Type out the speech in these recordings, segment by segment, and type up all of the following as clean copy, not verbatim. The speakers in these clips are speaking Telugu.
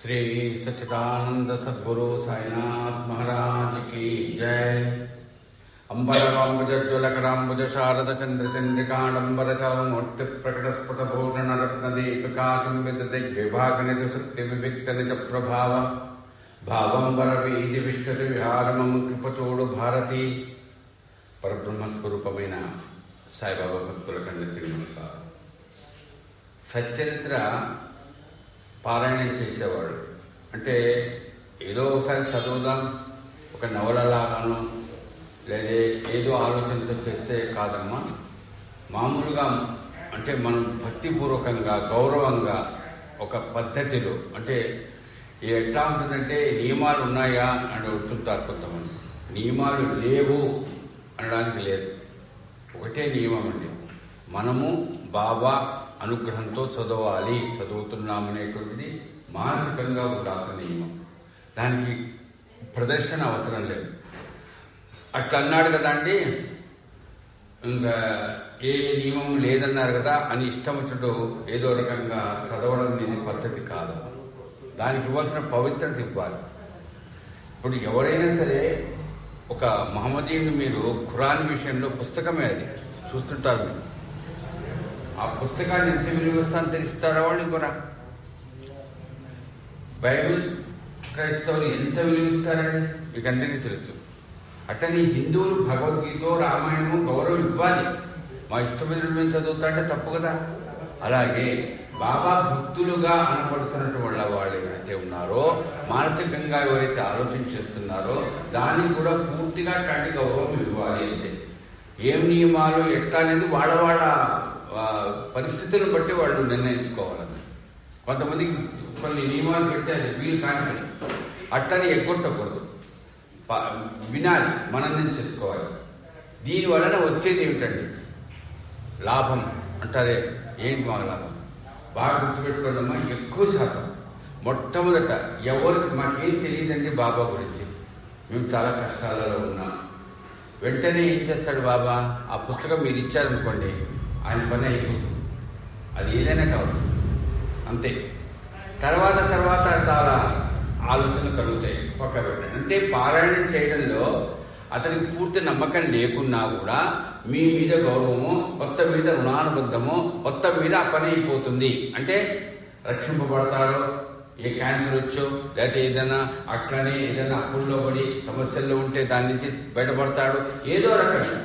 श्री सच्चिदानंद सद्गुरु साईनाथ महाराज की जय। अंबरवांबुज्वलकरांबुज शारद चंद्र चंद्रिकाडंबर चारुमूर्ति प्रकट स्फुट भूषण रत्न दीपिकाकिंबित दिग्विभाग निधि शक्ति विभिक्त निज प्रभाव भावंबर बीज विष्णु विहार मम कृपचोड़ु भारती పరబ్రహ్మస్వరూపమైన సాయిబాబా భక్తులకందరికీ నమస్కారం. సచ్చరిత్ర పారాయణం చేసేవాడు అంటే ఏదో ఒకసారి చదువుదాం, ఒక నవలలాగాను లేదా ఏదో ఆలోచనతో చేస్తే కాదమ్మా. మామూలుగా అంటే మనం భక్తిపూర్వకంగా గౌరవంగా ఒక పద్ధతిలో అంటే ఎట్లా ఉంటుందంటే నియమాలు ఉన్నాయా అని అడుగుతుంటారు కొంతమంది. నియమాలు లేవు అనడానికి లేదు, ఒకటే నియమం అండి. మనము బాబా అనుగ్రహంతో చదవాలి, చదువుతున్నామనేటువంటిది మానసికంగా ఉండాల్సిన నియమం. దానికి ప్రదర్శన అవసరం లేదు. అట్లా అన్నాడు కదా అండి, ఇంకా ఏ నియమం లేదన్నారు కదా అని ఇష్టం వచ్చినట్టు ఏదో రకంగా చదవడం అనేది పద్ధతి కాదు. దానికి ఇవ్వాల్సిన పవిత్రత ఇవ్వాలి. ఇప్పుడు ఎవరైనా సరే ఒక మహమ్మదీయుని మీరు ఖురాన్ విషయంలో పుస్తకమే అది చూస్తుంటారు. ఆ పుస్తకాన్ని ఎంత విలువస్తాను తెలుస్తారా వాళ్ళు ఇంకొరా? బైబిల్ క్రైస్తవులు ఎంత విలువిస్తారండి మీకు అందరికీ తెలుసు. అట్లనే హిందువులు భగవద్గీత రామాయణము గౌరవం ఇవ్వాలి. మా ఇష్టమైన మేము చదువుతా అంటే తప్పు కదా. అలాగే బాబా భక్తులుగా అనబడుతున్నటువంటి వాళ్ళు ఎవరైతే ఉన్నారో, మానసికంగా ఎవరైతే ఆలోచన చేస్తున్నారో దానికి కూడా పూర్తిగా అట్లాంటి గౌరవం ఇవ్వాలి. అంటే ఏం నియమాలు ఎట్లా అనేది వాళ్ళ పరిస్థితులను బట్టి వాళ్ళు నిర్ణయించుకోవాలని. కొంతమందికి కొన్ని నియమాలు పెట్టి అది వీలు కానీ అట్లని ఎగ్గొట్టకూడదు, వినాలి, మననం చేసుకోవాలి. దీని వలన వచ్చేది ఏమిటండి? లాభం అంటారే, ఏంటి మా లాభం? బాగా గుర్తుపెట్టుకోండమ్మా. ఎక్కువ శాతం మొట్టమొదట ఎవరికి మాకేం తెలియదండి బాబా గురించి, మేము చాలా కష్టాలలో ఉన్నాం. వెంటనే ఏం చేస్తాడు బాబా? ఆ పుస్తకం మీరు ఇచ్చారనుకోండి, ఆయన పని అయిపోతుంది. అది ఏదైనా కావచ్చు, అంతే. తర్వాత చాలా ఆలోచనలు కలుగుతాయి, పక్క పెట్టండి. అంటే పారాయణం చేయడంలో అతనికి పూర్తి నమ్మకం లేకున్నా కూడా మీ మీద గౌరవము, మొత్తం మీద రుణానుబద్ధము, మొత్తం మీద ఆ పని అయిపోతుంది. అంటే రక్షింపబడతాడో, ఏ క్యాన్సర్ వచ్చో లేకపోతే ఏదైనా అట్లనే ఏదైనా అప్పుల్లో పడి సమస్యల్లో ఉంటే దాని నుంచి బయటపడతాడు, ఏదో రకంగా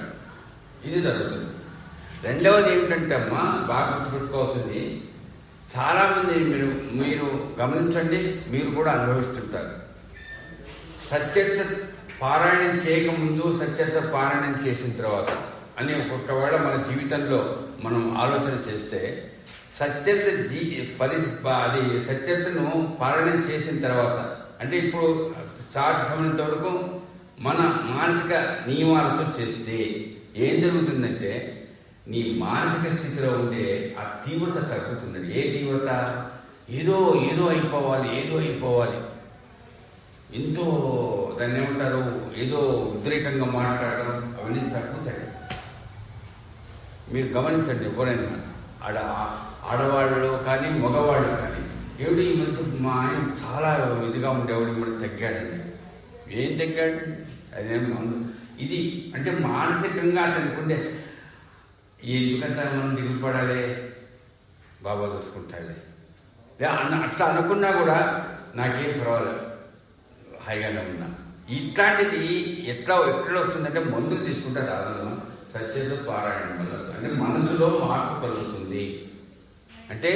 ఇది జరుగుతుంది. రెండవది ఏమిటంటే అమ్మా, బాగా గుర్తుపెట్టుకోవాల్సింది, చాలామంది మీరు గమనించండి, మీరు కూడా అనుభవిస్తుంటారు. సత్యత పారాయణం చేయకముందు, సత్యత పారాయణం చేసిన తర్వాత అని ఒకవేళ మన జీవితంలో మనం ఆలోచన చేస్తే సత్యత అది సత్యతను పారాయణం చేసిన తర్వాత అంటే ఇప్పుడు సాధ్యమైనంత వరకు మన మానసిక నియమాలతో చేస్తే ఏం జరుగుతుందంటే నీ మానసిక స్థితిలో ఉండే ఆ తీవ్రత తగ్గుతుందండి. ఏ తీవ్రత? ఏదో అయిపోవాలి, ఎంతో దాన్ని ఏమంటారు, ఏదో ఉద్రేకంగా మాట్లాడడం, అవన్నీ తగ్గుతాయి. మీరు గమనించండి, ఎవరైనా ఆడవాళ్ళు కానీ మగవాళ్ళు కానీ, ఏమిటి ఈ మధ్య మా ఆయన చాలా ఇదిగా ఉండేవాడు కూడా తగ్గాడండి. ఏం తగ్గాడు? అదేమి ఇది అంటే మానసికంగా అతనికి ఉండే ఎందుకంటే మనం దిగులు పడాలి, బాబా చూసుకుంటాడే అట్లా అనుకున్నా కూడా నాకేం పర్వాలేదు, హాయిగానే ఉన్నా. ఇట్లాంటిది ఎక్కడ వస్తుందంటే మందులు తీసుకుంటే రాదమ్మా. సత్యత పారాయణం వల్ల అంటే మనసులో మార్పు కలుగుతుంది. అంటే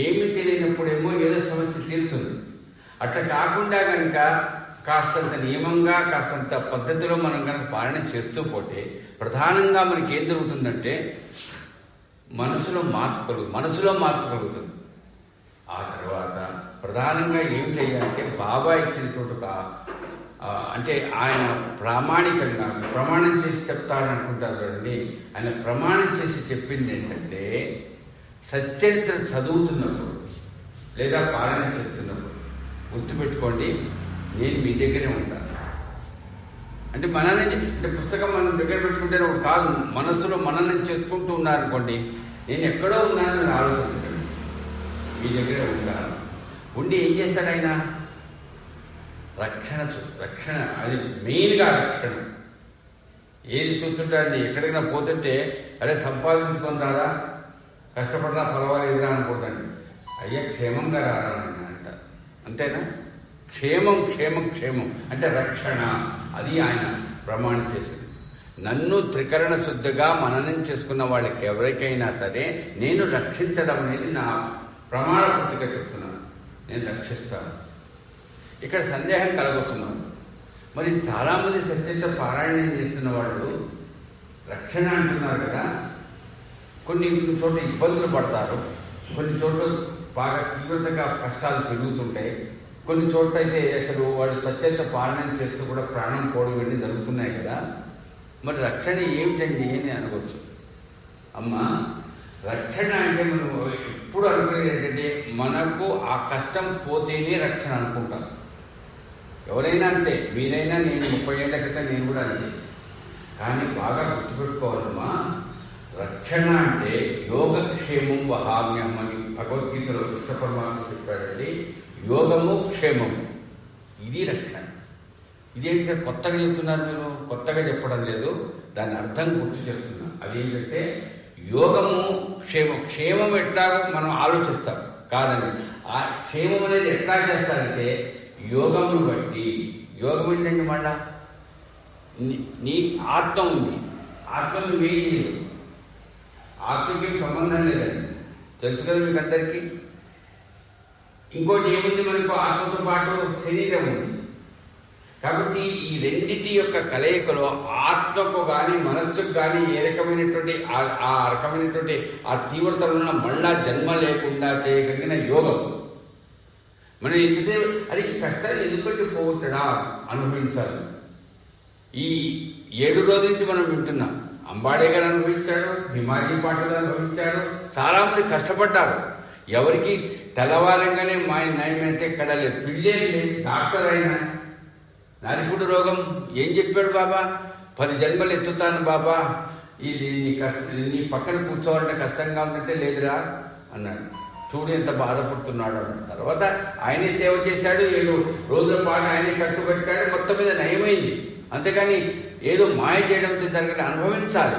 ఏమీ తెలియనప్పుడేమో ఏదో సమస్య తీరుతుంది. అట్లా కాకుండా కనుక కాస్తంత నియమంగా, కాస్తంత పద్ధతిలో మనం కనుక పాలన చేస్తూ పోతే ప్రధానంగా మనకి ఏం జరుగుతుందంటే మనసులో మార్పు కలుగుతుంది. ఆ తర్వాత ప్రధానంగా ఏం చేయాలంటే బాబా ఇచ్చినటువంటి అంటే ఆయన ప్రామాణికంగా ప్రమాణం చేసి చెప్తాడనుకుంటారు చూడండి. ఆయన ప్రమాణం చేసి చెప్పింది ఏంటంటే సచ్చరిత్ర చదువుతున్నప్పుడు లేదా పాలన చేస్తున్నప్పుడు గుర్తుపెట్టుకోండి, నేను మీ దగ్గరే ఉంటాను. అంటే అంటే పుస్తకం మనం దగ్గర పెట్టుకుంటే కాదు, మనసులో మననం చేసుకుంటూ ఉన్నారనుకోండి, నేను ఎక్కడో ఉన్నానని ఆలోచించండి, మీ దగ్గరే ఉంటాను. ఉండి ఏం చేస్తాడు ఆయన? రక్షణ అది మెయిన్గా రక్షణ. ఏది చూస్తుంటాడండి, ఎక్కడికైనా పోతుంటే అరే సంపాదించుకొని రారా, కష్టపడరా, పర్వాలేదురా అనుకుంటాండి. అయ్యా క్షేమంగా రారా అని అంటారు. అంతేనా? క్షేమం క్షేమం క్షేమం అంటే రక్షణ. అది ఆయన ప్రమాణం చేసింది. నన్ను త్రికరణ శుద్ధిగా మననం చేసుకున్న వాళ్ళకి ఎవరికైనా సరే నేను రక్షించడం అనేది నా ప్రమాణ పూర్తిగా చెప్తున్నాను. నేను రక్షిస్తాను. ఇక్కడ సందేహం కలగొస్తున్నాను. మరి చాలామంది సత్యంతో పారాయణం చేస్తున్న వాళ్ళు రక్షణ అంటున్నారు కదా, కొన్ని చోట్ల ఇబ్బందులు పడతారు, కొన్ని చోట్ల బాగా తీవ్రతగా కష్టాలు పెరుగుతుంటాయి, కొన్ని చోట్ల అయితే అసలు వాళ్ళు సత్యంతో పారాయణం చేస్తూ కూడా ప్రాణం పోవడం ఇవన్నీ జరుగుతున్నాయి కదా. మరి రక్షణ ఏమిటండి అని అనవచ్చు. అమ్మ, రక్షణ అంటే మనం ఎప్పుడు అనుకునేది ఏంటంటే మనకు ఆ కష్టం పోతేనే రక్షణ అనుకుంటాం. ఎవరైనా అంతే, మీరైనా, నేను 30 ఏళ్ల క్రితం నేను కూడా అంతే. కానీ బాగా గుర్తుపెట్టుకోవాలమ్మా, రక్షణ అంటే యోగక్షేమం వహామ్యం అని భగవద్గీతలో కృష్ణ పరమాత్మ చెప్పాడండి. యోగము క్షేమము, ఇది రక్షణ. ఇదేంటి సార్ కొత్తగా చెప్తున్నారు మీరు? కొత్తగా చెప్పడం లేదు, దాని అర్థం గుర్తు చేస్తున్నాం. అదేంటంటే యోగము క్షేమం. క్షేమం ఎట్లాగో మనం ఆలోచిస్తాం కాదండి. ఆ క్షేమం అనేది ఎట్లా చేస్తారంటే యోగమును బట్టి. యోగం ఏంటంటే మళ్ళా నీ ఆత్మ ఉంది, ఆత్మను వేయి, ఆత్మకి సంబంధం లేదండి, తెలుసు కదా మీకు అందరికీ. ఇంకోటి ఏముంది మనకు? ఆత్మతో పాటు శరీరం ఉంది. కాబట్టి ఈ రెండిటి యొక్క కలయికలో ఆత్మకు కానీ మనస్సుకు కానీ ఏ రకమైనటువంటి ఆ రకమైనటువంటి ఆ తీవ్రతలను మళ్ళా జన్మ లేకుండా చేయగలిగిన యోగం. మనం ఎంతసేపు అది కష్టాలు ఎందుకంటే పోగొట్టడా అనుభవించాలి. ఈ 7 రోజుల నుంచి మనం వింటున్నాం. అంబాడే గారు అనుభవించాడు, హిమాజీ పాటలు అనుభవించాడు, చాలామంది కష్టపడ్డారు. ఎవరికి తెల్లవారంగానే మా నయమంటే కడలేదు, పిల్లేళ్ళు డాక్టర్ అయినా నారిపుడు రోగం ఏం చెప్పాడు బాబా? 10 జన్మలు ఎత్తుతాను బాబా, ఇది నీ పక్కన కూర్చోవాలంటే కష్టంగా ఉందంటే లేదురా అన్నాడు. చూడు ఎంత బాధపడుతున్నాడు అన్నాడు. తర్వాత ఆయనే సేవ చేశాడు, 7 రోజుల పాటు ఆయనే కట్టుబెట్టాడు, మొత్తం మీద నయమైంది. అంతేకాని ఏదో మాయ చేయడంతో జరగదు. అనుభవించాలి.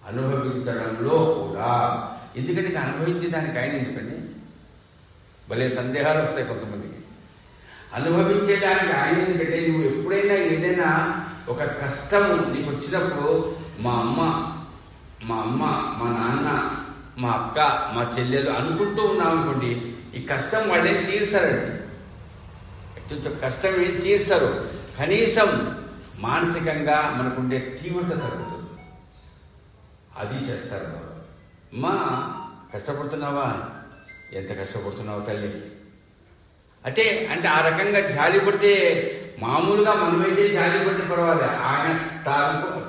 అనుభవించడంలో కూడా ఎందుకంటే అనుభవించే దానికి ఆయన ఎందుకండి? భలే సందేహాలు వస్తాయి కొంతమందికి. అనుభవించేదానికి ఆయన ఎందుకంటే నువ్వు ఎప్పుడైనా ఏదైనా ఒక కష్టము నీకు వచ్చినప్పుడు మా అమ్మ మా నాన్న మా అక్క మా చెల్లెలు అనుకుంటూ ఉన్నాం అనుకోండి, ఈ కష్టం వాళ్ళేం తీర్చరండి. కష్టం ఏం తీర్చరు, కనీసం మానసికంగా మనకుండే తీవ్రత తగ్గుతుంది. అది చేస్తారు. అమ్మా కష్టపడుతున్నావా? ఎంత కష్టపడుతున్నావు తల్లి అంటే ఆ రకంగా జాలి పడితే, మామూలుగా మనమైతే జాలి పడితే పర్వాలేదు, ఆయన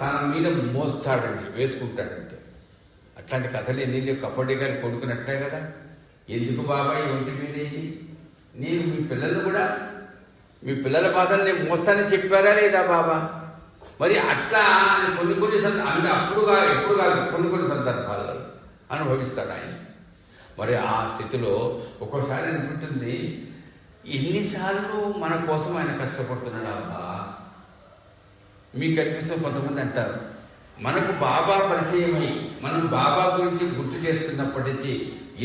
తన మీద మోస్తాడండి, వేసుకుంటాడంతే. అట్లాంటి కథలు ఎన్ని కపడి గారి కొడుకున్నట్లే కదా. ఎందుకు బాబాయ్ ఒంటి మీద నేను మీ పిల్లలు కూడా మీ పిల్లల బాధలు నేను మోస్తానని చెప్పారా లేదా బాబా? మరి అట్లా కొన్ని అంటే అప్పుడు కాదు ఎప్పుడు కాదు కొన్ని సందర్భాల్లో అనుభవిస్తాడు ఆయన. మరి ఆ స్థితిలో ఒక్కోసారి అనిపిస్తుంది, ఎన్నిసార్లు మన కోసం ఆయన కష్టపడుతున్నాడు అబ్బా. మీకు అనిపిస్తుంది, కొంతమంది అంటారు మనకు బాబా పరిచయమై మనం బాబా గురించి గుర్తు చేసుకున్నప్పటికీ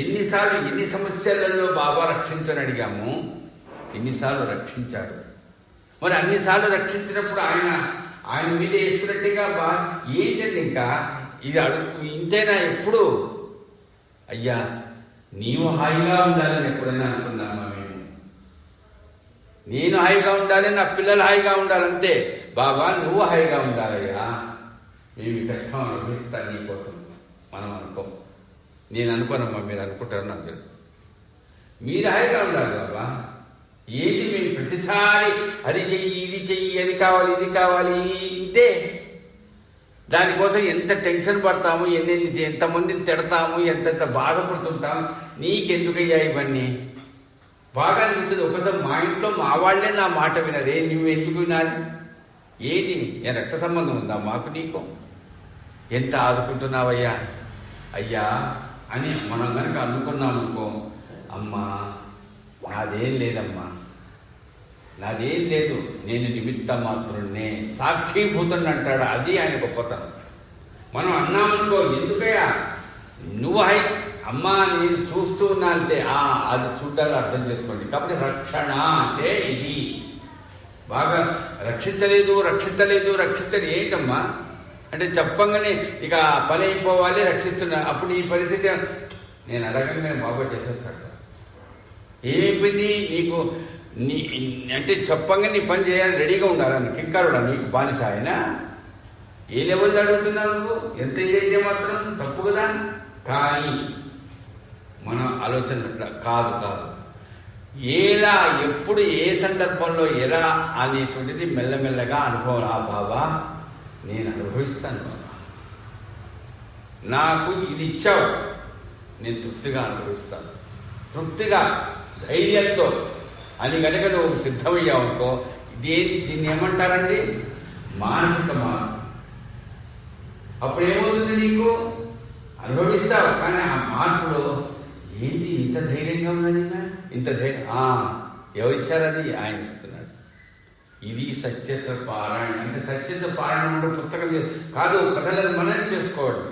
ఎన్నిసార్లు ఎన్ని సమస్యలలో బాబా రక్షించని అడిగాము, ఎన్నిసార్లు రక్షించాడు. మరి అన్నిసార్లు రక్షించినప్పుడు ఆయన మీద వేసుకున్నట్టుగా ఏంటండి ఇంకా ఇది అడుగు ఇంతేనా? ఎప్పుడు అయ్యా నీవు హాయిగా ఉండాలని ఎప్పుడైనా అనుకున్నామా మేము? నేను హాయిగా ఉండాలి, నా పిల్లలు హాయిగా ఉండాలంతే. బాబా నువ్వు హాయిగా ఉండాలయ్యా, మేము కష్టం అనుభవిస్తాను నీకోసం మనం అనుకోం. నేను అనుకోనమ్మా, మీరు అనుకుంటారు నాకు తెలుసు. మీరు హాయిగా ఉండాలి బాబా. ఏంటి మేము ప్రతిసారి అది చెయ్యి ఇది చెయ్యి అది కావాలి ఇది కావాలి ఇంతే. దానికోసం ఎంత టెన్షన్ పడతాము, ఎంతమందిని తిడతాము, ఎంతెంత బాధపడుతుంటాము. నీకెందుకయ్యా ఇవన్నీ? బాగా అనిపిస్తుంది. ఒకసారి మా ఇంట్లో మా వాళ్ళే నా మాట వినరే, నువ్వు ఎందుకు వినాలి? ఏంటి రక్త సంబంధం ఉందా మాకు నీకు? ఎంత ఆదుకుంటున్నావయ్యా అయ్యా అని మనం కనుక అనుకున్నామనుకో, అమ్మా నాదేం లేదమ్మా, నాదేం లేదు, నేను నిమిత్త మాత్రున్నే, సాక్షిభూతుని అంటాడు. అది ఆయన గొప్పతనం. మనం అన్నామనుకో, ఎందుకయ్యా నువ్వు అమ్మా నేను చూస్తూ ఉన్నా అంతే, అది చూడాలి, అర్థం చేసుకోండి. కాబట్టి రక్షణ అంటే ఇది. బాగా రక్షించలేదు ఏంటమ్మా అంటే చెప్పంగానే ఇక పని అయిపోవాలి, రక్షిస్తున్నా. అప్పుడు ఈ పరిస్థితి నేను అడగంగానే బాగా చేసేస్తాడు. ఏమైపోయింది నీకు? అంటే చెప్పంగా నీ పని చేయాలని రెడీగా ఉండాలని కింకారుడా నీకు బానిస ఆయన? ఏ లెవెల్లో అడుగుతున్నావు నువ్వు? ఎంత ఇదైతే మాత్రం తప్పు కదా. కానీ మన ఆలోచన కాదు. ఎలా, ఎప్పుడు, ఏ సందర్భంలో ఎలా అనేటువంటిది మెల్లమెల్లగా అనుభవం. బాబా నేను అనుభవిస్తాను బాబా, నాకు ఇది ఇచ్చావు, నేను తృప్తిగా అనుభవిస్తాను, తృప్తిగా ధైర్యంతో అని కనుక నువ్వు సిద్ధమయ్యావు అనుకో, దీన్ని ఏమంటారండి? మానసిక మార్పు. అప్పుడు ఏమవుతుంది? నీకు అనుభవిస్తావు, కానీ ఆ మార్పులో ఏంటి ఇంత ధైర్యంగా ఉన్నది, ఇంత ధైర్యం ఎవరిచ్చారు? అది ఆయన ఇస్తున్నాడు. ఇది సత్యత పారాయణ అంటే. సత్యత పారాయణ అంటే పుస్తకం కాదు, కథలను మనం చేసుకోవడం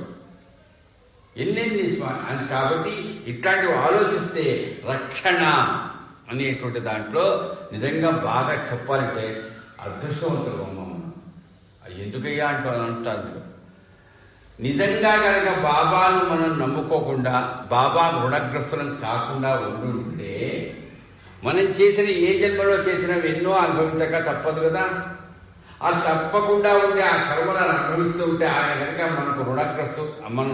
ఎన్నెన్ని అని. కాబట్టి ఇట్లాంటివి ఆలోచిస్తే రక్షణ అనేటువంటి దాంట్లో నిజంగా బాగా చెప్పాలంటే అదృష్టవంతులు అమ్మ. ఎందుకయ్యా అంటారు. నిజంగా కనుక బాబాను మనం నమ్ముకోకుండా, బాబా రుణగ్రస్తులం కాకుండా ఉండుంటే, మనం చేసిన ఏ జన్మలో చేసినవి ఎన్నో అనుభవించక తప్పదు కదా. ఆ తప్పకుండా ఉండి ఆ కర్మలను అనుభవిస్తూ ఉంటే ఆయన కనుక మనం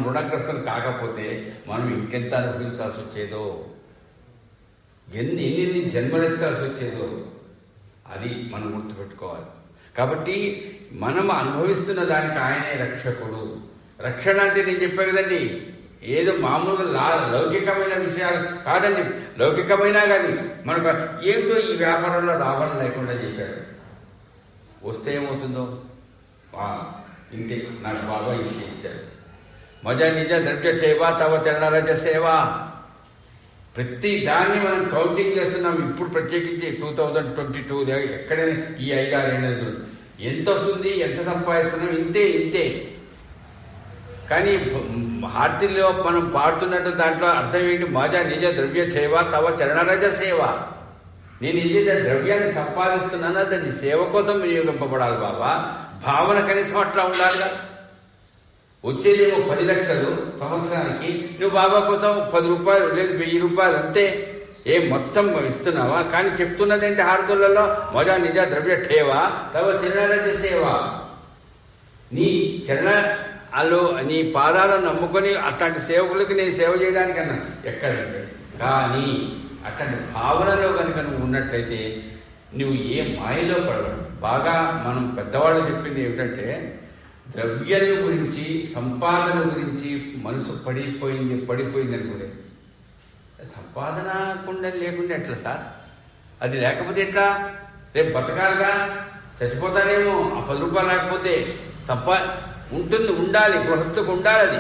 రుణగ్రస్తులు కాకపోతే మనం ఇంకెంత అనుభవించాల్సి వచ్చేదో, ఎన్ని జన్మలెత్తాల్సి వచ్చేదో, అది మనం గుర్తుపెట్టుకోవాలి. కాబట్టి మనం అనుభవిస్తున్న దానికి ఆయనే రక్షకుడు. రక్షణ అంటే నేను చెప్పా కదండి, ఏదో మామూలుగా లౌకికమైన విషయాలు కాదండి. లౌకికమైనా కానీ మనకు ఏంటో ఈ వ్యాపారంలో లాభం లేకుండా చేశాడు. వస్తే ఏమవుతుందో ఇంతే. నాకు బాబా ఇంతే ఇచ్చాడు. మజా నిజ ద్రవ్య సేవ తవ చరణరజ సేవ. ప్రతి దాన్ని మనం కౌంటింగ్ చేస్తున్నాం. ఇప్పుడు ప్రత్యేకించి 2022 ఎక్కడైనా ఈ 5-6 ఏళ్ళు ఎంత వస్తుంది, ఎంత సంపాదిస్తున్నాం, ఇంతే. కానీ హారతిలో మనం పాడుతున్నట్టు దాంట్లో అర్థం ఏంటి? మాజా నిజ ద్రవ్య సేవ తవ చరణరజ సేవ. నేను ఏదైతే ద్రవ్యాన్ని సంపాదిస్తున్నానో దాన్ని సేవ కోసం వినియోగింపబడాలి బాబా. భావన కనీసం అట్లా ఉండాలిగా. వచ్చేదేమో 10 లక్షలు సంవత్సరానికి, నువ్వు బాబా కోసం 10 రూపాయలు లేదు 1000 రూపాయలు అంతే. మొత్తం ఇస్తున్నావా? కానీ చెప్తున్నది ఏంటి హారతులలో? మజా నిజ ద్రవ్య సేవ తవ చరణరజ సేవ. నీ నీ పాదాలను నమ్ముకొని అట్లాంటి సేవకులకి నేను సేవ చేయడానికన్నా ఎక్కడంటే. కానీ అట్లాంటి భావనలో కనుక నువ్వు ఉన్నట్లయితే నువ్వు ఏ మాయలో పడవు. బాగా మనం పెద్దవాళ్ళు చెప్పింది ఏమిటంటే, ద్రవ్యం గురించి, సంపాదన గురించి మనసు పడిపోయింది అనుకునే. సంపాదన లేకుండా ఎట్లా సార్? అది లేకపోతే ఎట్లా? రేపు బతకాలిగా, చచ్చిపోతానేమో. ఆ 10 రూపాయలు లేకపోతే ఉండాలి, గృహస్థకు ఉండాలి అది.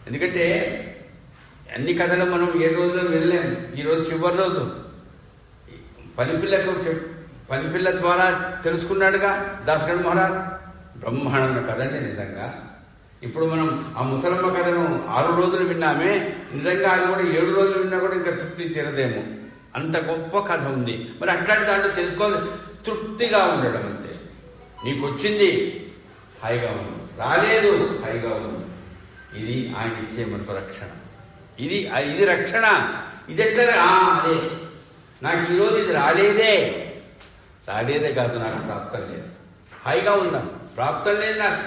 ఎందుకంటే అన్ని కథలు మనం 7 రోజుల్లో వెళ్ళలేము. ఈరోజు చివరి రోజు పనిపిల్ల ద్వారా తెలుసుకున్నాడుగా దాసగఢ్ మహారాజ్. బ్రహ్మాండ కథండి నిజంగా. ఇప్పుడు మనం ఆ ముసలమ్మ కథను 6 రోజులు విన్నామే, నిజంగా అది కూడా 7 రోజులు విన్నా కూడా ఇంకా తృప్తి తీరదేమో, అంత గొప్ప కథ ఉంది. మరి అట్లాంటి దాంట్లో తెలుసుకోవాలి, తృప్తిగా ఉండడం అంతే. నీకు వచ్చింది హాయిగా ఉంది, రాలేదు హాయిగా ఉంది. ఇది ఆయన ఇచ్చే మనకు రక్షణ. ఇది రక్షణ. ఇది ఎట్లా? అదే నాకు ఈరోజు ఇది రాలేదే కాదు, నాకు ప్రాప్తం లేదు, హాయిగా ఉందాం, ప్రాప్తం లేదు నాకు.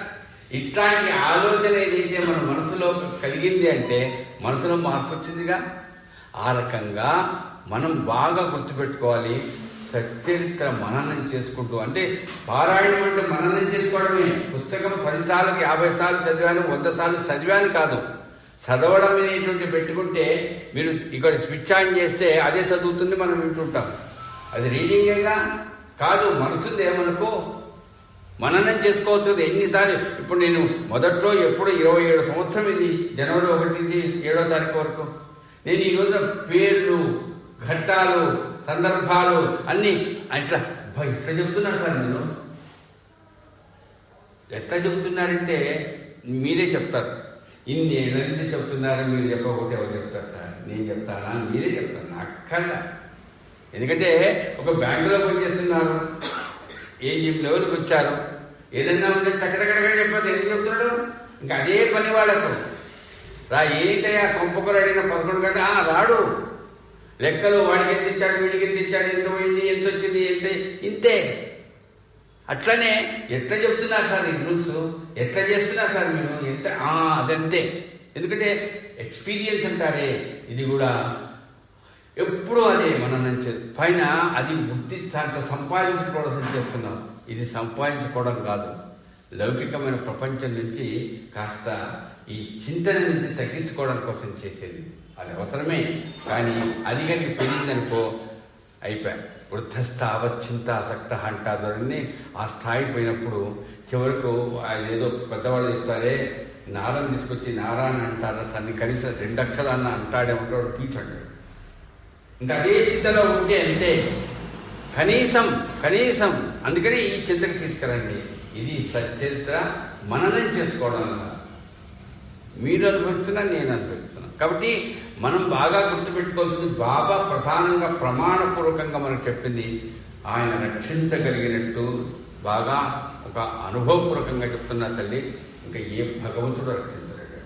ఇట్లాంటి ఆలోచన ఏదైతే మన మనసులో కలిగింది అంటే మనసులో మార్పు వచ్చిందిగా. ఆ రకంగా మనం బాగా గుర్తుపెట్టుకోవాలి. సచ్చరిత్ర మననం చేసుకుంటూ, అంటే పారాయణం అంటే మననం చేసుకోవడమే. పుస్తకం 10 సార్లు 50 సార్లు చదివాను, 100 సార్లు చదివాను కాదు. చదవడం అనేటువంటి పెట్టుకుంటే మీరు ఇక్కడ స్విచ్ ఆన్ చేస్తే అదే చదువుతుంది, మనం వింటుంటాం. అది రీడింగేగా కాదు, మనసుంది ఏమనుకో మననం చేసుకోవచ్చు. ఎన్నిసార్లు ఇప్పుడు నేను మొదట్లో ఎప్పుడు 27 సంవత్సరం, ఇది జనవరి 1 7వ తారీఖు వరకు నేను ఈ రోజున పేర్లు ఘట్టాలు, సందర్భాలు అన్నీ ఇట్లా చెప్తున్నారు సార్. నేను ఎట్లా చెప్తున్నారంటే మీరే చెప్తారు. ఇన్నేళ్ళ నుంచి చెప్తున్నారు, మీరు చెప్పకపోతే ఎవరు చెప్తారు సార్? నేను చెప్తానా? మీరే చెప్తారు. నాకు అక్కర్లా. ఎందుకంటే ఒక బ్యాంకులో పనిచేస్తున్నారు, ఏం లెవెల్కి వచ్చారు, ఏదన్నా ఉంటే టక్కడక్కడ చెప్పారు. ఎందుకు చెప్తున్నాడు? ఇంకా అదే పని వాళ్ళకు. ఏంటయ్యా కొంపకూర అడిగిన 11 గంటల రాడు. లెక్కలు వాడికి ఎంత ఇచ్చాడు, వీడికి ఎంత ఇచ్చాడు, ఎంత పోయింది, ఎంత వచ్చింది, ఇంతే. అట్లనే ఎట్లా చెప్తున్నారు సార్ ఈ రూల్స్? ఎట్లా చేస్తున్నారు సార్ మీరు? అదంతే. ఎందుకంటే ఎక్స్పీరియన్స్ అంటారే, ఇది కూడా ఎప్పుడూ అదే మన నుంచి పైన అది వృత్తి దాంట్లో సంపాదించుకోవడం చేస్తున్నాం. ఇది సంపాదించుకోవడం కాదు, లౌకికమైన ప్రపంచం నుంచి కాస్త ఈ చింతన నుంచి తగ్గించుకోవడం కోసం చేసేది. అది అవసరమే, కానీ అది కానీ పెరిగిందనుకో అయిపోయా. వృద్ధస్థావచ్చింత ఆసక్త అంటారు చూడండి. ఆ స్థాయి పోయినప్పుడు చివరకు ఏదో పెద్దవాళ్ళు చెప్తారే, నారాన్ని తీసుకొచ్చి నారాయణ అంటారా సన్ని కనీసం 2 అక్షరాన్న అంటాడేమంటాడు, పీచండి. ఇంకా అదే చింతలో ఉంటే అంతే. కనీసం అందుకని ఈ చింతకు తీసుకురండి. ఇది సచ్చరిత్ర మననం చేసుకోవడం. మీరు అనుభవిస్తున్నా, నేను అనుభవిస్తున్నా. కాబట్టి మనం బాగా గుర్తుపెట్టుకోవాల్సింది, బాబా ప్రధానంగా ప్రమాణపూర్వకంగా మనకు చెప్పింది ఆయన రక్షించగలిగినట్టు బాగా ఒక అనుభవపూర్వకంగా చెప్తున్నా తల్లి. ఇంకా ఏ భగవంతుడు రక్షించలేడు.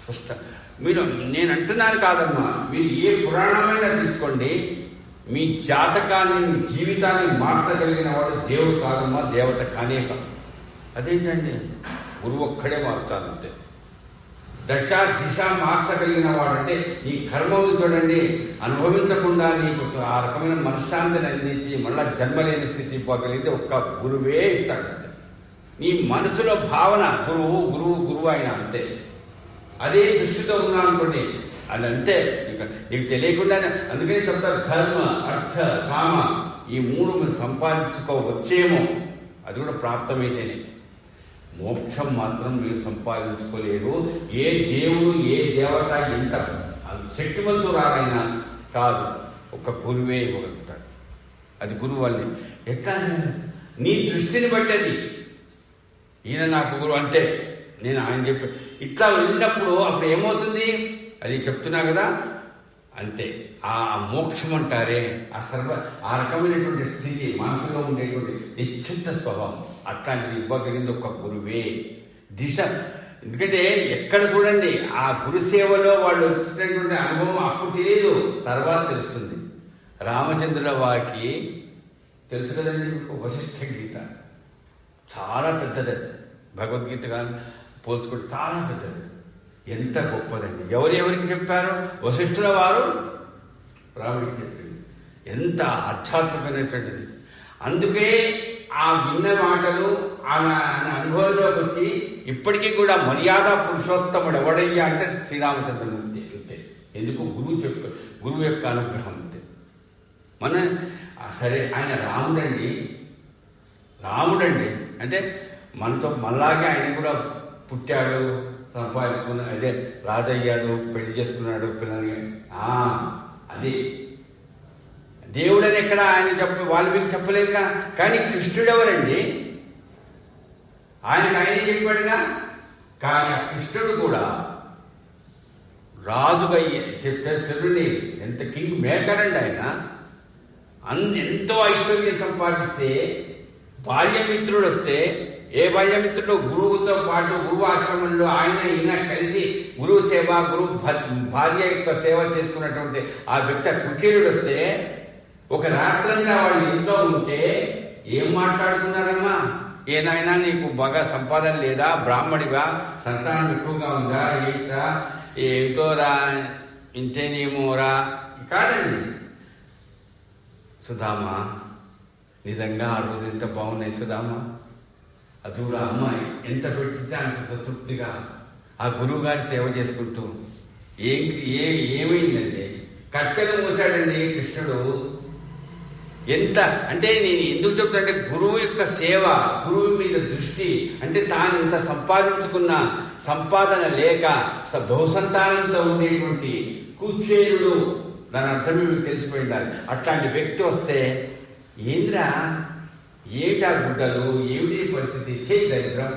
స్పష్ట. నేను అంటున్నాను కాదమ్మా, మీరు ఏ పురాణమైనా తీసుకోండి, మీ జాతకాన్ని, మీ జీవితాన్ని మార్చగలిగిన వాడు దేవుడు కాదమ్మా, దేవత కానే కాదు. అదేంటండి? గురువు ఒక్కడే మార్చాలంతే. దశ దిశ మార్చగలిగిన వాడు అంటే నీ కర్మలు చూడండి, అనుభవించకుండా నీకు ఆ రకమైన మనశ్శాంతిని అందించి మళ్ళా జన్మలేని స్థితి ఇవ్వగలిగితే ఒక్క గురువే ఇస్తాడు. నీ మనసులో భావన గురువు ఆయన అంతే. అదే దృష్టితో ఉన్నాను అనుకోండి, అది అంతే. నీకు తెలియకుండానే. అందుకనే చెప్తారు ధర్మ, అర్థ, కామ ఈ 3 మీరు సంపాదించుకోవచ్చేమో, అది కూడా ప్రాప్తమైతేనే. మోక్షం మాత్రం మీరు సంపాదించుకోలేరు. ఏ దేవుడు, ఏ దేవత ఎంత శక్తివంతురాలైనా కాదు, ఒక గురువే ఇవ్వగలుగుతాడు. అది గురువు వాళ్ళని. ఎట్లా? నీ దృష్టిని బట్టి అది. ఈయన నాకు గురువు అంతే, నేను ఆయన చెప్పి ఇట్లా వెళ్ళినప్పుడు అప్పుడు ఏమవుతుంది? అది చెప్తున్నా కదా, అంతే. ఆ మోక్షం అంటారే, ఆ రకమైనటువంటి స్థితి, మనసులో ఉండేటువంటి నిశ్చింత స్వభావం, అట్లాంటిది ఇవ్వగలిగింది ఒక గురువే. దిశ. ఎందుకంటే ఎక్కడ చూడండి ఆ గురుసేవలో వాళ్ళు వచ్చినటువంటి అనుభవం అప్పుడు తెలియదు, తర్వాత తెలుస్తుంది. రామచంద్రుల వారికి తెలుసు కదండి మీకు, వశిష్ఠ గీత చాలా పెద్దది. భగవద్గీత కానీ పోల్చుకుంటే చాలా పెద్దది. ఎంత గొప్పదండి. ఎవరెవరికి చెప్పారు? వశిష్ఠుల వారు రాముడికి చెప్పింది. ఎంత ఆధ్యాత్మికమైనటువంటిది. అందుకే ఆ విన్న మాటలు ఆయన అనుభవంలోకి వచ్చి ఇప్పటికీ కూడా మర్యాద పురుషోత్తముడు ఎవడయ్యా అంటే శ్రీరామచంద్రమూర్తి అంతే. ఎందుకు? గురువు యొక్క అనుగ్రహం అంతే. సరే ఆయన రాముడండి అంటే మనతో మళ్ళాగే ఆయన కూడా పుట్టాడు, సంపాదించుకున్నాడు, అదే రాజయ్యాడు, పెళ్లి చేసుకున్నాడు పిల్లల్ని. అది దేవుడని ఎక్కడ ఆయన వాల్మీకి చెప్పలేదుగా. కానీ కృష్ణుడు ఎవరండి? ఆయనే చెప్పాడుగా. కానీ ఆ కృష్ణుడు కూడా రాజుగా చెప్తే ఎంత కింగ్ మేకర్ అండి ఆయన. ఎంతో ఐశ్వర్యం సంపాదిస్తే బాల్యమిత్రుడు వస్తే, ఏ బాల్యమిత్రుడు గురువుతో పాటు గురువు ఆశ్రమంలో ఈయన కలిసి గురువు సేవ, భార్య యొక్క సేవ చేసుకున్నటువంటి ఆ వ్యక్తి కుచేరుడు వస్తే, ఒక రాత్రంగా వాళ్ళు ఇంట్లో ఉంటే ఏం మాట్లాడుకున్నారమ్మా? ఏనాయనా నీకు బాగా సంపాదన లేదా? బ్రాహ్మడివా? సంతానం ఎక్కువగా ఉందా? ఏంట్రా? ఏమిటోరా, ఇంతేనేమోరా? కాదండి. సుధామా, నిజంగా ఆ రోజు ఎంత బాగున్నాయి సుధామా. అదురా అమ్మాయి ఎంత పెట్టితే అంత తృప్తిగా ఆ గురువు గారి సేవ చేసుకుంటూ ఏమైందండి? కట్టెలు మూసాడండి కృష్ణుడు. ఎంత అంటే నేను ఎందుకు చెప్తానంటే, గురువు యొక్క సేవ, గురువు మీద దృష్టి అంటే తాను ఇంత సంపాదించుకున్న సంపాదన లేక బహుసంతానంతో ఉండేటువంటి కుచేరుడు దాని అర్థమే మీకు తెలిసిపోయి ఉండాలి. అట్లాంటి వ్యక్తి వస్తే ఏంద్రా ఏమిటా గుడ్డలు, ఏమిటి పరిస్థితి, చేయి దరిద్రం,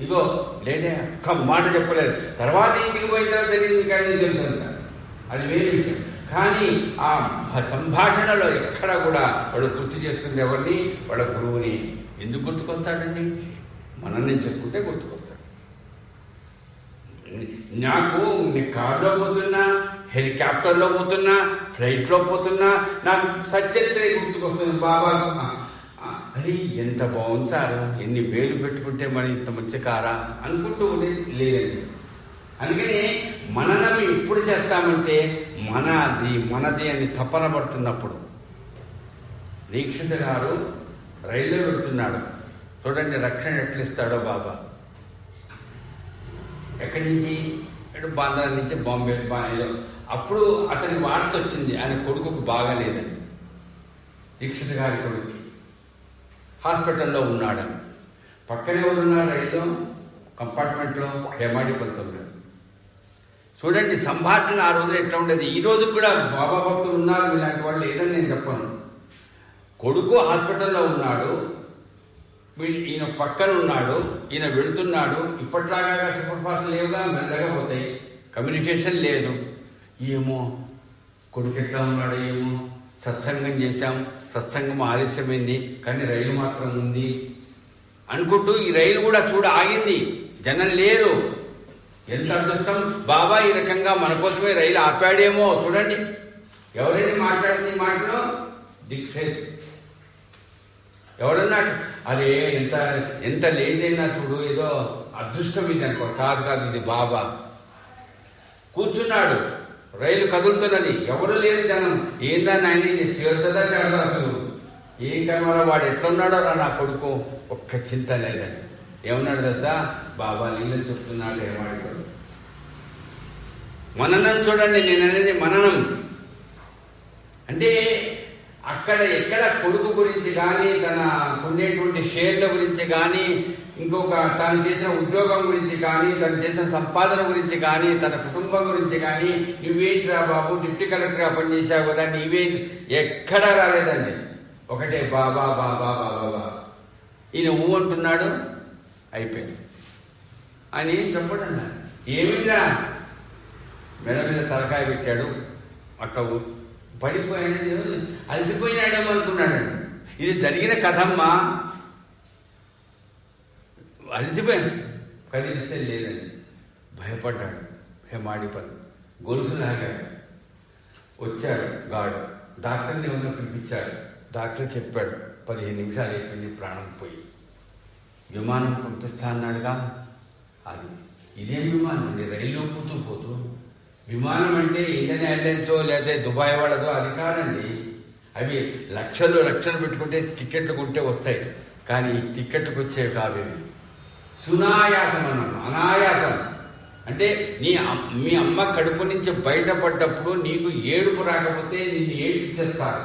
ఇగో లేదే ఒక్క మాట చెప్పలేదు, తర్వాత ఇంటికి పోయిన తర్వాత తెలియదు కానీ తెలుసు అంట, అది వేరే విషయం. కానీ ఆ సంభాషణలో ఎక్కడ కూడా వాడు గుర్తు చేసుకుంది ఎవరిని? వాళ్ళ గురువుని. ఎందుకు గుర్తుకొస్తాడండి? మనల్ని చేసుకుంటే గుర్తుకొస్తాడు. నాకు కార్లో పోతున్నా, హెలికాప్టర్లో పోతున్నా, ఫ్లైట్లో పోతున్నా నాకు సత్యత్రే గుర్తుకొస్తుంది. బాబా అది ఎంత బాగుంది సార్, ఎన్ని వేలు పెట్టుకుంటే మరి ఇంత మంచి కారా అనుకుంటూ లేదండి. అందుకని మననం ఎప్పుడు చేస్తామంటే మనది అని తపన పడుతున్నప్పుడు. దీక్షిత గారు రైల్లో వెళ్తున్నాడు, చూడండి రక్షణ ఎట్లిస్తాడో బాబా. ఎక్కడి నుంచి? బాంద్రా నుంచి బాంబే ఏదో. అప్పుడు అతని వార్త వచ్చింది, ఆయన కొడుకుకు బాగాలేదని. దీక్షిత గారి కొడుకు హాస్పిటల్లో ఉన్నాడని. పక్కనే ఉన్నారు రైల్లో కంపార్ట్మెంట్లో హేమాడి పంతులు. చూడండి సంభాషణ ఆ రోజు ఎట్లా ఉండేది. ఈ రోజు కూడా బాబా భక్తులు ఉన్నారు, ఇలాంటి వాళ్ళు లేదని నేను చెప్పను. కొడుకు హాస్పిటల్లో ఉన్నాడు, ఈయన పక్కన ఉన్నాడు, ఈయన వెళుతున్నాడు. ఇప్పట్లాగా సూపర్ ఫాస్ట్ లేవుగా, మెల్లగా పోతాయి, కమ్యూనికేషన్ లేదు. ఏమో కొడుకు ఎట్లా ఉన్నాడో ఏమో, సత్సంగం చేశాం, సత్సంగం ఆలస్యమైంది కానీ రైలు మాత్రం ఉంది అనుకుంటూ ఈ రైలు కూడా ఆగింది, జనం లేరు. ఎంత అదృష్టం, బాబా ఈ రకంగా మన కోసమే రైలు ఆపాడేమో. చూడండి ఎవరైనా మాట్లాడింది మాటలో దీక్షిత్ ఎవడన్నాడు, అదే ఎంత లేట్ అయినా చూడు, ఏదో అదృష్టం ఇది అనుకో. కాదు ఇది బాబా. కూర్చున్నాడు, రైలు కదులుతున్నది, ఎవరు లేరు జనం. ఏందా నాయన తీరుతుందా చేరదా అసలు, ఏం కనవాలో వాడు ఎట్లున్నాడో రా నా కొడుకు, ఒక్క చింత లేదని. ఏమన్నాడు తెలుసా? బాబా నీళ్ళని చెప్తున్నాడు ఏమాడు. మననం చూడండి, నేను అనేది మననం అంటే అక్కడ ఎక్కడ కొడుకు గురించి కానీ, తన ఉండేటువంటి షేర్ల గురించి కానీ, ఇంకొక తను చేసిన ఉద్యోగం గురించి కానీ, తను చేసిన సంపాదన గురించి కానీ, తన కుటుంబం గురించి కానీ, నువ్వేంటిరా బాబు డిప్యూటీ కలెక్టర్గా పనిచేసావు కదా, నీవేంటి, ఎక్కడా రాలేదండి. ఒకటే బాబా బాబా బాబా. ఈయన ఊ అంటున్నాడు, అయిపోయింది. ఆయన ఏం చెప్పండి అన్నాడు. ఏమిరా మెడ మీద తలకాయ పెట్టాడు, అట్లా పడిపోయాడు, అలసిపోయినాడేమో అనుకున్నాడండి. ఇది జరిగిన కథమ్మా. అలసిపోయాడు, కదిలిస్తే లేదండి. భయపడ్డాడు. హేమాడి పని గొలుసు లాగాడు. వచ్చాడు గాడు, డాక్టర్ని ఏమన్నా పిలిపించాడు. డాక్టర్ చెప్పాడు 15 నిమిషాలు అయిపోయింది, ప్రాణం పోయి. విమానం పంపిస్తా అన్నాడుగా, అది ఇదేం విమానం అండి, రైల్లో పోతూ విమానం అంటే ఇండియన్ ఎయిర్లైన్సో లేదా దుబాయ్ వాళ్ళదో అది కాదండి. అవి లక్షలు పెట్టుకుంటే టికెట్లు కొంటే వస్తాయి, కానీ టికెట్కి వచ్చేవి కావేవి. సునాయాసం అన్నాను, అనాయాసం. అంటే మీ అమ్మ కడుపు నుంచి బయటపడ్డప్పుడు నీకు ఏడుపు రాకపోతే నిన్ను ఏడిపించేస్తారు.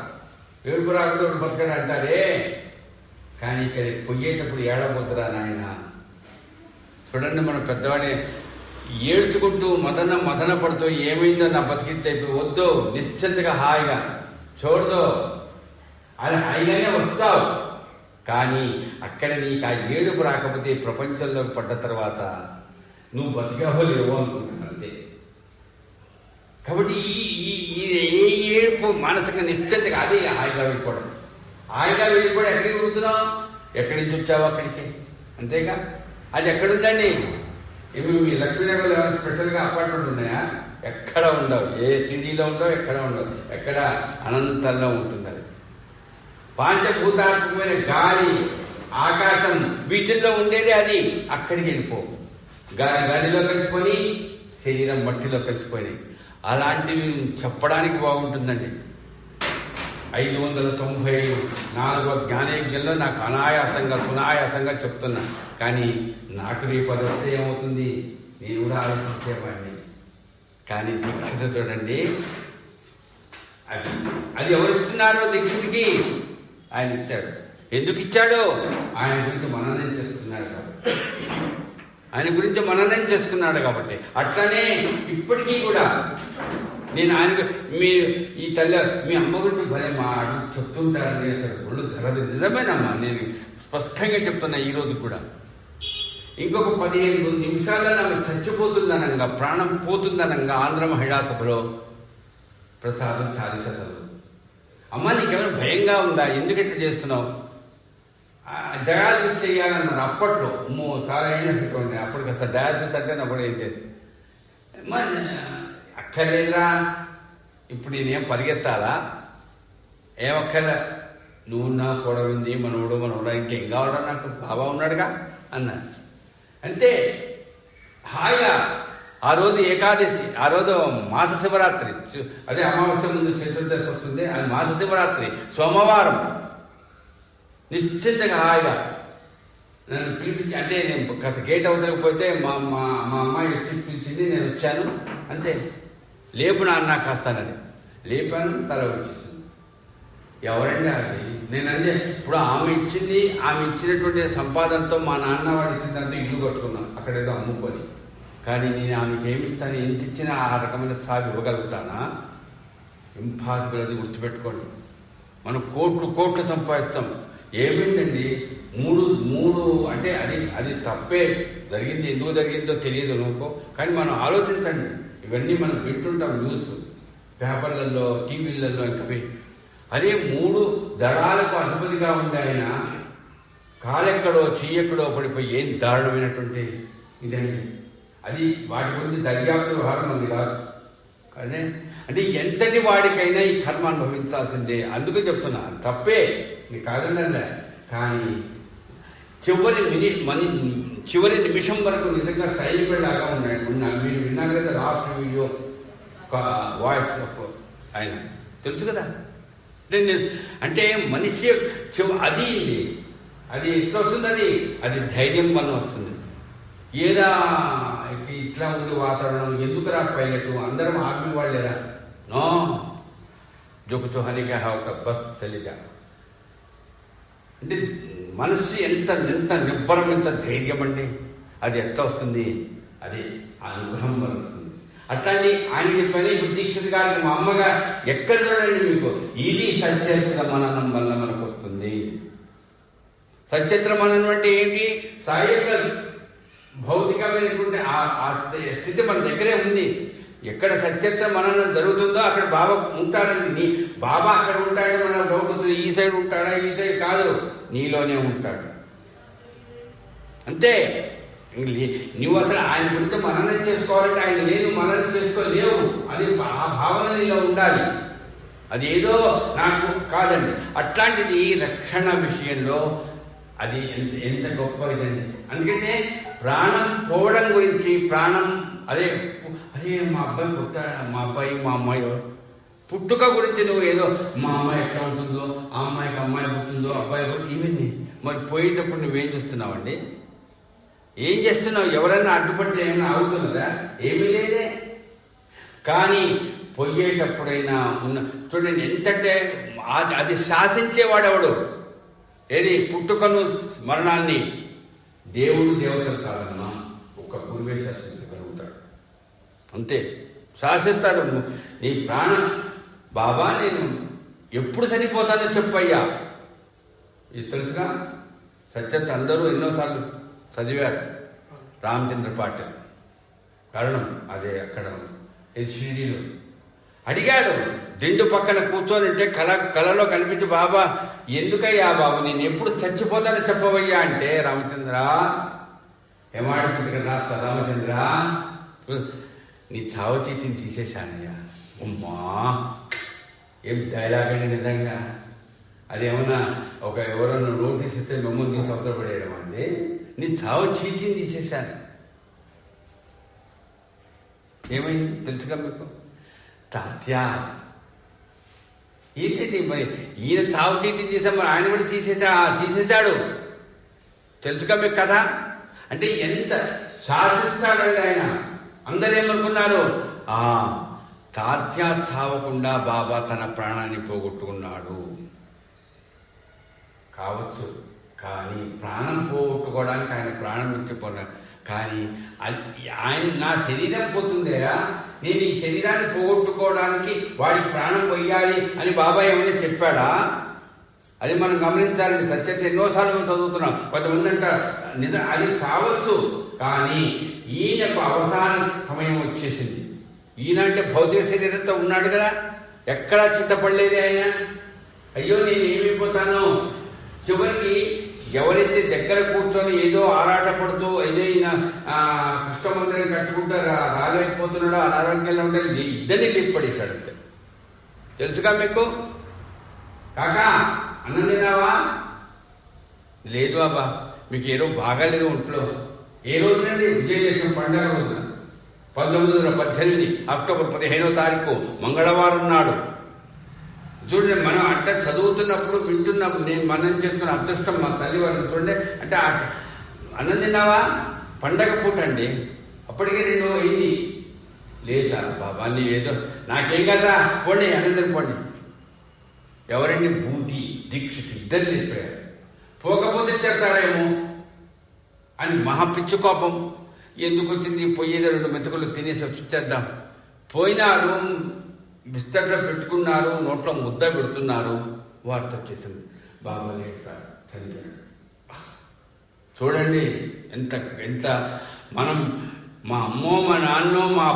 ఏడుపు రాకపోతే బతకడు అంటారే, కానీ ఇక్కడ పొయ్యేటప్పుడు ఏడబోతురా నాయన. చూడండి మన పెద్దవాడే ఏడ్చుకుంటూ మదన పడుతూ ఏమైందో నా బతికితే వద్దు, నిశ్చింతగా హాయిగా చూడదు, అది హాయిగానే వస్తావు. కానీ అక్కడ నీకు ఆ ఏడుపు రాకపోతే ప్రపంచంలోకి పడ్డ తర్వాత నువ్వు బతికావో లేవో అనుకుంటున్నాను అంతే. కాబట్టి ఏ ఏడుపు మానసిక నిశ్చింతగా అదే హాయిగా వెళ్ళిపోవడం. హాయిగా వెళ్ళిపోవడం ఎక్కడికి వెళ్తున్నావు, ఎక్కడి నుంచి వచ్చావు అక్కడికి, అంతేగా. అది ఎక్కడుందండి? ఏమి మీ లక్ష్మీనగర్లో ఏమైనా స్పెషల్గా అపార్ట్మెంట్ ఉన్నాయా? ఎక్కడ ఉండవు. ఏ సిటీలో ఉండవు, ఎక్కడ ఉండవు. ఎక్కడ అనంతంలో ఉంటుంది అది. పాంచభూతాత్మకమైన గాలి, ఆకాశం, వీటిల్లో ఉండేది అది. అక్కడికి వెళ్ళిపో. గాలిలో కలిసిపోయి, శరీరం మట్టిలో కలిసిపోయినాయి. అలాంటివి చెప్పడానికి బాగుంటుందండి. 594వ జ్ఞానయజ్ఞంలో నాకు సునాయాసంగా చెప్తున్నా. కానీ నాకు రేపు అది వస్తే ఏమవుతుంది, నేను కూడా ఆలోచించేవాడిని. కానీ దీక్షిత చూడండి, అది ఎవరిస్తున్నారు దీక్షితుకి? ఆయన ఇచ్చాడు. ఎందుకు ఇచ్చాడు? ఆయన గురించి మననం చేసుకున్నాడు కాబట్టి. అట్లనే ఇప్పటికీ కూడా నేను ఆయన మీరు ఈ తల్లి మీ అమ్మ గురించి భలే మా అడుగు చెప్తుంటారని అసలు ఒళ్ళు ధరది నిజమేనమ్మా. నేను స్పష్టంగా చెప్తున్నా ఈరోజు కూడా. ఇంకొక 15 నిమిషాల్లో ఆమె చచ్చిపోతుందనంగా, ప్రాణం పోతుందనంగా ఆంధ్ర మహిళా సభలో ప్రసాదం చాలీస చదువు. అమ్మ నీకేమైనా భయంగా ఉందా, ఎందుకంటే చేస్తున్నావు, డయాలసిస్ చేయాలన్నారు అప్పట్లో. చాలా అయినటువంటి అప్పటికి అసలు డయాలసిస్ అంటే నాకు కూడా అయితే అక్కర్లేదురా, ఇప్పుడు నేనేం పరిగెత్తాలా, ఏమక్కర్లే, నువ్వు నా కొడవింది మనవడా ఇంకేం కావాలా, నాకు బాబా ఉన్నాడుగా అన్నాడు. అంతే హాయిగా. ఆ రోజు ఏకాదశి, ఆ రోజు మాస శివరాత్రి, అదే అమావాస్య ముందు చతుర్దశి వస్తుంది, అది మాస శివరాత్రి సోమవారం. నిశ్చింతగా హాయిగా నన్ను పిలిపించి, అంటే నేను కాస్త గేట్ అవతలకపోతే మా మా మా అమ్మాయి వచ్చి పిలిచింది, నేను వచ్చాను అంతే. లేపు నాన్న కాస్తానని లేపాను, తల వచ్చేసింది. ఎవరండి అది? నేను అంటే ఇప్పుడు ఆమె ఇచ్చినటువంటి సంపాదనతో మా నాన్న వాడు ఇచ్చిన దాంతో ఇల్లు కట్టుకున్నాం, అక్కడేదో అమ్ముకొని. కానీ నేను ఆమెకి ఏమిస్తాను, ఎంత ఇచ్చినా ఆ రకమైన సాగు ఇవ్వగలుగుతానా? ఇంపాసిబుల్. అది గుర్తుపెట్టుకోండి. మనం కోట్లు సంపాదిస్తాం. ఏమైందండి, మూడు అంటే అది తప్పే జరిగింది. ఎందుకు జరిగిందో తెలియదు అనుకో, కానీ మనం ఆలోచించండి. ఇవన్నీ మనం వింటుంటాం, న్యూస్ పేపర్లలో, టీవీలలో. ఇంకా అదే 3 దళాలకు అధిపతిగా ఉండే ఆయన కాలెక్కడో చెయ్యెక్కడో పడిపోయి ఏం దారుణమైనటువంటి ఇదండి. అది వాటి గురించి దర్యాప్తు వ్యవహారం ఉంది కాదు. అదే అంటే ఎంతటి వాడికైనా ఈ కర్మ అనుభవించాల్సిందే. అందుకే చెప్తున్నా, తప్పే నీకు కాదండి. కానీ చివరి నిమిషం వరకు నిజంగా సైనికుడిలాగా ఉన్నాడు. మీరు విన్నారు కదా లాస్ట్ వీడియో, వాయిస్ ఆఫ్ ఆయన, తెలుసు కదా. అంటే మనిషి అది ఎట్లా వస్తుంది, అది ధైర్యం వల్ల వస్తుంది. ఏదా ఇట్లా ఉంది వాతావరణం, ఎందుకురా పైలట్, అందరం ఆర్మీ వాళ్ళేరా, నో జొకు హరిగా బస్ తెలియదా. అంటే మనస్సు ఎంత నిబ్బరం, ఎంత ధైర్యం అండి. అది ఎట్లా వస్తుంది, అది అనుగ్రహం వల్ల వస్తుంది. అట్లాంటి ఆయన చెప్పాను. ఇప్పుడు దీక్షిత్ గారికి మా అమ్మగా ఎక్కడ చూడండి మీకు, ఇది సచరిత్ర మననం వల్ల మనకు వస్తుంది. సచరిత్ర మననం అంటే ఏంటి? సాయి యొక్క భౌతికమైనటువంటి ఆ స్థితి మన దగ్గరే ఉంది. ఎక్కడ సచరిత్ర మననం జరుగుతుందో అక్కడ బాబా ఉంటాడండి. బాబా అక్కడ ఉంటాడు, మన డౌట్ అవుతుంది, ఈ సైడ్ ఉంటాడా, ఈ సైడ్ కాదు, నీలోనే ఉంటాడు అంతే. నువ్వు అసలు ఆయన గురించి మననం చేసుకోవాలంటే ఆయన లేదు, మననం చేసుకోలేవు. అది ఆ భావన నీలో ఉండాలి. అది ఏదో నాకు కాదండి. అట్లాంటిది రక్షణ విషయంలో అది ఎంత గొప్ప ఇదండి. అందుకంటే ప్రాణం పోవడం గురించి, ప్రాణం అదే మా అబ్బాయి పుట్టాడు, మా అబ్బాయి మా అమ్మాయి పుట్టుక గురించి నువ్వు ఏదో మా అమ్మాయి ఎట్లా ఉంటుందో, ఆ అమ్మాయికి అమ్మాయి పుట్టిందో, అబ్బాయి ఇవన్నీ. మరి పోయేటప్పుడు నువ్వేం చేస్తున్నావండి? ఏం చేస్తున్నావు? ఎవరైనా అడ్డుపడితే ఏమైనా ఆగుతున్నదా? ఏమీ లేదే. కానీ పోయేటప్పుడైనా చూడండి, ఎంతంటే అది శాసించేవాడెవడు? ఏది పుట్టుకను మరణాన్ని? దేవతలు కాదమ్మా, ఒక గురువే శాసించగలుగుతాడు. అంతే, శాసిస్తాడు. నీ ప్రాణం, బాబా నేను ఎప్పుడు చనిపోతానో చెప్పయ్యా. ఇది తెలుసుగా, సత్యత అందరూ ఎన్నోసార్లు చదివారు. రామచంద్ర పాటిల్ కారణం అదే. అక్కడ ఇది షిరిడీలో అడిగాడు, దిండు పక్కన కూర్చొని ఉంటే కళలో కనిపించి, బాబా ఎందుకయ్యా బాబు నేను ఎప్పుడు చచ్చిపోతానో చెప్పవయ్యా అంటే, రామచంద్ర ఏమాడిపోతుంది కదా రామచంద్ర, నీ చావు చీటిని తీసేశానయ్యా. అమ్మా ఏం డైలాగ్ అండి నిజంగా. అదేమన్నా ఎవరన్నా నోటీస్ ఇస్తే మిమ్మల్ని తీసి అవతలపడేయడం అండి. నీ చావు చీటిని తీసేశాను. ఏమైంది తెలుసుగా మీకు? తాత్యా ఏంటండి మరి ఈయన చావు చీటిని తీసా, మరి ఆయన కూడా తీసేశాడు. తెలుసుగా మీకు కథ. అంటే ఎంత శాసిస్తాడండి ఆయన. అందరూ ఏమనుకున్నారు, తాత్యా చావకుండా బాబా తన ప్రాణాన్ని పోగొట్టుకున్నాడు కావచ్చు. కానీ ప్రాణం పోగొట్టుకోవడానికి ఆయన ప్రాణం ఇచ్చిపోయినాడు. కానీ ఆయన నా శరీరం పోతుందేరా, నేను ఈ శరీరాన్ని పోగొట్టుకోవడానికి వాడి ప్రాణం పోయాలి అని బాబా ఏమైనా చెప్పాడా? అది మనం గమనించాలండి. సత్యత ఎన్నోసార్లు మనం చదువుతున్నాం. కొంతమంది అంట నిజం అది కావచ్చు, కానీ ఈయనకు అవసాన సమయం వచ్చేసింది. ఈయన అంటే భౌతిక శరీరంతో ఉన్నాడు కదా, ఎక్కడా చింతపడలేదు ఆయన. అయ్యో నేను ఏమైపోతాను. చివరికి ఎవరైతే దగ్గర కూర్చొని ఏదో ఆరాటపడుతూ ఏదో ఈయన కృష్ణమందిరం కట్టుకుంటూ రాలేకపోతున్నాడో, అనారోగ్యంలో ఉంటే ఇద్దరిని లేపడేశాడు అంతే. తెలుసుగా మీకు? కాకా అన్నం తిన్నావా? లేదు బాబా, మీకు ఏ రోజు బాగాలేదు ఒంట్లో. ఏ రోజునండి? విజయదశమి పండుగ రోజున 1918 అక్టోబర్ 15వ తారీఖు మంగళవారం నాడు. చూడండి, మనం అట్ట చదువుతున్నప్పుడు వింటున్నప్పుడు నేను మనం చేసుకున్న అదృష్టం మా తల్లి వాళ్ళు చూడండి. అంటే అన్నం తిన్నావా? పండగ పూట అండి, అప్పటికే 2 అయింది. లేదా బాబా నీ ఏదో నాకేం కదరా, పోండి అన్నం తినిపోండి. ఎవరండి? బూటి దీక్షిత్ ఇద్దరు వెళ్ళిపోయారు. పోకపోతే తిడతాడేమో అని మహా పిచ్చి కోపం. ఎందుకు వచ్చింది? పోయేది 2 మెతుకులు తినేసి వచ్చేద్దాం. పోయినారు, బిస్తర్లో పెట్టుకున్నారు, నోట్లో ముద్ద పెడుతున్నారు. వార్త వచ్చేసింది, బాబా లేడు సార్, చనిపోయాడు. చూడండి ఎంత ఎంత మనం మా అమ్మో మా నాన్నో మా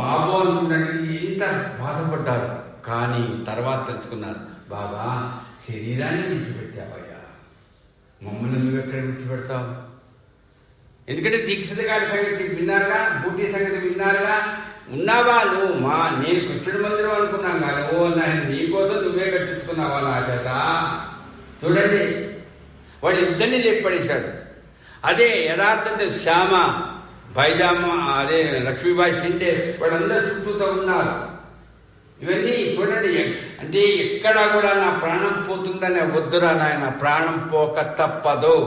బాబో అనుకున్నట్టు ఎంత బాధపడ్డారు. కానీ తర్వాత తెలుసుకున్నారు, బాబా శరీరాన్ని విడిచిపెట్టావయ్యా, మమ్మల్ని నువ్వెక్కడ విడిచిపెడతావు? ఎందుకంటే దీక్షిత గారి సంగతి విన్నారుగా, బూటీ సంగతి విన్నారుగా. ఉన్నావా నువ్వు? నేను కృష్ణుడి మందిరం అనుకున్నాం కానీ ఓ నాయన నీకోసం నువ్వే కట్టించుకున్నావా నా చేత? చూడండి, వాళ్ళిద్దరినీ లేపడేశాడు. అదే యథార్థంగా శ్యామ, బైజామ, అదే లక్ష్మీబాయి షిండే వాళ్ళందరూ చుట్టూతో ఉన్నారు. ఇవన్నీ చూడండి. అంటే ఎక్కడా కూడా నా ప్రాణం పోతుందని వద్దురా నాయన, ప్రాణం పోక తప్పదు.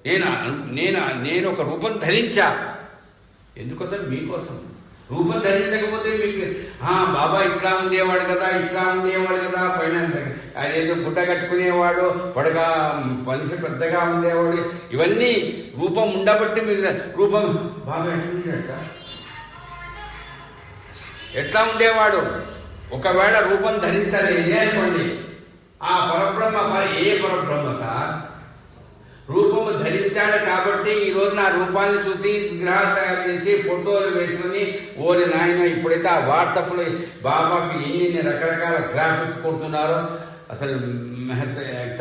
నేను ఒక రూపం ధరించా. ఎందుకోసం? మీకోసం. రూపం ధరించకపోతే మీకు బాబా ఇట్లా ఉండేవాడు కదా, ఇట్లా ఉండేవాడు కదా, పైన అదేదో గుడ్డ కట్టుకునేవాడు, పొడగా మనిషి పెద్దగా ఉండేవాడు, ఇవన్నీ రూపం ఉండబట్టి మీకు రూపం బాబా ఎట్లా ఉండేవాడు. ఒకవేళ రూపం ధరించలేదే అనుకోండి, ఆ పరబ్రహ్మ ఏ పరబ్రహ్మ సార్ రూపము ధరించాడు కాబట్టి ఈ రోజు నా రూపాన్ని చూసి విగ్రహాలు తయారు చేసి ఫోటోలు వేసుకుని ఓరి నాయన ఇప్పుడైతే ఆ వాట్సాప్లో బాబాకి ఎన్ని రకరకాల గ్రాఫిక్స్ కొడుతున్నారో అసలు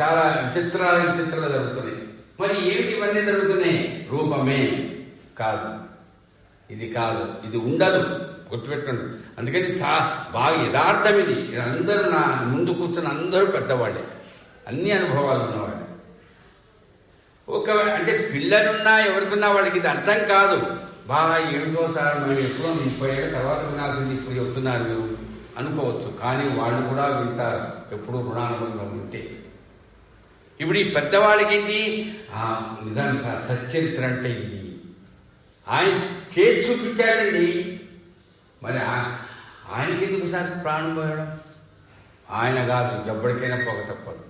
చాలా చిత్రాలు జరుగుతున్నాయి. మరి ఏమిటి ఇవన్నీ జరుగుతున్నాయి? రూపమే కాదు, ఇది కాదు, ఇది ఉండదు, గుర్తుపెట్టుకోండి. అందుకని బాగా యథార్థం ఇది. అందరూ నా ముందు కూర్చొని అందరూ పెద్దవాళ్ళే, అన్ని అనుభవాలు ఉన్నవాళ్ళు. అంటే పిల్లలున్నా ఎవరికున్నా వాళ్ళకి ఇది అర్థం కాదు. బాగా ఏమిటో సార్ మేము ఎప్పుడో 30 ఏళ్ళ తర్వాత వినాల్సింది ఇప్పుడు చెప్తున్నారు మీరు అనుకోవచ్చు. కానీ వాళ్ళు కూడా వింటారు ఎప్పుడు రుణానుబంధం ఉంటే. ఇప్పుడు ఈ పెద్దవాళ్ళకి ఏంటి? నిజం సార్, సచ్చరిత్ర అంటే ఇది ఆయన చేసి చూపించాడండి. మరి ఆయనకి ఎందుకు సార్ ప్రాణం పోయడం? ఆయన కాదు, ఎప్పటికైనా పోక తప్పదు.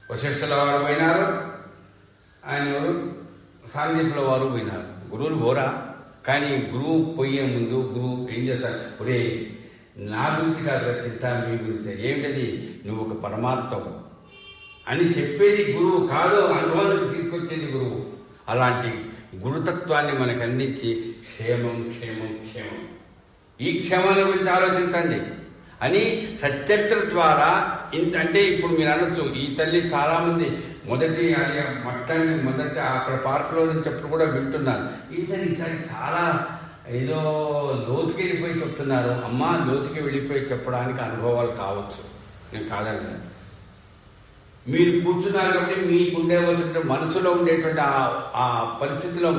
వశిష్ఠుల వారు పోయినారు, ఆయన సాందీపుల వారు పోయినారు. గురువులు పోరా, కానీ గురువు పోయే ముందు గురువు ఏం చేస్తారు? ఒరే నా గురించి కాదు చింత, మీ గురించి. ఏమిటది? నువ్వు ఒక పరమాత్మవు అని చెప్పేది గురువు కాదు, అనుభవానికి తీసుకొచ్చేది గురువు. అలాంటి గురుతత్వాన్ని మనకు అందించి క్షేమం క్షేమం క్షేమం, ఈ క్షేమాల గురించి ఆలోచించండి అని సత్యత్ర ద్వారా ఇంత. అంటే ఇప్పుడు మీరు అనొచ్చు, ఈ తల్లి చాలామంది మొదటి అక్కడ పార్కులో నుంచి అప్పుడు కూడా వింటున్నారు. ఈసారి చాలా ఏదో లోతుకి వెళ్ళిపోయి చెప్తున్నారు. అమ్మ లోతుకి వెళ్ళిపోయి చెప్పడానికి అనుభవాలు కావచ్చు, నేను కాదండి. మీరు కూర్చున్నారు కాబట్టి మీకు ఉండేటువంటి మనసులో ఉండేటువంటి ఆ పరిస్థితిలో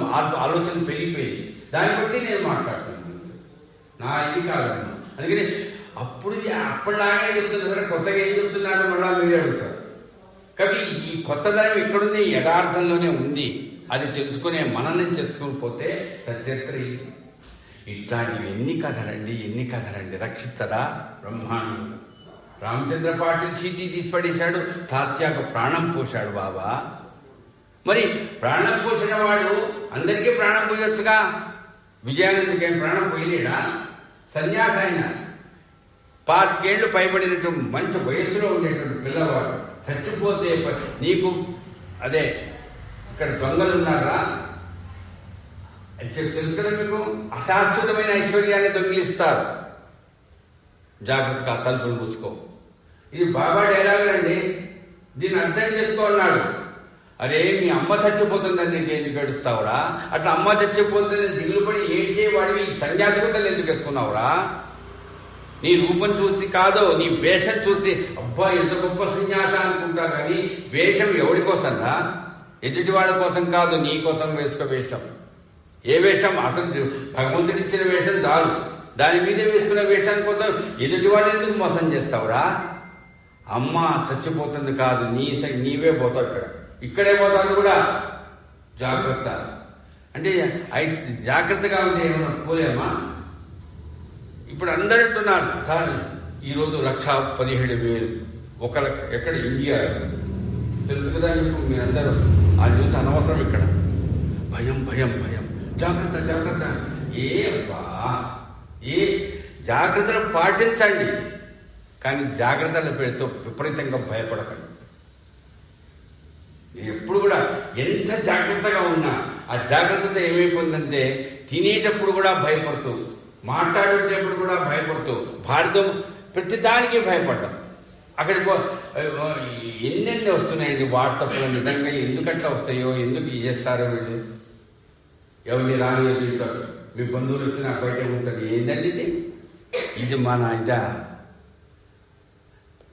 ఆలోచన పెరిగిపోయి దాన్ని బట్టి నేను మాట్లాడుతున్నాను. నా ఇది కాదమ్మా. అందుకని అప్పటిలాగానే చెప్తున్నారు, కొత్తగా ఏం చెప్తున్నారో మళ్ళా మీరే అడుగుతారు. కాబట్టి ఈ కొత్తదనం ఎక్కడుంది? యథార్థంలోనే ఉంది. అది తెలుసుకునే మననం చేసుకుని పోతే సచరిత్ర ఇట్లాంటివి ఎన్ని కథలండి రక్షిస్తారా బ్రహ్మాండం. రామచంద్ర పాటిల్ చీటీ తీసి పడేశాడు, తాత్యాకు ప్రాణం పోశాడు బాబా. మరి ప్రాణం పోసిన వాడు అందరికీ ప్రాణం పోయొచ్చుగా. విజయానందకి ఏం ప్రాణం పోయలేడా? సన్యాసి ఆయన 25 ఏళ్ళు పైబడినటువంటి మంచి వయస్సులో ఉండేటువంటి పిల్లవాడు చచ్చిపోతే నీకు అదే ఇక్కడ దొంగలు ఉన్నారా తెలుసు కదా మీకు, అశాశ్వతమైన ఐశ్వర్యాన్ని దొంగిలిస్తారు, జాగ్రత్తగా తలుపులు మూసుకో. ఇది బాబా డైలాగ్ అండి, దీన్ని అర్థం చేసుకోన్నాడు. అరే మీ అమ్మ చచ్చిపోతుందని నీకు ఎందుకు ఏడుస్తావురా, అట్లా అమ్మ చచ్చిపోతుందని దిగులు పడి ఏడ్చేవాడివి ఈ సన్యాసి గుడ్డలు ఎందుకు వేసుకున్నావురా? నీ రూపం చూసి కాదు, నీ వేషం చూసి అబ్బా ఎంత గొప్ప సన్యాస అనుకుంటారు, కానీ వేషం ఎవడి కోసం రా? ఎదుటివాడి కోసం కాదు, నీ కోసం వేసుకో వేషం. ఏ వేషం? అసలు భగవంతుడి ఇచ్చిన వేషం దాని మీదే వేసుకునే వేషాని కోసం ఎదుటివాడు ఎందుకు మోసం చేస్తావురా? అమ్మ చచ్చిపోతుంది కాదు, నీవే పోతావు, ఇక్కడే పోతాడు కూడా. జాగ్రత్త అంటే జాగ్రత్తగా ఉంటే ఏమన్నా పోలేమా? ఇప్పుడు అందరూ అంటున్నారు సార్ ఈరోజు 1,17,000 ఎక్కడ ఇండియా తెలుసు కదా మీకు, మీరందరూ ఆ న్యూస్ అనవసరం. ఇక్కడ భయం భయం భయం, జాగ్రత్త జాగ్రత్త. ఏ జాగ్రత్తలు పాటించండి, కానీ జాగ్రత్తలు పెడుతూ విపరీతంగా భయపడకండి. ఎప్పుడు కూడా ఎంత జాగ్రత్తగా ఉన్నా ఆ జాగ్రత్తతో ఏమైపోయిందంటే తినేటప్పుడు కూడా భయపడుతూ, మాట్లాడేటప్పుడు కూడా భయపడుతూ, భార్యతో ప్రతిదానికి భయపడ్డాం. అక్కడికి ఎన్నెన్ని వస్తున్నాయండి వాట్సాప్లో, నిజంగా ఎందుకట్లా వస్తాయో, ఎందుకు చేస్తారో వీళ్ళు, ఎవరిని రాని మీ బంధువులు వచ్చినా బయట ఉంటుంది. ఏంటండి ఇది మన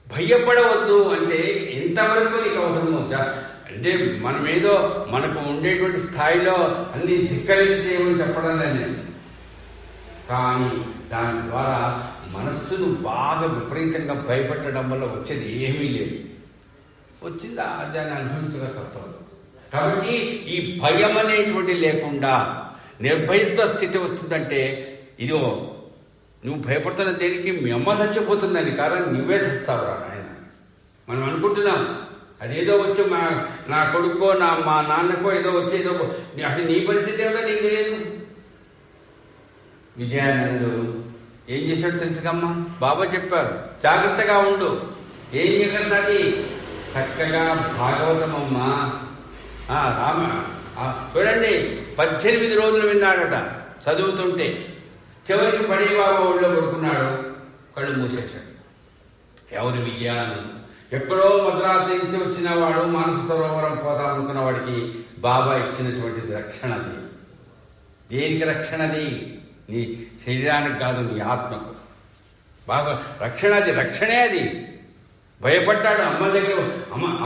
భయపడవద్దు అంటే ఎంతవరకు నీకు అవసరమో, అంటే మనమేదో మనకు ఉండేటువంటి స్థాయిలో అన్ని ధిక్కరించి చేయమని చెప్పడం లేదు, కానీ దాని ద్వారా మనస్సును బాగా విపరీతంగా భయపెట్టడం వల్ల వచ్చేది ఏమీ లేదు. వచ్చిందా దాన్ని అనుభవించగా తప్పదు. కాబట్టి ఈ భయం అనేటువంటి లేకుండా నిర్భయత్వ స్థితి వచ్చిందంటే, ఇదో నువ్వు భయపడుతున్న దేనికి మీ అమ్మ చచ్చిపోతుందని కాదని నువ్వే చస్తావురా ఆయన. మనం అనుకుంటున్నాం అదేదో వచ్చి నా కొడుకో మా నాన్నకో ఏదో వచ్చేదో, అసలు నీ పరిస్థితి ఏమిటో నీకు తెలియదు. విజయానందు ఏం చేశాడు తెలుసుకమ్మా, బాబా చెప్పారు జాగ్రత్తగా ఉండు. ఏం చేయాలి? చక్కగా భాగవతమమ్మా రామ చూడండి 18 రోజులు విన్నాడట చదువుతుంటే. చివరికి పడి బాబా ఒళ్ళో పడుకున్నాడు, కళ్ళు మూసేశాడు. ఎవరు? విజయానంద్. ఎక్కడో మద్రాసు నుంచి వచ్చిన వాడు మానస సరోవరం పోదాం అనుకున్న వాడికి బాబా ఇచ్చినటువంటిది రక్షణది. దేనికి రక్షణది? నీ శరీరానికి కాదు, నీ ఆత్మకు. బాగా రక్షణ, అది రక్షణే. అది భయపడ్డాడు అమ్మ దగ్గర.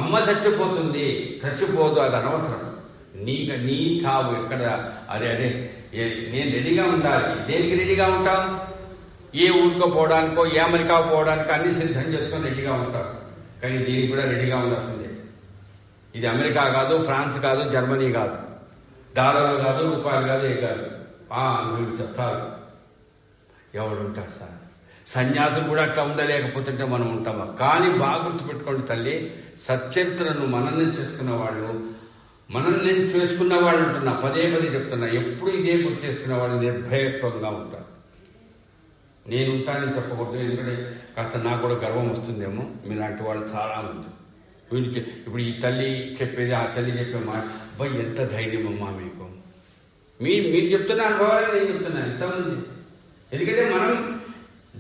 అమ్మ చచ్చిపోతుంది, చచ్చిపోదు, అది అనవసరం. నీ చావు ఎక్కడ? అరే నేను రెడీగా ఉండాలి. దేనికి రెడీగా ఉంటాం? ఏ ఊరికో పోవడానికో, ఏ అమెరికా పోవడానికో అన్ని సిద్ధం చేసుకొని రెడీగా ఉంటాం. కానీ దీనికి కూడా రెడీగా ఉండాల్సిందే. ఇది అమెరికా కాదు, ఫ్రాన్స్ కాదు, జర్మనీ కాదు, డాలర్లు కాదు, రూపాయలు కాదు, ఏ కాదు. నువ్వు చెప్తారు ఎవడుంటాడు సార్? సన్యాసం కూడా అట్లా ఉండలేకపోతుంటే మనం ఉంటామా? కానీ బాగా గుర్తుపెట్టుకోండి తల్లి, సచ్చరిత్రను మనల్ని చేసుకున్న వాళ్ళు ఉంటున్నా, పదే చెప్తున్నా, ఎప్పుడు ఇదే గుర్తు చేసుకున్న వాళ్ళు నిర్భయత్వంగా ఉంటారు. నేను ఉంటానని చెప్పకూడదు, ఎందుకంటే కాస్త నాకు కూడా గర్వం వస్తుందేమో. మీలాంటి వాళ్ళు చాలామంది వీళ్ళకి ఇప్పుడు ఈ తల్లి చెప్పేది, ఆ తల్లి చెప్పే మాట, అబ్బాయి ఎంత ధైర్యం అమ్మా మీకు. మీరు చెప్తున్న అనుభవాలే నేను చెప్తున్నాను ఎంతమంది. ఎందుకంటే మనం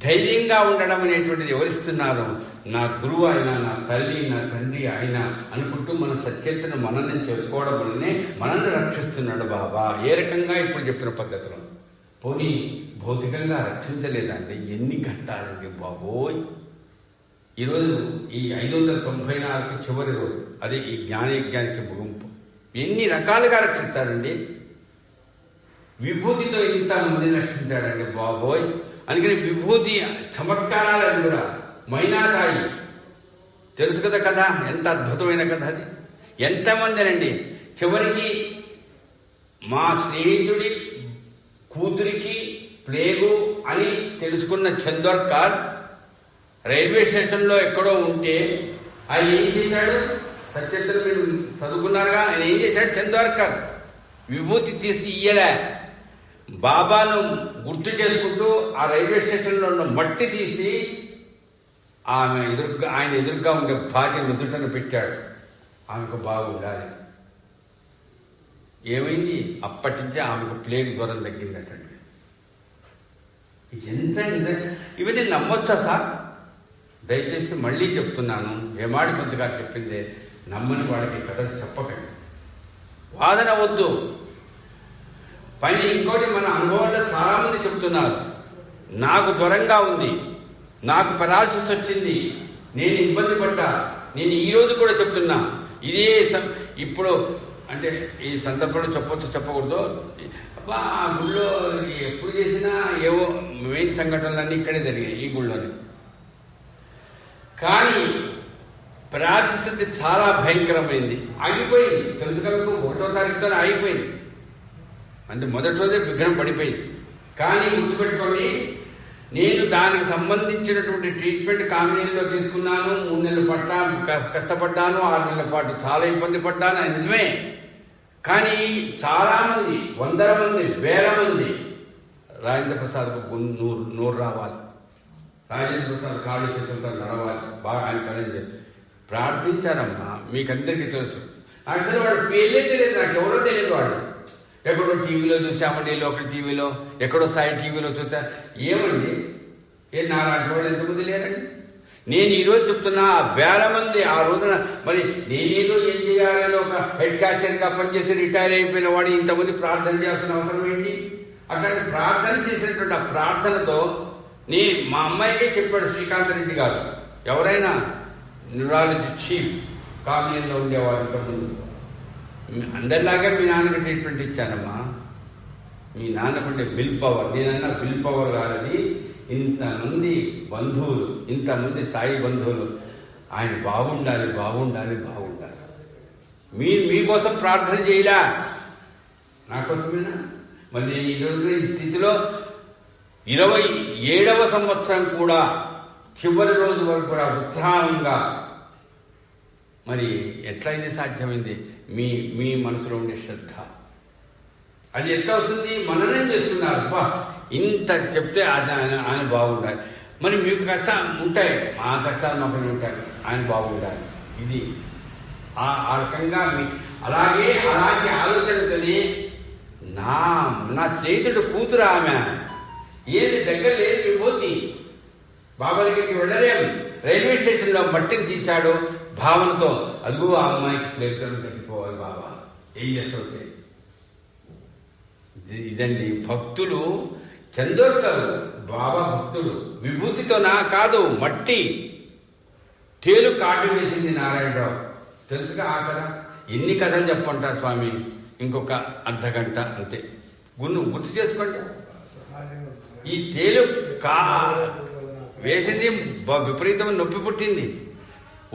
ధైర్యంగా ఉండడం అనేటువంటిది ఎవరిస్తున్నారు? నా గురువు ఆయన, నా తల్లి, నా తండ్రి ఆయన అనుకుంటూ మన సత్యతను మనల్ని చేసుకోవడం వల్లనే మనల్ని రక్షిస్తున్నాడు బాబా. ఏ రకంగా ఇప్పుడు చెప్పిన పద్ధతిలో. పోనీ భౌతికంగా రక్షించలేదంటే ఎన్ని ఘట్టాలండి బాబోయ్. ఈరోజు ఈ 594 చివరి రోజు, అదే ఈ జ్ఞానయజ్ఞానికి ముగింపు. ఎన్ని రకాలుగా రక్షిస్తాడండి. విభూతితో ఇంతమందిని రక్షించాడండి బాబోయ్. అందుకని విభూతి చమత్కారాలను కూడా మైనాదాయి తెలుసు కదా కథ, ఎంత అద్భుతమైన కథ అది. ఎంతమందినండి చివరికి మా స్నేహితుడి కూతురికి ప్లేగు అని తెలుసుకున్న చందోర్కర్ రైల్వే స్టేషన్లో ఎక్కడో ఉంటే ఆయన ఏం చేశాడు? సత్యత్ర మీరు చదువుకున్నారుగా, ఆయన ఏం చేశాడు? చందోర్కర్ విభూతి తీసి ఇయ్యలే, బాబాను గుర్తు చేసుకుంటూ ఆ రైల్వే స్టేషన్లో ఉన్న మట్టి తీసి ఆయన ఎదురుగా ఉండే భార్య నుదుటను పెట్టాడు. ఆమెకు బాగుండాలి. ఏమైంది? అప్పటి నుంచి ఆమెకు ప్లేగ్ జ్వరం తగ్గిందటండి. ఎంత ఇవన్నీ నమ్మొచ్చా సార్? దయచేసి మళ్ళీ చెప్తున్నాను, హేమాడి పంతుగా చెప్పిందే నమ్మని వాళ్ళకి కథలు చెప్పకండి, వాదన వద్దు. పైన ఇంకోటి మన అనుభవంలో చాలామంది చెప్తున్నారు, నాకు జ్వరంగా ఉంది, నాకు పెరాలసిస్ వచ్చింది, నేను ఇబ్బంది పడ్డా. నేను ఈరోజు కూడా చెప్తున్నా, ఇదే ఇప్పుడు అంటే ఈ సందర్భంలో చెప్పొచ్చు చెప్పకూడదు, అబ్బా ఆ గుళ్ళో ఎప్పుడు చేసినా ఏవో మెయిన్ సంఘటనలన్నీ ఇక్కడే జరిగాయి, ఈ గుళ్ళోనే. కానీ ప్రాచిత్తి చాలా భయంకరమైంది, ఆగిపోయింది. తెలుసు కాబట్టి 1వ తారీఖుతోనే ఆగిపోయింది, అంటే మొదటి రోజే విఘ్నం పడిపోయింది. కానీ గుర్తుపెట్టుకోండి, నేను దానికి సంబంధించినటువంటి ట్రీట్మెంట్ కామినీలో తీసుకున్నాను. 3 నెలల పాటు కష్టపడ్డాను, 6 నెలల పాటు చాలా ఇబ్బంది పడ్డాను, అది నిజమే. కానీ చాలామంది, 100 మంది, 1000 మంది రాజేంద్ర ప్రసాద్కు నూరు రావాలి, రాజేంద్ర ప్రసాద్ కాళ్ళు చేతులతో నడవాలి, బాగా ఆయన కళ ప్రార్థించారమ్మా. మీకందరికీ తెలుసు. అసలు వాడు పేర్లే తెలియదు, నాకు ఎవరో తెలియదు. వాడు ఎక్కడో టీవీలో చూసామండి, లోకల్ టీవీలో, ఎక్కడో సాయి టీవీలో చూసా. ఏమండి నాలాంటి వాళ్ళు ఎంతమంది లేరండి? నేను ఈరోజు చెప్తున్నా, 1000 మంది ఆ రోజున. మరి నేనేదో ఏం చేయాలని ఒక హెడ్ క్యాచర్గా పనిచేసి రిటైర్ అయిపోయిన వాడు ఇంతమంది ప్రార్థన చేయాల్సిన అవసరం ఏంటి? అట్లాంటి ప్రార్థన చేసినటువంటి ఆ ప్రార్థనతో మా అమ్మాయికే చెప్పాడు శ్రీకాంత్ రెడ్డి గారు, ఎవరైనా న్యూరాలజీ చీఫ్ కామినీలో ఉండేవాడు ఇంతకుముందు, అందరిలాగే మీ నాన్నకి ట్రీట్మెంట్ ఇచ్చానమ్మా. మీ నాన్నకుండే విల్ పవర్, నేనన్నా విల్ పవర్ కాదని, ఇంతమంది బంధువులు, ఇంతమంది సాయి బంధువులు, ఆయన బాగుండాలి బాగుండాలి బాగుండాలి. మీకోసం ప్రార్థన చేయలే, నా కోసమేనా? మరి నేను ఈ రోజున ఈ స్థితిలో 27వ సంవత్సరం కూడా చివరి రోజు వరకు కూడా ఉత్సాహంగా, మరి ఎట్లా ఇది సాధ్యమైంది? మీ మనసులో ఉండే శ్రద్ధ. అది ఎట్లా వస్తుంది? మననం చేస్తున్నారు. బా ఇంత చెప్తే అది ఆయన బాగుండాలి. మరి మీకు కష్టాలు ఉంటాయి, మా కష్టాలు మాకు ఉంటాయి, ఆయన బాగుండాలి. ఇది ఆ రకంగా అలాగే అలాంటి ఆలోచనతోనే నా స్నేహితుడు కూతురు ఆమె, ఏది దగ్గర లేదు, విభూతి. బాబా దగ్గరికి వెళ్ళలేము. రైల్వే స్టేషన్లో మట్టిని తీశాడు భావనతో, అదిగో ఆ అమ్మాయికి ప్లేట్లను తగ్గిపోవాలి, బాబా ఏం చేస్తావు చేయి. ఇదండి భక్తులు. చందోర్కరు బాబా భక్తుడు. విభూతితోనా కాదు, మట్టి తేలు కాటు వేసింది నారాయణరావు. తెలుసుగా ఆ కథ. ఎన్ని కథలు చెప్పంటారు స్వామి? ఇంకొక అర్ధగంట అంతే. గుర్తు చేసుకోండి. ఈ తేలు వేసింది, విపరీతమైన నొప్పి పుట్టింది.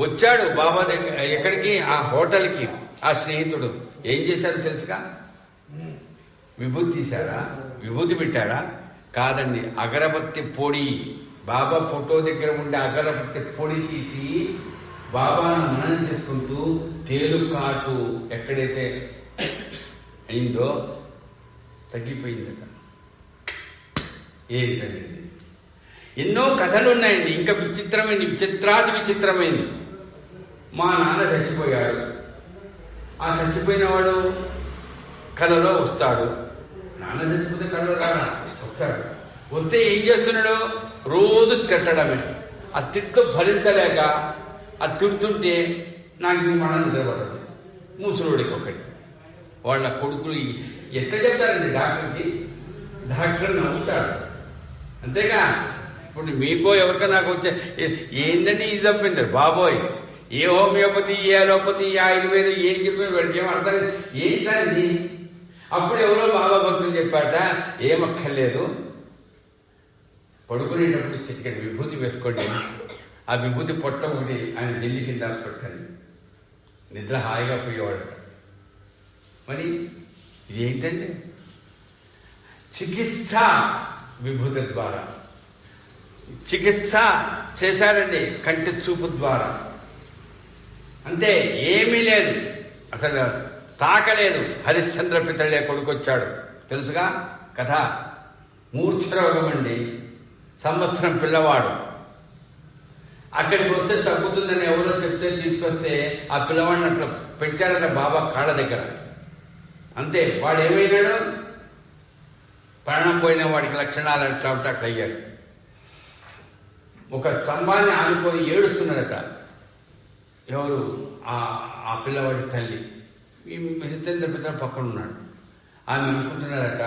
వచ్చాడు బాబా దగ్గర, ఎక్కడికి? ఆ హోటల్కి. ఆ స్నేహితుడు ఏం చేశారు తెలుసుగా? విభూతి తీశాడా? విభూతి పెట్టాడా? కాదండి, అగరబత్తి పొడి, బాబా ఫోటో దగ్గర ఉండే అగరబత్తి పొడి తీసి బాబాను మననం చేసుకుంటూ తేలు కాటు ఎక్కడైతే అయిందో తగ్గిపోయిందట. ఏంటండి? ఎన్నో కథలు ఉన్నాయండి. ఇంకా విచిత్రాది విచిత్రమైంది. మా నాన్న చచ్చిపోయాడు. ఆ చచ్చిపోయినవాడు కళలో వస్తాడు. నాన్న చచ్చిపోతే కళలో రాడా? వస్తాడు. వస్తే ఏం చేస్తున్నాడు? రోజు తిట్టడమే. ఆ తిట్లు భరించలేక ఆ తిడుతుంటే నాకు మనం నిద్రపడదు. ముసలోడికి ఒకటి. వాళ్ళ కొడుకులు ఎట్లా చెప్తారండి డాక్టర్కి? డాక్టర్ నవ్వుతాడు అంతేగా. ఇప్పుడు మీకో ఎవరికో నాకు వచ్చే ఏంటంటే ఈ చంపింది బాబోయ్, ఏ హోమియోపతి, ఏ అలోపతి, ఏ ఆయుర్వేదం ఏం చెప్పిన వాడికి ఏం అర్థం ఏంటండి. అప్పుడు ఎవరో బాబా భక్తులు చెప్పాట, ఏమక్కర్లేదు, పడుకునేటప్పుడు చిటికెడు విభూతి వేసుకోండి, ఆ విభూతి పొట్ట ఒకటి ఆయన ఢిల్లీ కింద పెట్టండి, నిద్ర హాయిగా పోయేవాడు. మరి ఇది ఏంటంటే చికిత్స విభూతి ద్వారా చికిత్స చేశారండి, కంటి చూపు ద్వారా. అంతే, ఏమీ లేదు, అసలు తాకలేదు. హరిశ్చంద్ర పితళ్ళే కొడుకొచ్చాడు తెలుసుగా, కథ. మూర్ఛరోగం అండి, సంవత్సరం పిల్లవాడు. అక్కడికి వస్తే తగ్గుతుందని ఎవరో చెప్తే తీసుకొస్తే ఆ పిల్లవాడిని అట్లా పెట్టారట బాబా కాళ్ళ దగ్గర. అంతే, వాడు ఏమైనాడు? ప్రాణం పోయిన వాడికి లక్షణాలు అట్లా ఉంటే అట్లా అయ్యాడు. ఒక స్తంభాన్ని ఆనుకొని ఏడుస్తున్నాడట. ఎవరు? ఆ పిల్లవాడి తల్లి. ఈ హితేంద్ర పిత్ర పక్కన ఉన్నాడు. ఆమె అనుకుంటున్నారట,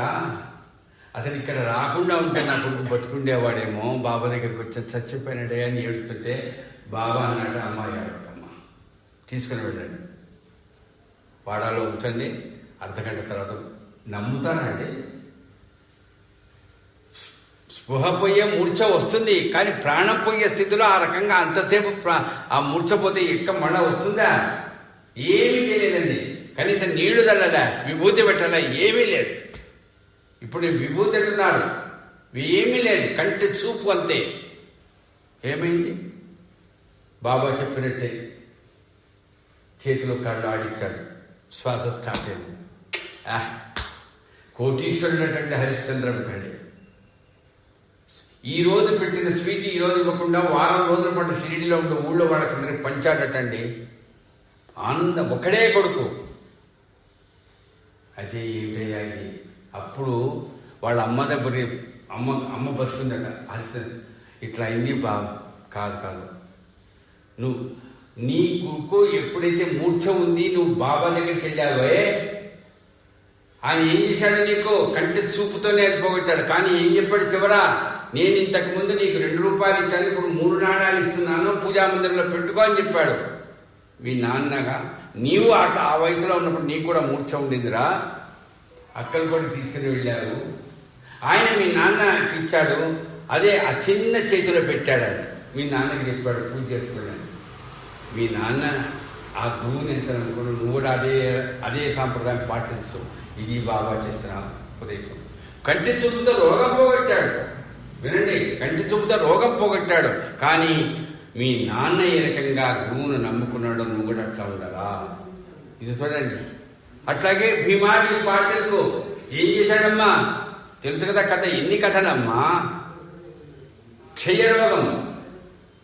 అతను ఇక్కడ రాకుండా ఉంటే నా కొడుకు బతుకుండేవాడేమో, బాబా దగ్గరికి వచ్చి చచ్చిపోయినాడే అని ఏడుస్తుంటే బాబా అన్నాడు, అమ్మాయి ఆడటమ్మ తీసుకుని వెళ్ళండి, వాడాలో ఉంచండి, అర్ధగంట తర్వాత. నమ్ముతానండి? స్పృహ పోయే మూర్ఛ వస్తుంది, కానీ ప్రాణం పోయే స్థితిలో ఆ రకంగా అంతసేపు ఆ మూర్ఛ పోతే ఎక్క మళ్ళా వస్తుందా? ఏమీ తెలియదండి. కనీసం నీళ్లు చల్లదా, విభూతి పెట్టాలా, ఏమీ లేదు. ఇప్పుడు విభూతి అంటున్నారు, ఏమీ లేదు, కంటి చూపు అంతే. ఏమైంది? బాబా చెప్పినట్టే చేతిలో కళ్ళు ఆడించాడు, శ్వాస స్టార్ట్ అయింది. కోటీశ్వరుడటండి హరిశ్చంద్ర తండ్రి. ఈ రోజు పెట్టిన స్వీట్ ఈ రోజు ఇవ్వకుండా వారం రోజుల పాటు షిరిడిలో ఉండే ఊళ్ళో వాళ్ళకందరికి పంచాడటండి. ఆనందం, ఒకడే కొడుకు. అయితే ఏంటయ్యాయి? అప్పుడు వాళ్ళ అమ్మ దగ్గర అమ్మ బస్తుందట. అది ఇట్లా అయింది కాదు నీకు ఎప్పుడైతే మూర్ఛ ఉంది, నువ్వు బాబా దగ్గరికి వెళ్ళావే, ఆయన ఏం చేశాడు? నీకు కంటి చూపుతోనే అది పోగొట్టాడు. కానీ ఏం చెప్పాడు చివరా? నేను ఇంతకు ముందు నీకు 2 రూపాయలు ఇచ్చాను, ఇప్పుడు 3 నాణాలు ఇస్తున్నాను, పూజా మందిరంలో పెట్టుకో అని చెప్పాడు. మీ నాన్నగా నీవు ఆ వయసులో ఉన్నప్పుడు నీకు కూడా మూర్ఛ ఉండిందిరా, అక్కలు కూడా తీసుకుని వెళ్ళారు. ఆయన మీ నాన్నకి ఇచ్చాడు, అదే ఆ చిన్న చేతిలో పెట్టాడు. అది మీ నాన్నకి చెప్పాడు, పూజ చేసుకోండి. మీ నాన్న ఆ గురువుని ఎంత అనుకోడు, నువ్వు కూడా అదే సాంప్రదాయం పాటించు. ఇది బాబా చేస్తున్న ఉపదేశం. కంటి చూపుతో రోగం పోగొట్టాడు. వినండి, కంటి చూపుతో రోగం పోగొట్టాడు. కానీ మీ నాన్న ఏ రకంగా గురువును నమ్ముకున్నాడో నువ్వు కూడా అట్లా ఉండాలా. ఇది చూడండి. అట్లాగే భీమాజీ పాటిల్కు ఏం చేశాడమ్మా? తెలుసు కదా కథ. ఎన్ని కథలమ్మా? క్షయరోగం,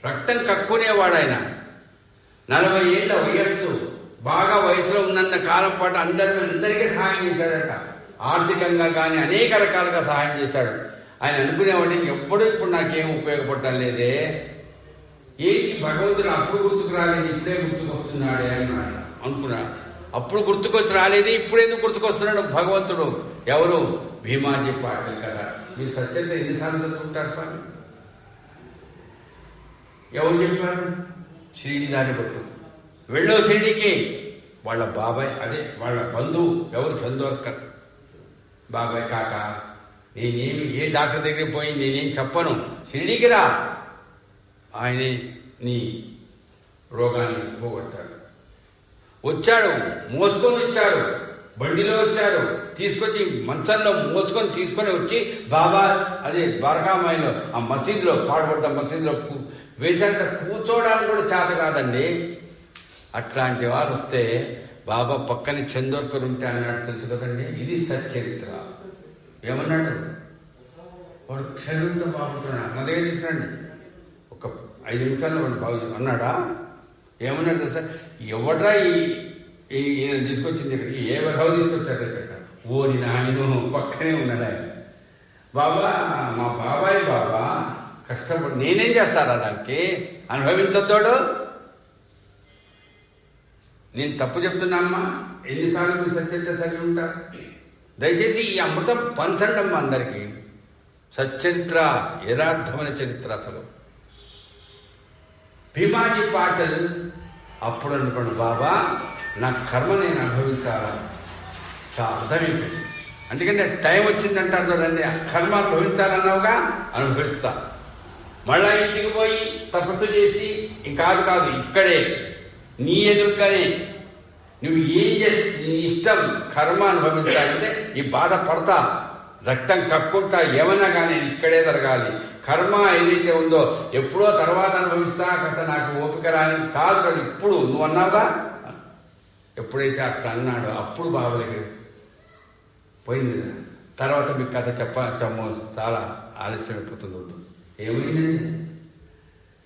రక్తం కక్కునేవాడు ఆయన. 40 ఏళ్ల వయస్సు, బాగా వయసులో ఉన్నంత కాలం పాటు అందరికీ సహాయం చేశాడట. ఆర్థికంగా కానీ అనేక రకాలుగా సహాయం చేశాడు. ఆయన అనుకునేవాడిని, ఎప్పుడూ ఇప్పుడు నాకేం ఉపయోగపడటం లేదే, ఏంటి భగవంతుడు అప్పుడు గుర్తుకు రాలేదు, ఇప్పుడే గుర్తుకొస్తున్నాడే అన్నాడు. అనుకున్నాడు. అప్పుడు గుర్తుకొచ్చి రాలేదు, ఇప్పుడు ఎందుకు గుర్తుకొస్తున్నాడు భగవంతుడు? ఎవరు? భీమాజీ పాటిల్ కదా. మీరు సత్యత ఎన్నిసార్లు చదువుకుంటారు స్వామి? ఎవరు చెప్పారు? షిరిడి దారి పట్టు, వెళ్ళో షిరిడికి. వాళ్ళ బాబాయ్, అదే వాళ్ళ బంధువు ఎవరు? చందోర్కర్ బాబాయ్. కాక నేనేమి ఏ డాక్టర్ దగ్గరికి పోయి నేనేం చెప్పను, షిరిడికి రా, ఆయనే నీ రోగాన్ని పోగొట్టాడు. వచ్చాడు, మోసుకొని వచ్చాడు, బండిలో వచ్చాడు, తీసుకొచ్చి మంచంలో మోసుకొని తీసుకొని వచ్చి బాబా అదే బారకామాయిలో ఆ మసీదులో, పాడుపడ్డ మసీదులో వేసాక కూర్చోవడానికి కూడా చేత కాదండి. అట్లాంటి వారు వస్తే బాబా పక్కన చందోర్కర్ ఉంటే అన్నాడు, తెలుసు కదండి. ఇది సచ్చరిత్ర. ఏమన్నాడు వాడు? క్షణంతో బాగుంటున్నాడు, నా దగ్గర తీసుకురండి, ఒక 5 నిమిషాల్లో వాడు బాగు అన్నాడా? ఏమన్నాడు తెలుసా? ఎవడ్రా ఈయన తీసుకొచ్చింది ఇక్కడికి? ఏ వధవ తీసుకొచ్చాడు ఇక్కడ? ఓని నాయన పక్కనే ఉన్నాడు ఆయన. బాబా, మా బాబాయ్ బాబా కష్టపడి నేనేం చేస్తారా దానికి? అనుభవించొద్దాడు. నేను తప్పు చెప్తున్నా అమ్మా? ఎన్నిసార్లు మీరు సత్యత చదివి ఉంటారు? దయచేసి ఈ అమృతం పంచండి అమ్మా అందరికీ. సచ్చరిత్ర, యథార్థమైన చరిత్ర. అసలు భీమాజీ పాటిల్ అప్పుడు అనుకోండి, బాబా నా కర్మ నేను అనుభవించాలా, అర్థమైంది. అందుకంటే టైం వచ్చిందంటారు చూడండి, కర్మ అనుభవించాలన్నావుగా, అనుభవిస్తా. మళ్ళా ఇంటికి పోయి తపస్సు చేసి కాదు ఇక్కడే నీ ఎదురుగానే నువ్వు ఏం చేస్తే నీ ఇష్టం కర్మ అనుభవించాలంటే ఈ బాధ పడతా, రక్తం కక్కుంటా, ఏమన్నా కానీ ఇక్కడే జరగాలి. కర్మ ఏదైతే ఉందో ఎప్పుడో తర్వాత అనుభవిస్తా, కాస్త నాకు ఓపిక రాని కాదు కదా. ఇప్పుడు నువ్వు అన్నావుగా, ఎప్పుడైతే అట్లా అన్నాడో అప్పుడు బాబా దగ్గర పోయింది. తర్వాత మీకు కథ చాలా ఆలస్యం అయిపోతుంది. ఏమైందండి?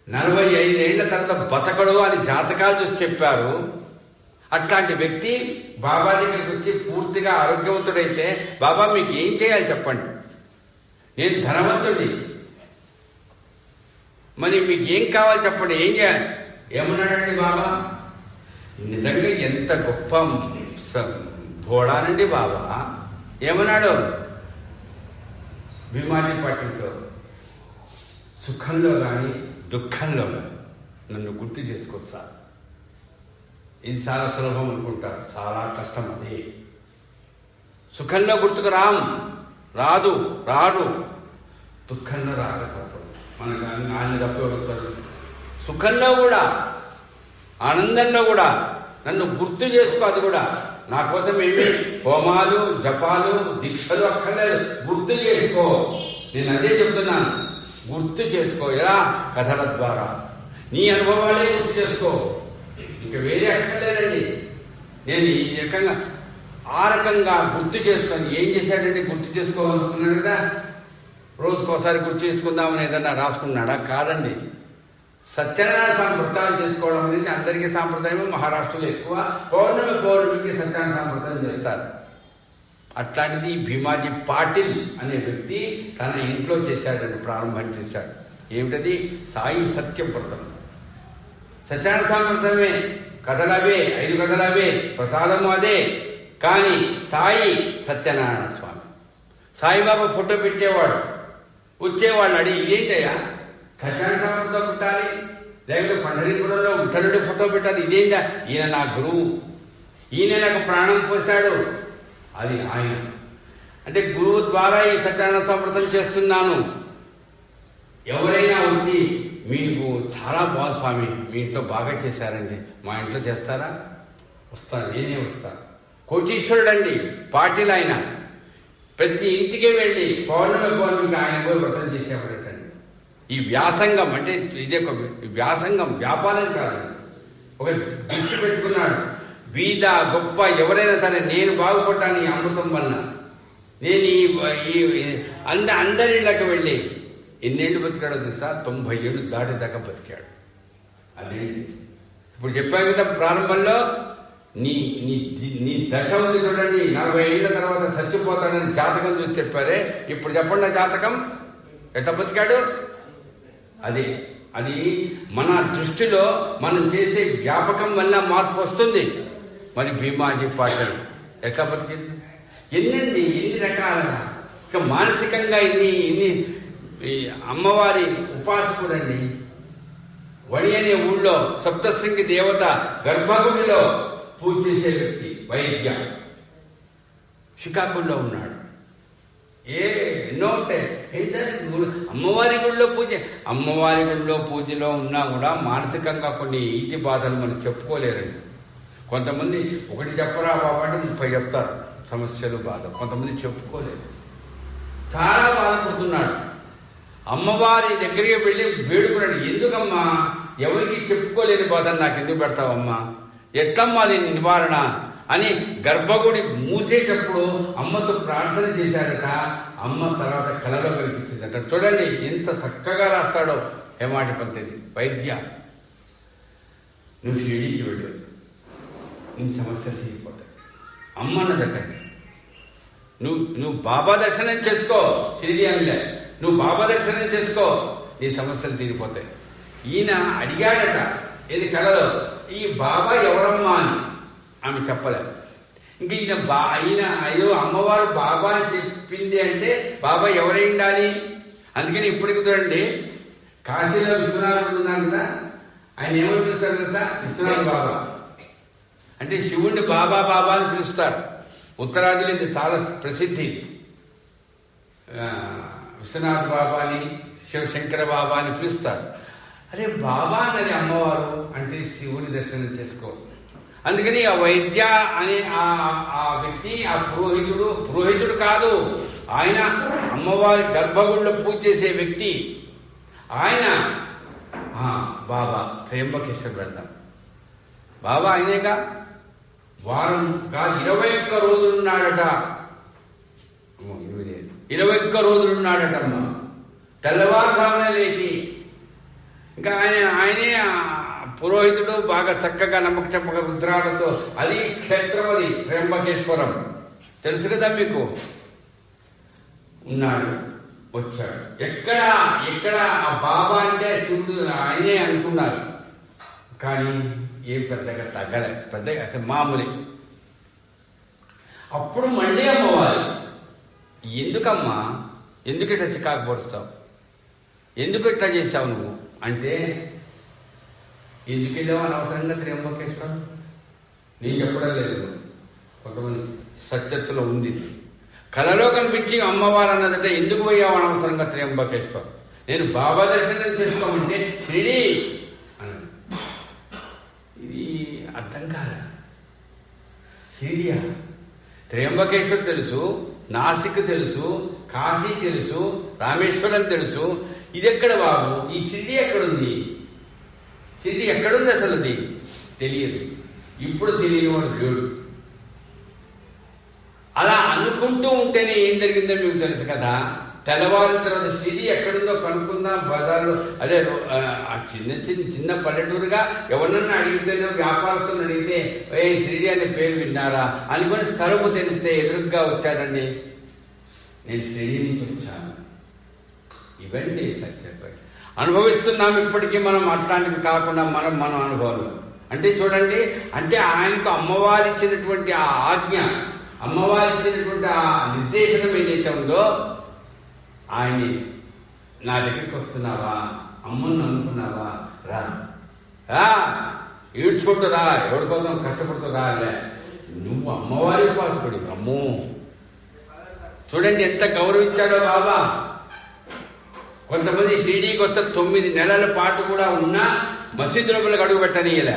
45 ఏళ్ల తర్వాత బతకడు అని జాతకాలు చూసి చెప్పారు. అట్లాంటి వ్యక్తి బాబా దగ్గరికి వచ్చి పూర్తిగా ఆరోగ్యవంతుడైతే బాబా మీకు ఏం చేయాలి చెప్పండి, నేను ధనవంతుడి, మరి మీకు ఏం కావాలి చెప్పండి, ఏం చేయాలి? ఏమన్నాడండి బాబా? నిజంగా ఎంత గొప్ప భోడానండి బాబా. ఏమన్నాడు? భీమాజీ పాటిల్తో సుఖంలో కానీ దుఃఖంలో కానీ నన్ను గుర్తు చేసుకోవచ్చా? ఇది చాలా సులభం అనుకుంటారు, చాలా కష్టం. అది సుఖంలో గుర్తుకు రాదు. దుఃఖంలో రాక తప్పదు. మనకు ఆయన తప్పవుతాడు. సుఖంలో కూడా ఆనందంలో కూడా నన్ను గుర్తు చేసుకో. అది కూడా నా కోసం ఏమి హోమాలు జపాలు దీక్షలు అక్కర్లేదు, గుర్తు చేసుకో. నేను అదే చెప్తున్నాను, గుర్తు చేసుకో. ఎలా? కథల ద్వారా నీ అనుభవాలే గుర్తు చేసుకో, ఇంకా వేరే అక్కర్లేదండి. నేను ఈ రకంగా ఆ రకంగా గుర్తు చేసుకొని ఏం చేశాడండి? గుర్తు చేసుకోవాలనుకున్నాడు కదా, రోజుకోసారి గుర్తు చేసుకుందామని ఏదన్నా రాసుకున్నాడా? కాదండి. సత్యనారాయణ వ్రతాలు చేసుకోవడం అనేది అందరికీ సాంప్రదాయం. మహారాష్ట్రలో ఎక్కువ పౌర్ణమికి సత్యనారాయణ సాంప్రదాయం చేస్తారు. అట్లాంటిది భీమాజీ పాటిల్ అనే వ్యక్తి తన ఇంట్లో చేశాడండి, ప్రారంభం చేశాడు. ఏమిటది? సాయి సత్య వ్రతం. సత్యనారాయణ సాంప్రదాయమే, కథలవే, 5 కథలవే, ప్రసాదము అదే. కానీ సాయి సత్యనారాయణ స్వామి, సాయిబాబా ఫోటో పెట్టేవాడు. వచ్చేవాళ్ళు అడిగి, ఇదేంటయ్యా సత్యనారాయణ స్వామితో పెట్టాలి, లేకపోతే పండరీపురంలో విఠలుడి ఫోటో పెట్టాలి, ఇదేంటా? ఈయన నా గురువు, ఈయన నాకు ప్రాణం పోశాడు. అది ఆయన అంటే గురువు ద్వారా ఈ సత్యనారాయణ సంవ్రతం చేస్తున్నాను. ఎవరైనా వచ్చి మీకు చాలా బాగా స్వామి, మీ ఇంట్లో బాగా చేశారండి, మా ఇంట్లో చేస్తారా? వస్తాను, నేనే వస్తాను. కోటీశ్వరుడు అండి పాటిల్. ఆయన ప్రతి ఇంటికి వెళ్ళి పౌర్ణమికి ఆయన పోయి వ్రతం చేసేవాడటండి. ఈ వ్యాసంగం అంటే ఇదే ఒక వ్యాసంగం, వ్యాపారం కాదు, ఒక దృష్టి పెట్టుకున్నాడు. బీద గొప్ప ఎవరైనా సరే నేను బాగుపడ్డాను ఈ అమృతం వలన, నేను ఈ అందరి ఇళ్ళకి వెళ్ళి ఎన్నేళ్ళు బతికాడో తెలుసా? 90 ఏళ్ళు దాటేదాకా బతికాడు. అదేంటి ఇప్పుడు చెప్పాను కదా ప్రారంభంలో, నీ నీ నీ దశ ఉంది చూడండి, 40 ఏళ్ళ తర్వాత చచ్చిపోతాడని జాతకం చూసి చెప్పారే. ఇప్పుడు చెప్పండి ఆ జాతకం ఎట్లా బతికాడు? అది మన దృష్టిలో మనం చేసే వ్యాపకం వల్ల మార్పు వస్తుంది. మరి భీమాజీ పాటలు ఎట్లా బతికింది? ఎన్ని రకాలుగా, ఇక మానసికంగా ఇన్ని అమ్మవారి ఉపాసకుడండి. వణి అనే ఊళ్ళో సప్తశృంగి దేవత గర్భగుడిలో పూజ చేసే వ్యక్తి వైద్య. శ్రీకాకుళంలో ఉన్నాడు. ఎన్నో ఉంటాయి. అమ్మవారి గుడిలో పూజలో ఉన్నా కూడా మానసికంగా కొన్ని ఈటి బాధలు మనం చెప్పుకోలేరండి. కొంతమంది ఒకటి చెప్పరా బాబా అంటే 30 చెప్తారు సమస్యలు, బాధ. కొంతమంది చెప్పుకోలేరు, చాలా బాధపడుతున్నాడు. అమ్మవారి దగ్గరికి వెళ్ళి వేడుకున్నాడు. ఎందుకమ్మా, ఎవరికి చెప్పుకోలేని బాధ నాకు ఎందుకు పెడతావమ్మా, ఎట్లమ్మా దీని నివారణ అని గర్భగుడి మూసేటప్పుడు అమ్మతో ప్రార్థన చేశాడట. అమ్మ తర్వాత కలలో కనిపించిందట. చూడండి ఎంత చక్కగా రాస్తాడో హేమాటి పంతది వైద్య. నువ్వు షిరిడీకి వెళ్ళు, నీ సమస్యలు తీరిపోతాయి. అమ్మ అన్నదటండి, నువ్వు బాబా దర్శనం చేసుకో. షిరిడీ అనిలే, నువ్వు బాబా దర్శనం చేసుకో, నీ సమస్యలు తీరిపోతాయి. ఈయన అడిగాడట ఏది కలలో, ఈ బాబా ఎవరమ్మా అని. ఆమె చెప్పలేదు. ఇంక ఈయన అయ్యో అమ్మవారు బాబా అని చెప్పింది అంటే బాబా ఎవరై ఉండాలి? అందుకని ఇప్పటికి చూడండి, కాశీలో విశ్వనాథుడు ఉన్నాడు కదా, ఆయన ఏమని పిలుస్తారు కదా? విశ్వనాథ్ బాబా అంటే శివుణ్ణి బాబా బాబా అని పిలుస్తారు. ఉత్తరాదిలో ఇది చాలా ప్రసిద్ధి. విశ్వనాథ్ బాబా అని, శివశంకర బాబా అని పిలుస్తారు. అరే బాబా అన్నది అమ్మవారు అంటే శివుని దర్శనం చేసుకో. అందుకని ఆ వైద్య అనే ఆ వ్యక్తి, ఆ పురోహితుడు కాదు, ఆయన అమ్మవారి గర్భగుడిలో పూజ చేసే వ్యక్తి. ఆయన బాబా త్రయంబకేశ్వర్ వెళ్దాం. బాబా ఆయనేగా వారం కాదు 21 రోజులున్నాడట. 8 21 రోజులు ఉన్నాడటమ్మ. తెల్లవారుజామున లేచి ఇంకా ఆయనే పురోహితుడు బాగా చక్కగా నమ్మక చెప్పక రుద్రాలతో, అది క్షేత్రం, అది త్ర్యంబకేశ్వరం తెలుసు కదా మీకు. ఉన్నాడు, వచ్చాడు. ఎక్కడ ఆ బాబా అంటే శివుడు ఆయనే అనుకున్నారు, కానీ ఏం పెద్దగా తగ్గలే, పెద్దగా అసలు మామూలే. అప్పుడు మళ్ళీ అమ్మవారు, ఎందుకమ్మా, ఎందుకు ఇట్లా చికాకు పరుస్తావు, ఎందుకు ఇట్లా చేసావు నువ్వు అంటే, ఎందుకు వెళ్ళావు అనవసరంగా త్ర్యంబకేశ్వరం, నేను చెప్పడం లేదు, కొంతమంది సత్యత్తులో ఉంది. కళలో కనిపించి అమ్మవారు అన్నదంటే, ఎందుకు పోయావు అనవసరంగా త్ర్యంబకేశ్వరం, నేను బాబా దర్శనం చేసుకోమంటే షిరిడి అన్నాడు. ఇది అర్థం కాల. షిరిడియా? త్ర్యంబకేశ్వర్ తెలుసు, నాసిక్ తెలుసు, కాశీ తెలుసు, రామేశ్వరం తెలుసు, ఇది ఎక్కడ బాబు, ఈ షిరిడి ఎక్కడుంది, షిరిడి ఎక్కడుంది అసలు, అది తెలియదు. ఇప్పుడు తెలియని వాడు లేడు. అలా అనుకుంటూ ఉంటేనే ఏం జరిగిందో మీకు తెలుసు కదా. తెల్లవారిన తర్వాత షిరిడి ఎక్కడుందో కనుక్కుందాం బజార్లో, అదే ఆ చిన్న పల్లెటూరుగా ఎవరన్నా అడిగితేనో, వ్యాపారస్తులను అడిగితే షిరిడి అనే పేరు విన్నారా అనుకొని తలుపు తెలిస్తే ఎదురుగ్గా వచ్చాడండి, నేను షిరిడి నుంచి వచ్చాను. ఇవండి సత్యపై అనుభవిస్తున్నాం ఇప్పటికీ మనం. అట్లాంటివి కాకుండా మన అనుభవాలు అంటే చూడండి, అంటే ఆయనకు అమ్మవారు ఇచ్చినటువంటి ఆ ఆజ్ఞ, అమ్మవారు ఇచ్చినటువంటి ఆ నిర్దేశనం ఏదైతే ఉందో, ఆయన నా దగ్గరికి వస్తున్నావా, అమ్మను నమ్ముకున్నావా, రా ఈడ్చుకుంటూ రా, ఎవరి కోసం కష్టపడుతూ రాలే, నువ్వు అమ్మవారి ఉపాసకుడు. అమ్మో చూడండి ఎంత గౌరవించాడో బాబా. కొంతమంది షిరిడీకి వస్తే 9 నెలల పాటు కూడా ఉన్నా మసీదు లోపలికి అడుగు పెట్టనీయలే.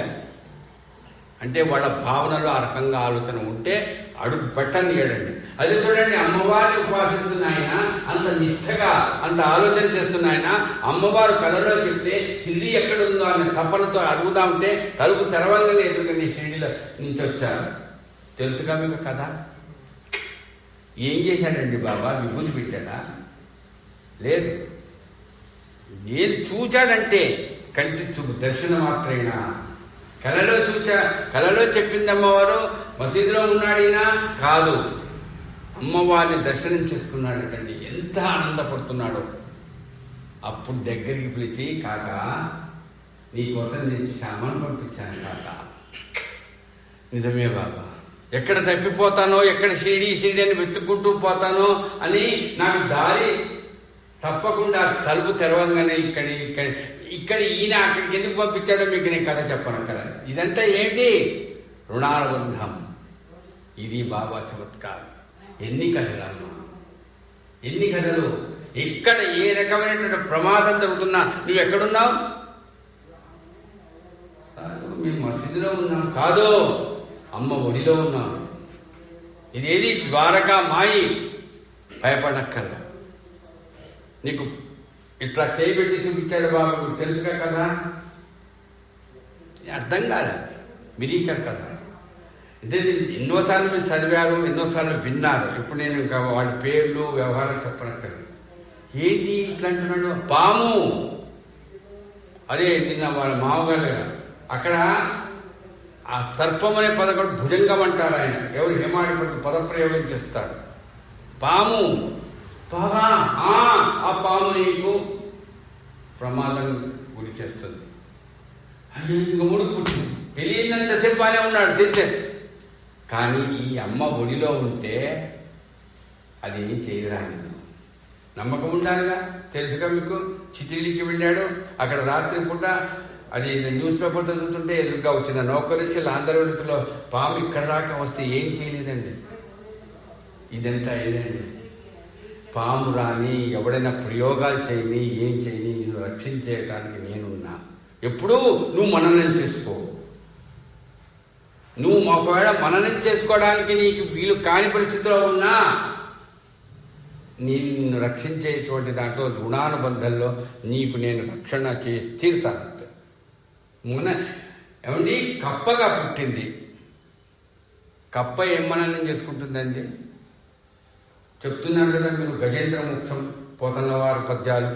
అంటే వాళ్ళ భావనలో ఆ రకంగా ఆలోచన ఉంటే అడుగు పెట్టనీయడండి. అది చూడండి, అమ్మవారిని ఉపాసిస్తున్న ఆయన, అంత నిష్ఠగా అంత ఆలోచన చేస్తున్న ఆయన, అమ్మవారు కళలో చెప్తే షిరిడి ఎక్కడుందో అనే తపనతో అడుగుదా ఉంటే తలుపు తెరవంగానే ఎదురుగా షిరిడిలో నుంచి వచ్చారు. తెలుసుగా మీకు కదా. ఏం చేశాడండి బాబా, విభూతి పెట్టాడా? లేదు. నేను చూచాడంటే కంటి చూపు దర్శన మాత్రమేనా, కళలో చెప్పింది అమ్మవారు, మసీదులో ఉన్నాడినా కాదు, అమ్మవారిని దర్శనం చేసుకున్నాడటండి. ఎంత ఆనందపడుతున్నాడో. అప్పుడు దగ్గరికి పిలిచి, కాక నీకోసం నేను శ్యామను పంపించాను కాక. నిజమే బాబా, ఎక్కడ తప్పిపోతానో, ఎక్కడ షిరిడి అని వెతుక్కుంటూ పోతానో అని నాకు దారి తప్పకుండా తలుపు తెరవంగానే ఇక్కడ ఈయన అక్కడికి ఎందుకు పంపించాడో మీకు నేను కథ చెప్పను. అక్కడ ఇదంతా ఏంటి, రుణానుబంధం. ఇది బాబా చమత్కారం. ఎన్ని కథలు, ఎన్ని కథలు. ఇక్కడ ఏ రకమైనటువంటి ప్రమాదం జరుగుతున్నా నువ్వు ఎక్కడున్నావు? మేము మసీదులో ఉన్నాం కాదు, అమ్మ ఒడిలో ఉన్నాం. ఇదేది ద్వారకా మాయి, భయపడక్కర్లా. నీకు ఇట్లా చేయబెట్టి చూపించాడు బాబు, తెలుసుగా కదా. అర్థం కాలే, మిరీకర్ కదా. అంటే ఎన్నోసార్లు మీరు చదివారు, ఎన్నోసార్లు విన్నారు. ఇప్పుడు నేను ఇంకా వాడి పేర్లు వ్యవహారం చెప్పనక్కర్లేదు. ఏంటి ఇట్లా అంటున్నాడు? పాము. అదే నిన్న వాళ్ళ మామగారు అక్కడ ఆ సర్పం అనే పదం కూడా భుజంగం అంటారు ఆయన. ఎవరు హేమాడి పదప్రయోగం చేస్తాడు. పాము, పావా, ఆ పాము నీకు ప్రమాదం గురి చేస్తుంది. అయ్యో ఇంకా ముడుకు పుట్టింది. తెలియనంతసేపు బాగానే ఉన్నాడు, తెలిసే. కానీ ఈ అమ్మ ఒడిలో ఉంటే అది ఏం చేయరాని నమ్మకం ఉండాలిగా. తెలుసుగా మీకు. చిటిలికి వెళ్ళాడు. అక్కడ రాత్రి పూట అది న్యూస్ పేపర్ చదువుతుంటే ఎదురుగా వచ్చిన నౌకరించి ఆంధ్రవృత్తిలో పాము ఇక్కడ దాకా వస్తే ఏం చేయలేదండి. ఇదంతా ఏదండి, పాము రాని, ఎవడైనా ప్రయోగాలు చేయని, ఏం చేయని, నిన్ను రక్షించేయడానికి నేనున్నా. ఎప్పుడూ నువ్వు మననం చేసుకో. నువ్వు ఒకవేళ మననం చేసుకోవడానికి నీకు వీలు కాని పరిస్థితిలో ఉన్నా నిన్ను రక్షించేటువంటి దాంట్లో రుణానుబంధంలో నీకు నేను రక్షణ చేసి తీరుతాను. మొన్న ఏమండి, కప్పగా పుట్టింది. కప్ప ఏం మననం చేసుకుంటుందండి? చెప్తున్నారు కదా మీరు, గజేంద్ర మోక్షం పోతన్న వారి పద్యాలు.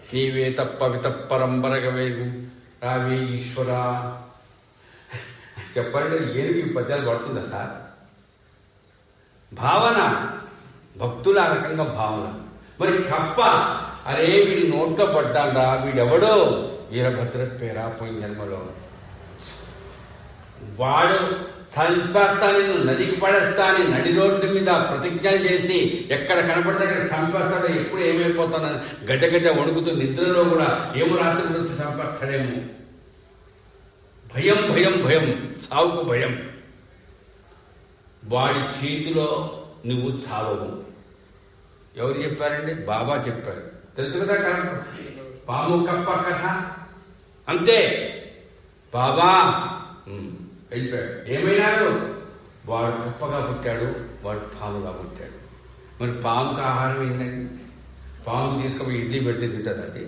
నీవే తప్ప వితప్పరంబరగవేగు రావే ఈశ్వర. చెప్పండి, ఏనుగు ఈ పద్యాలు పడుతుందా సార్? భావన, భక్తుల ఆ రకంగా భావన. మరి కప్ప, అరే వీడి నోట్లో పడ్డాడా, వీడెవడో వీరభద్ర పేరా పోయిన జన్మలో, వాడు చంపేస్తాను, నదికి పడేస్తాను, నడి రోడ్డు మీద ప్రతిజ్ఞలు చేసి ఎక్కడ కనపడితే అక్కడ చంపేస్తాడో, ఎప్పుడు ఏమైపోతానని గజ గజ వణుకుతూ నిద్రలో కూడా ఏమో రాత్రి గురించి చంపేస్తాడేమో. భయం భయం భయం, చావుకు భయం. వాడి చేతిలో నువ్వు చావవు. ఎవరు చెప్పారండి? బాబా చెప్పారు. తెలుసు కదా పాము కప్ప కథ. అంతే, బాబా వెళ్ళిపోయాడు. ఏమైనాడు? వాడు కప్పగా పుట్టాడు, వాడు పాముగా పుట్టాడు. మరి పాముకి ఆహారం ఏంటండి? పాము తీసుకుపోయి ఇడ్లీ పెడితే తింటుందా? అది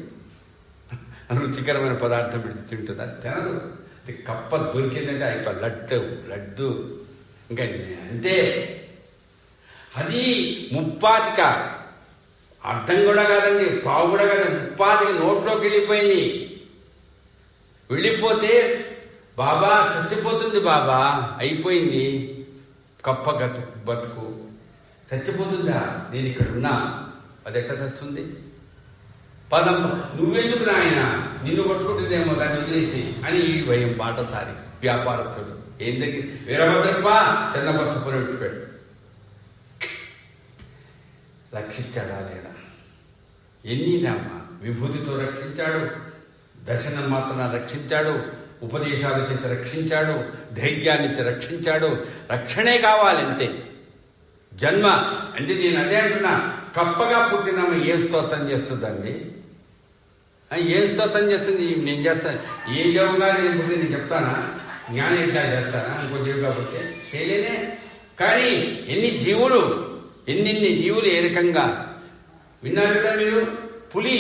రుచికరమైన పదార్థం పెడితే తింటుందా? తినదు. అది కప్ప దొరికిందంటే అయిపోయి లడ్డు ఇంకా అంతే. అది ముప్పాతిక, అర్థం కూడా కాదండి, పావు కూడా కాదు, ముప్పాతిక నోట్లోకి వెళ్ళిపోయింది. వెళ్ళిపోతే బాబా చచ్చిపోతుంది, బాబా అయిపోయింది కప్ప బతుకు. చచ్చిపోతుందా? నేను ఇక్కడ ఉన్నా, అది ఎట్లా చచ్చుంది? పదం నువ్వెందుకు నాయన, నిన్ను కొట్టుకుంటుందేమో దాన్ని వదిలేసి అని ఈ భయం. బాటసారి వ్యాపారస్తుడు ఏం దగ్గర వీరభద్రప్ప చిన్నబస్తపురం విడిచిపోయాడు. రక్షించాడా లేడా? ఎన్నినమ్మా విభూతితో రక్షించాడు, దర్శనం మాత్రం రక్షించాడు, ఉపదేశాలు చేసి రక్షించాడు, ధైర్యాన్ని ఇచ్చి రక్షించాడు. రక్షణే కావాలంతే. జన్మ అంటే నేను అదే అంటున్నా, కప్పగా పుట్టినామ ఏం స్తోత్రం చేస్తుందండి? ఏం స్తోత్రం చేస్తుంది? నేను చేస్తాను. ఏ యోగా నేను చెప్తానా? జ్ఞానం ఎట్లా చేస్తానా? ఇంకో జీవి కాబట్టి చేయలేనే. కానీ ఎన్ని జీవులు ఏ రకంగా విన్నారు కదా మీరు? పులి,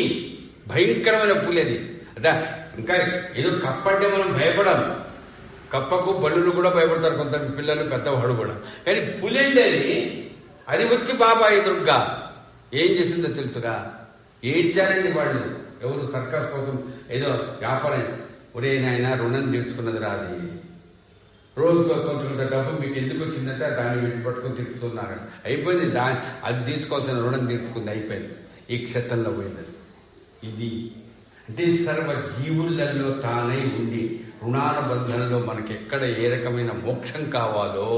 భయంకరమైన పులి అది. అంటే ఇంకా ఏదో కప్ప అంటే మనం భయపడం. కప్పకు బళ్ళు కూడా భయపడతారు కొంత పిల్లలు, పెద్దవాడు కూడా. కానీ పులి అంటే అది వచ్చి బాబా ఎదురుగా ఏం చేసిందో తెలుసుగా? ఏడ్చారండి వాళ్ళు. ఎవరు? సర్కస్ కోసం ఏదో వ్యాపారం. ఒరే నాయన, రుణం తీర్చుకున్నది రాది, రోజుకో కొంత డబ్బు మీకు ఎందుకు వచ్చిందంటే దాన్ని వీటి పట్టుకొని తిప్పుతున్నారు. అయిపోయింది, అది తీర్చుకోవాల్సిన రుణం తీర్చుకుంది, అయిపోయింది. ఈ క్షేత్రంలో పోయింది. ఇది అంటే సర్వ జీవులలో తానై ఉండి రుణానుబంధంలో మనకెక్కడ ఏ రకమైన మోక్షం కావాలో,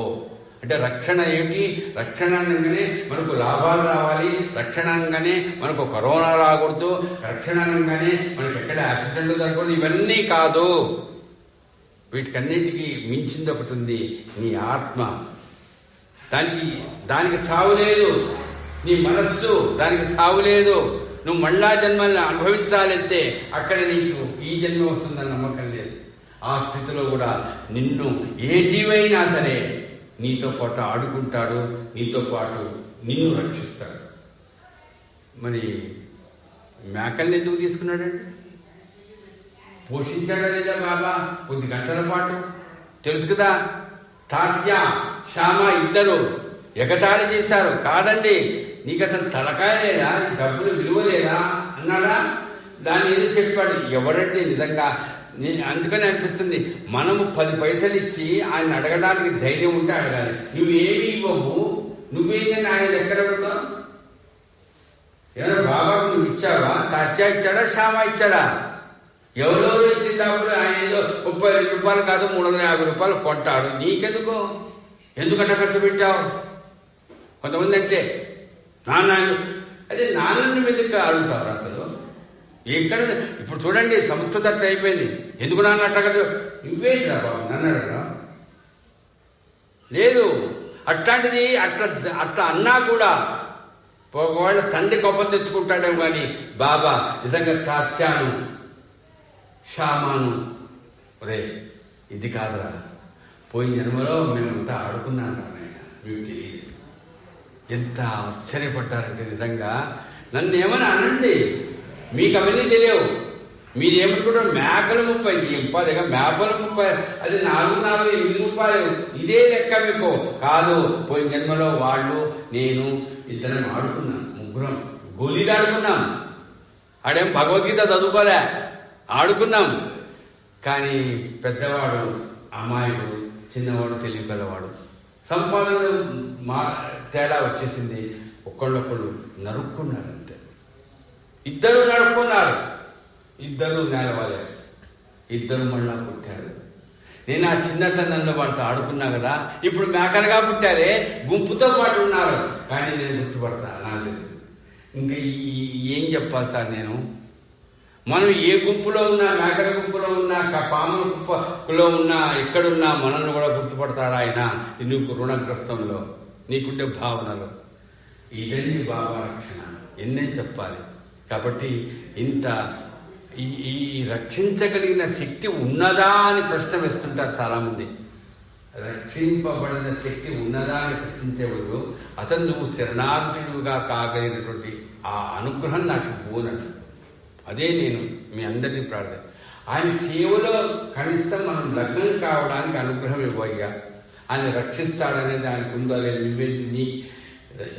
అంటే రక్షణ ఏమిటి? రక్షణ అనగానే మనకు లాభాలు రావాలి, రక్షణ అనగానే మనకు కరోనా రాకూడదు, రక్షణ అనగానే మనకు ఎక్కడ యాక్సిడెంట్లు జరగకూడదు, ఇవన్నీ కాదు. వీటికన్నిటికీ మించింది ఒకటి ఉంది, నీ ఆత్మ. దానికి చావు లేదు. నీ మనస్సు, దానికి చావు లేదు. నువ్వు మళ్ళా జన్మల్ని అనుభవించాలంటే అక్కడ నీకు ఈ జన్మ వస్తుందని నమ్మకం లేదు. ఆ స్థితిలో కూడా నిన్ను ఏ జీవైనా సరే నీతో పాటు ఆడుకుంటాడు, నీతో పాటు నిన్ను రక్షిస్తాడు. మరి మేకల్ని ఎందుకు తీసుకున్నాడండి? పోషించాడా లేదా బాబా కొద్ది గంటల పాటు? తెలుసు కదా, తాత్య శ్యామ ఇద్దరు ఎగతాళి చేశారు. కాదండి, నీకు అతను తలకాయ లేదా, డబ్బులు విలువ లేదా అన్నాడా? దాన్ని ఏదో చెప్పాడు. ఎవరండి నిజంగా? అందుకని అనిపిస్తుంది, మనము 10 పైసలు ఇచ్చి ఆయన అడగడానికి ధైర్యం ఉంటే అడగాలి. నువ్వేమి ఇవ్వవు, నువ్వేంటని ఆయన ఎక్కడ పెడతావు? ఏమైనా బాబాకు నువ్వు ఇచ్చావా? తాత్య ఇచ్చాడా, శ్యామ ఇచ్చాడా? ఎవరెవరు ఇచ్చిన డబ్బులు ఆయన ఏదో 32 రూపాయలు కాదు 350 రూపాయలు కొంటాడు. నీకెందుకు? ఎందుకంటే ఖర్చు పెట్టావు? కొంతమంది అంటే నాన్న, అదే నాన్నని మీదకి అడుగుతారు అసలు. ఎక్కడ ఇప్పుడు చూడండి, సంస్కృతి అట్లా అయిపోయింది. ఎందుకు నాన్న అట్లా కదా? నువ్వేంటిరా బాబు నన్ను అడగరా? లేదు. అట్లాంటిది అట్లా అన్నా కూడా ఒకవేళ తండ్రి కోపం తెచ్చుకుంటాడేమో. కానీ బాబా నిజంగా తాత్యాను శ్యామాను, రే ఇది కాదురా, పోయిన జన్మలో మేమంతా ఆడుకున్నాను నాయన, మీకు తెలియదు. ఎంత ఆశ్చర్యపడ్డారంటే నిజంగా. నన్ను ఏమని అనండి, మీకు అవన్నీ తెలియవు. మీరేమనుకుంటారు మేకలు 30 పదిగా మేపలు 30, అది 4 8 రూపాయలు, ఇదే లెక్క మీకు కాదు. పోయిన జన్మలో వాళ్ళు నేను ఇద్దరం ఆడుకున్నాం, ముగ్గురం గోళీలు ఆడుకున్నాం. ఆడేం భగవద్గీత చదువుకోలే, ఆడుకున్నాం. కానీ పెద్దవాడు అమాయకుడు, చిన్నవాడు తెలివిగలవాడు. సంపాదన తేడా వచ్చేసింది. ఒకళ్ళొకళ్ళు నరుక్కున్నారు అంతే. ఇద్దరు నరుక్కున్నారు, ఇద్దరు నేలవాలేరు, ఇద్దరు మళ్ళా పుట్టారు. నేను ఆ చిన్నతనంలో వాళ్ళతో ఆడుకున్నా కదా, ఇప్పుడు మేకలుగా పుట్టారే, గుంపుతో పాటు ఉన్నారు. కానీ నేను గుర్తుపడతా, నాకు తెలుసు. ఇంకా ఏం చెప్పాలి సార్ నేను? మనం ఏ గుంపులో ఉన్నా, మేకల గుంపులో ఉన్నా, పాముల గుంపులో ఉన్నా, ఎక్కడున్నా మనల్ని కూడా గుర్తుపడతాడు ఆయన. నీకు రుణగ్రస్తంలో నీకుండే భావనలో. ఇదండి బాబా రక్షణ. ఎన్నే చెప్పాలి. కాబట్టి ఇంత ఈ రక్షించగలిగిన శక్తి ఉన్నదా అని ప్రశ్న వేస్తుంటారు చాలామంది. రక్షింపబడిన శక్తి ఉన్నదా అని ప్రశ్నించేవాడు అతను నువ్వు శరణాగతుడుగా కాగలిగినటువంటి ఆ అనుగ్రహం నాకు పోనట్టు. అదే నేను మీ అందరినీ ప్రార్థన. ఆయన సేవలో కనీసం మనం లగ్నం కావడానికి అనుగ్రహం ఇవ్వయ్యా. ఆయన రక్షిస్తాడనేది ఆయనకు ఉందో లేదు.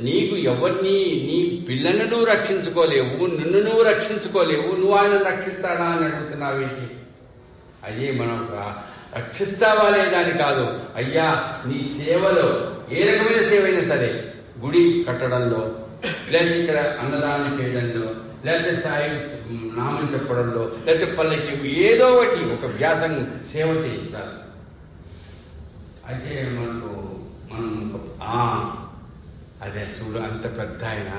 నీకు ఎవరిని, నీ పిల్లలను నువ్వు రక్షించుకోలేవు, నిన్ను నువ్వు రక్షించుకోలేవు, నువ్వు ఆయన రక్షిస్తాడా అని అడుగుతున్నావేంటి? అయ్యే మనం రక్షిస్తావా లేదా అని కాదు. అయ్యా నీ సేవలో ఏ రకమైన సేవ అయినా సరే, గుడి కట్టడంలో, లేకపోతే ఇక్కడ అన్నదానం చేయడంలో, లేకపోతే సాయి నామం చెప్పడంలో, లేకపోతే పల్లెకి ఏదో ఒకటి ఒక వ్యాసం సేవ చేయిస్తారు. అయితే మనం అదే చూడు, అంత పెద్ద ఆయన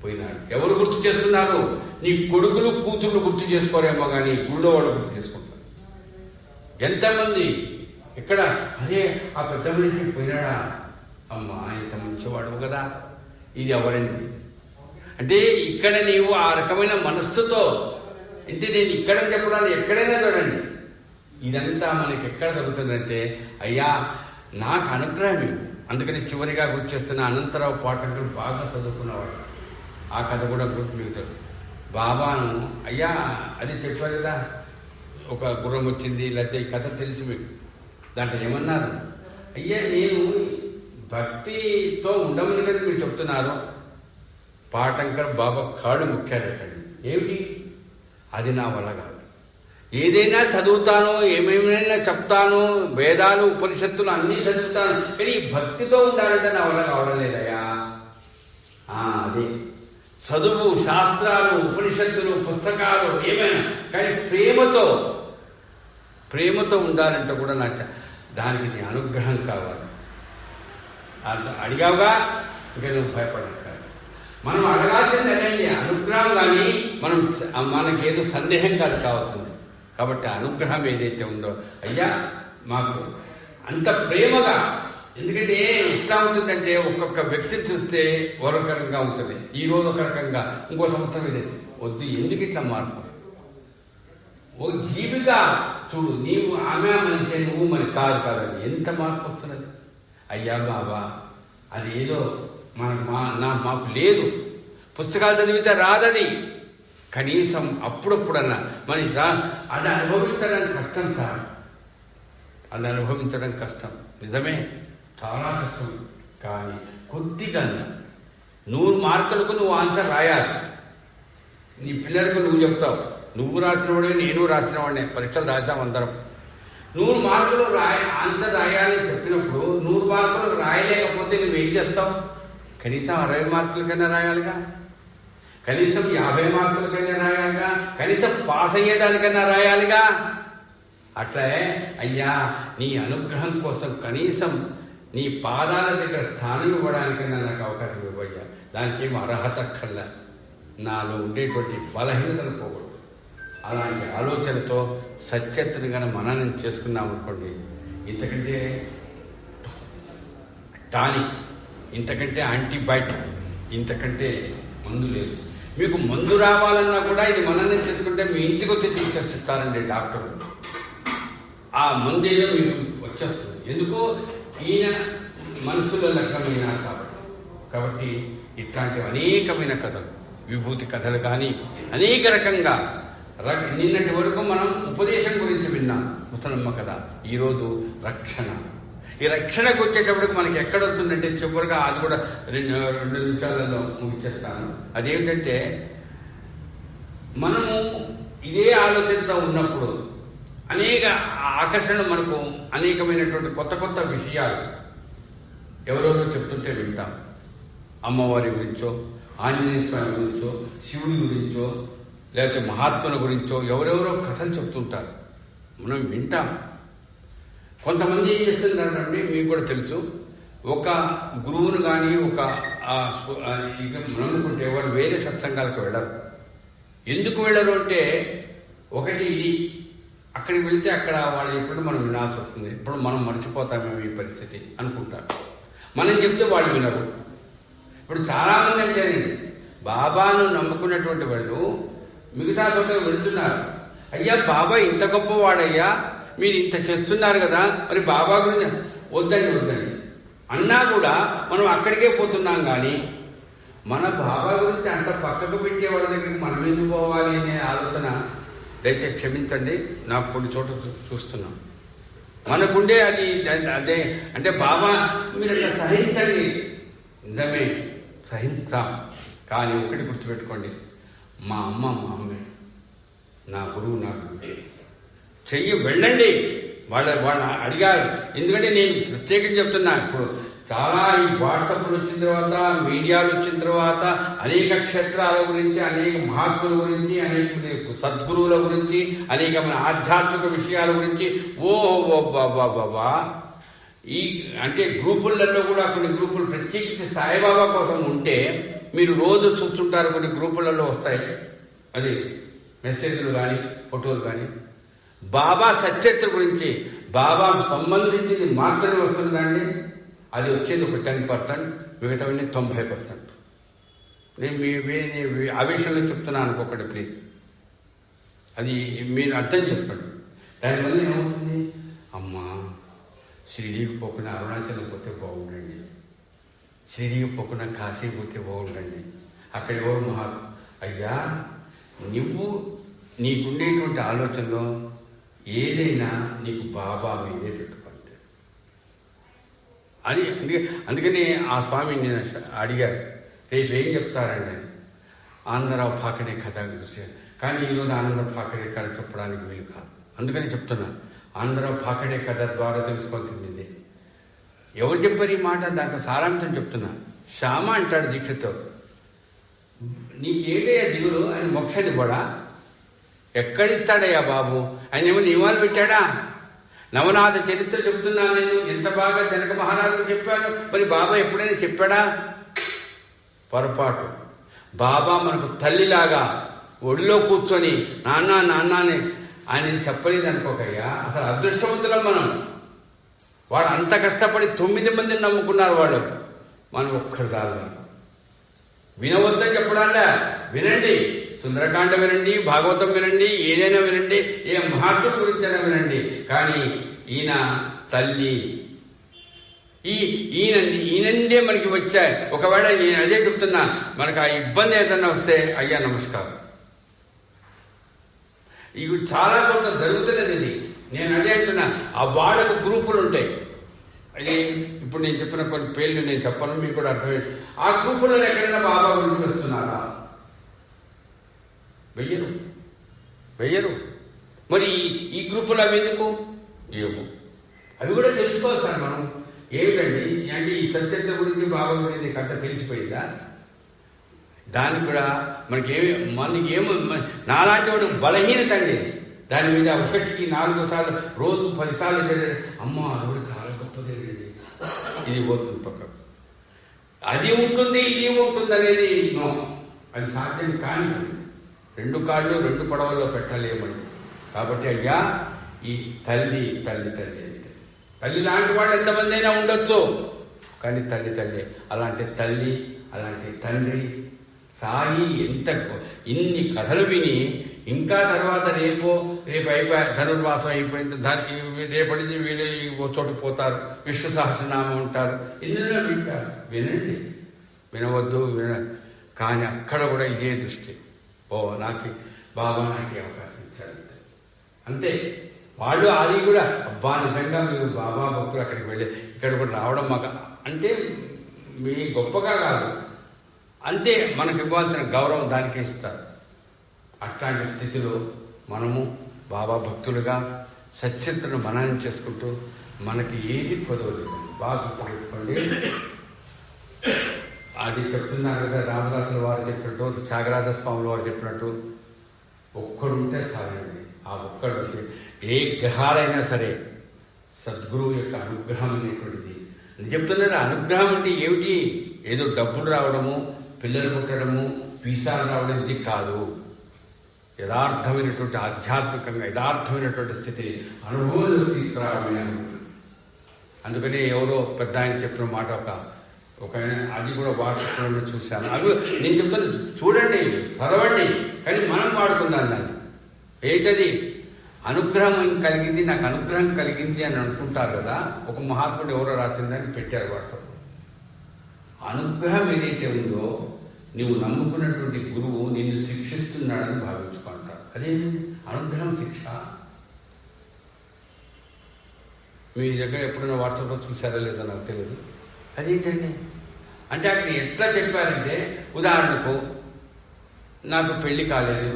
పోయినాడు. ఎవరు గుర్తు చేస్తున్నారు? నీ కొడుకులు కూతుళ్ళు గుర్తు చేసుకోరేమో కానీ గుళ్ళో వాళ్ళు గుర్తు చేసుకుంటారు. ఎంతమంది ఇక్కడ అదే ఆ పెద్ద మనిషి పోయినాడా, అమ్మా ఇంత మంచివాడు కదా, ఇది ఎవరండి అంటే ఇక్కడ నీవు ఆ రకమైన మనస్సుతో అంటే నేను ఇక్కడ చెప్పడానికి ఎక్కడైనా చూడండి. ఇదంతా మనకి ఎక్కడ జరుగుతుందంటే అయ్యా నాకు అనుగ్రహం ఇవ్వు. అందుకని చివరిగా గుర్తు చేస్తున్న అనంతరావు పాఠకులు బాగా చదువుకున్నవాడు. ఆ కథ కూడా గుర్తు మిగుతాడు. బాబాను అయ్యా అది చెప్పారు కదా, ఒక గుర్రం వచ్చింది, లేకపోతే ఈ కథ తెలిసి మీకు. దాంట్లో ఏమన్నారు? అయ్యా నేను భక్తితో ఉండమని కదా మీరు చెప్తున్నారు. పాఠంకర్ బాబా కాళ్ళు ముఖ్యాడటండి. ఏమిటి? అది నా వల్ల కాదు. ఏదైనా చదువుతాను, ఏమేమైనా చెప్తాను, వేదాలు ఉపనిషత్తులు అన్నీ చదువుతాను, కానీ భక్తితో ఉండాలంటే నా వల్ల కావడం లేదయ్యా. అదే చదువు, శాస్త్రాలు, ఉపనిషత్తులు, పుస్తకాలు ఏమైనా, కానీ ప్రేమతో ఉండాలంటే కూడా దానికి నీ అనుగ్రహం కావాలి. అడిగావుగా, ఇంకా నువ్వు భయపడక. మనం అడగాల్సింది అనండి అనుగ్రహం, కానీ మనకేదో సందేహం కాదు కావాల్సింది. కాబట్టి అనుగ్రహం ఏదైతే ఉందో అయ్యా మాకు అంత ప్రేమగా. ఎందుకంటే ఎట్లా ఉంటుందంటే ఒక్కొక్క వ్యక్తిని చూస్తే ఒక రకంగా ఉంటుంది, ఈరోజు ఒక రకంగా, ఇంకో సంవత్సరం ఇదే. వద్దు, ఎందుకు ఇట్లా మార్పు? ఓ జీవిగా చూడు, నీవు ఆమె మనిషి, నువ్వు మరి కాదని ఎంత మార్పు వస్తున్నది. అయ్యా బాబా అది ఏదో మాకు లేదు, పుస్తకాలు చదివితే రాదది. కనీసం అప్పుడప్పుడన్నా మనకి అది అనుభవించడం కష్టం సార్, అది అనుభవించడం కష్టం, నిజమే చాలా కష్టం. కానీ కొద్దిగా 100 మార్కులకు నువ్వు ఆన్సర్ రాయాలి. నీ పిల్లలకు నువ్వు చెప్తావు, నువ్వు రాసినవాడే నేను రాసినవాడినే, పరీక్షలు రాసాం అందరం. 100 మార్కులు ఆన్సర్ రాయాలని చెప్పినప్పుడు 100 మార్కులు రాయలేకపోతే నువ్వేం చేస్తావు? కనీసం 60 మార్కులకైనా రాయాలిగా, కనీసం 50 మార్కులకైనా రాయాలిగా, కనీసం పాస్ అయ్యేదానికైనా రాయాలిగా. అట్లే అయ్యా నీ అనుగ్రహం కోసం కనీసం నీ పాదాల దగ్గర స్థానం ఇవ్వడానికైనా నాకు అవకాశం ఇవ్వయ్యా. దానికి ఏం అర్హత కల్లా నాలో ఉండేటువంటి బలహీనతను పోగొట్టు. అలాంటి ఆలోచనతో సత్యతను కనుక మననం చేసుకున్నాం అనుకోండి, ఇంతకంటే టానిక్, ఇంతకంటే యాంటీబయాటిక్, ఇంతకంటే మందు లేదు. మీకు మందు రావాలన్నా కూడా ఇది మననం చేసుకుంటే మీ ఇంటికి వచ్చి తీసుకొచ్చిస్తారండి డాక్టర్. ఆ మందు ఏదో మీకు వచ్చేస్తుంది. ఎందుకు? ఈయన మనసులో లగ్నమైనారు కాబట్టి ఇట్లాంటి అనేకమైన కథలు, విభూతి కథలు కానీ అనేక రకంగా నిన్నటి వరకు మనం ఉపదేశం గురించి విన్నాం ముసలమ్మ కథ. ఈరోజు రక్షణ. ఈ రక్షణకు వచ్చేటప్పటికి మనకి ఎక్కడ వస్తుందంటే చివరిగా అది కూడా 2 నిమిషాలలో ముగిచ్చేస్తాను. అదేమిటంటే మనము ఇదే ఆలోచనతో ఉన్నప్పుడు అనేక ఆకర్షణలు, మనకు అనేకమైనటువంటి కొత్త కొత్త విషయాలు ఎవరెవరో చెప్తుంటే వింటాం. అమ్మవారి గురించో, ఆంజనేయ స్వామి గురించో, శివుడి గురించో, లేకపోతే మహాత్ముల గురించో ఎవరెవరో కథలు చెప్తుంటారు, మనం వింటాం. కొంతమంది ఏం చేస్తున్నారంటే మీకు కూడా తెలుసు, ఒక గురువును కానీ ఒక మనం అనుకుంటే వాళ్ళు వేరే సత్సంగాలకు వెళ్ళరు. ఎందుకు వెళ్ళరు అంటే ఒకటి ఇది, అక్కడికి వెళితే అక్కడ వాళ్ళు ఎప్పుడు మనం వినాల్సి వస్తుంది, ఇప్పుడు మనం మర్చిపోతామేమో ఈ పరిస్థితి అనుకుంటారు. మనం చెప్తే వాళ్ళు వినరు. ఇప్పుడు చాలామంది అంటేనండి బాబాను నమ్ముకున్నటువంటి వాళ్ళు మిగతా చోట వెళుతున్నారు. అయ్యా బాబా ఇంత గొప్పవాడయ్యా, మీరు ఇంత చేస్తున్నారు కదా, మరి బాబా గురించి వద్దండి అన్నా కూడా మనం అక్కడికే పోతున్నాం. కానీ మన బాబా గురించి అంత పక్కకు పెట్టే వాళ్ళ దగ్గరికి మనం ఎందుకు పోవాలి అనే ఆలోచన దయచేసి క్షమించండి, నాకు కొన్ని చోట్ల చూస్తున్నాం. మనకుండే అది అదే అంటే బాబా మీరు అట్లా సహించండి, నిజమే సహిస్తాం. కానీ ఒకటి గుర్తుపెట్టుకోండి, మా అమ్మే, నా గురువు నాకు చెయ్యి వెళ్ళండి. వాళ్ళ అడిగారు. ఎందుకంటే నేను ప్రత్యేకంగా చెప్తున్నా, ఇప్పుడు చాలా ఈ వాట్సాప్లు వచ్చిన తర్వాత, మీడియాలు వచ్చిన తర్వాత అనేక క్షేత్రాల గురించి, అనేక మహాత్ముల గురించి, అనేక సద్గురువుల గురించి, అనేకమైన ఆధ్యాత్మిక విషయాల గురించి బాబా ఈ అంటే గ్రూపులలో కూడా కొన్ని గ్రూపులు ప్రత్యేకించి సాయిబాబా కోసం ఉంటే మీరు రోజు చూస్తుంటారు, కొన్ని గ్రూపులలో వస్తాయి అది మెసేజ్లు కానీ ఫోటోలు కానీ. బాబా సచరిత్ర గురించి బాబా సంబంధించింది మాత్రమే వస్తుందండి. అది వచ్చేది ఒక 10%, మిగతావన్నీ 90%. నేను ఆ విషయంలో చెప్తున్నాను అనుకోకండి ప్లీజ్, అది మీరు అర్థం చేసుకోండి. దానివల్ల ఏమవుతుంది, అమ్మా షిరిడీకి పోకుండా అరుణాచలం పోతే బాగుండండి, షిరిడీకి పోకుండా కాశీ పోతే బాగుండండి, అక్కడ ఎవరు అయ్యా నువ్వు నీకుండేటువంటి ఆలోచనలో ఏదైనా నీకు బాబా మీదే పెట్టుకుంటే అది. అందుకని ఆ స్వామి నేను అడిగారు, రేపు ఏం చెప్తారండి ఆనందరావు పాకడే కథ దృష్టి. కానీ ఈరోజు ఆనందరావు పాకడే కథ చెప్పడానికి వీలు కాదు. అందుకని చెప్తున్నాను, ఆనందరావు పాకడే కథ ద్వారా తెలుసుకోవాల్సింది ఇదే. ఎవరు చెప్పారు ఈ మాట, దాంట్లో సారాంశం చెప్తున్నా. శ్యామ అంటాడు దీక్షతో, నీకేటయ్యా దిగులు, ఆయన మోక్షాన్ని కూడా ఎక్కడిస్తాడయ్యా బాబు, ఆయన ఏమో నియమాలు పెట్టాడా? నవనాథ చరిత్ర చెప్తున్నాను నేను, ఎంత బాగా జనక మహారాజుకు చెప్పాను, మరి బాబా ఎప్పుడైనా చెప్పాడా? పొరపాటు. బాబా మనకు తల్లిలాగా ఒడిలో కూర్చొని నాన్న అని ఆయన చెప్పలేదు అనుకోకయ్యా. అసలు అదృష్టవంతులం వాడు అంత కష్టపడి 9 మందిని నమ్ముకున్నారు వాడు, మనం ఒక్కరి దాల్లా వినవద్దని చెప్పడాలా. వినండి, సుందరకాండ వినండి, భాగవతం వినండి, ఏదైనా వినండి, ఏ మహాత్ముడి గురించైనా వినండి. కానీ ఈయన తల్లి ఈయనందే మనకి వచ్చాయి. ఒకవేళ నేను అదే చెప్తున్నా, మనకు ఆ ఇబ్బంది ఏదన్నా వస్తే అయ్యా నమస్కారం. ఇవి చాలా చోట్ల జరుగుతున్నది ఇది. నేను అదే అంటున్నా, ఆ వాడకు గ్రూపులు ఉంటాయి. అది ఇప్పుడు నేను చెప్పిన కొన్ని పేర్లు నేను చెప్పను, మీకు కూడా అర్థమైంది. ఆ గ్రూపులలో ఎక్కడైనా బాబా గురించి వస్తున్నారా? వెయ్యరు. మరి ఈ గ్రూపులు అవి ఎందుకు? ఏమో అవి కూడా తెలుసుకోవాలి సార్ మనం. ఏమిటండి అంటే ఈ సత్యత గురించి బాబా గురించి కథ తెలిసిపోయిందా? దానికి కూడా మనకేమో నాలాంటి వాడు బలహీనత అండి. దాని మీద 1కి 4 సార్లు, రోజు 10 సార్లు చదివాడు, అమ్మ అది కూడా చాలా గొప్పదేనండి, ఇది పోతుంది పక్కకు. అది ఉంటుంది ఇది ఉంటుంది అనేది నో, అది సాధ్యం కాని. 2 కాళ్ళు 2 పడవల్లో పెట్టాలి ఏమని. కాబట్టి అయ్యా ఈ తల్లి లాంటి వాళ్ళు ఎంతమంది అయినా ఉండొచ్చు, కానీ తల్లి అలాంటి తల్లి, అలాంటి తండ్రి సాయి ఇన్ని కథలు విని ఇంకా తర్వాత రేపు అయిపోయి ధనుర్మాసం అయిపోయింది, రేపటి నుంచి వీళ్ళు చోటు పోతారు, విష్ణు సహస్రనామం ఉంటారు, ఇందులో వింటారు. వినవద్దు కానీ అక్కడ కూడా ఇదే దృష్టి. నాకు బాబా నాకు అవకాశం ఇచ్చాడు అంతే. వాళ్ళు అది కూడా అబ్బా నిజంగా మీరు బాబా భక్తులు అక్కడికి వెళ్ళి ఇక్కడ కూడా రావడం మాకు అంటే మీ గొప్పగా కాదు, అంతే మనకు ఇవ్వాల్సిన గౌరవం దానికే ఇస్తారు. అట్లాంటి స్థితిలో మనము బాబా భక్తులుగా సచరిత్రను మననం చేసుకుంటూ మనకి ఏది కొదవలేదు. బాగా గుర్తుపెట్టుకోండి. అది చెప్తున్నారు కదా, రామదాసుల వారు చెప్పినట్టు, త్యాగరాజ స్వాముల వారు చెప్పినట్టు, ఒక్కడుంటే చాలండి. ఆ ఒక్కడు అంటే ఏ గ్రహాలైనా సరే సద్గురువు యొక్క అనుగ్రహం అనేటువంటిది. నేను చెప్తున్నారు, అనుగ్రహం అంటే ఏమిటి? ఏదో డబ్బులు రావడము, పిల్లలు పుట్టడము, వీసాలు రావడం ఇది కాదు. యథార్థమైనటువంటి ఆధ్యాత్మికంగా యథార్థమైనటువంటి స్థితి అనుభవంలో తీసుకురావడమే. అందుకని ఎవరో పెద్ద ఆయన చెప్పిన మాట ఒక అది కూడా వాట్సాప్లో చూశాను. అవి నేను చెప్తాను, చూడండి, చదవండి, కానీ మనం వాడుకుందాం దాన్ని. ఏంటది? అనుగ్రహం కలిగింది, నాకు అనుగ్రహం కలిగింది అని అనుకుంటారు కదా. ఒక మహాత్ముడు ఎవరో రాసిందని పెట్టారు వాట్సాప్. అనుగ్రహం ఏదైతే ఉందో నువ్వు నమ్ముకున్నటువంటి గురువు నిన్ను శిక్షిస్తున్నాడని భావించుకుంటావు. అదేంటి అనుగ్రహం? శిక్ష. మీ దగ్గర ఎప్పుడైనా వాట్సాప్లో చూసారా లేదో నాకు తెలియదు. అదేంటండి అంటే అక్కడ ఎట్లా చెప్పారంటే, ఉదాహరణకు నాకు పెళ్లి కాలేదు,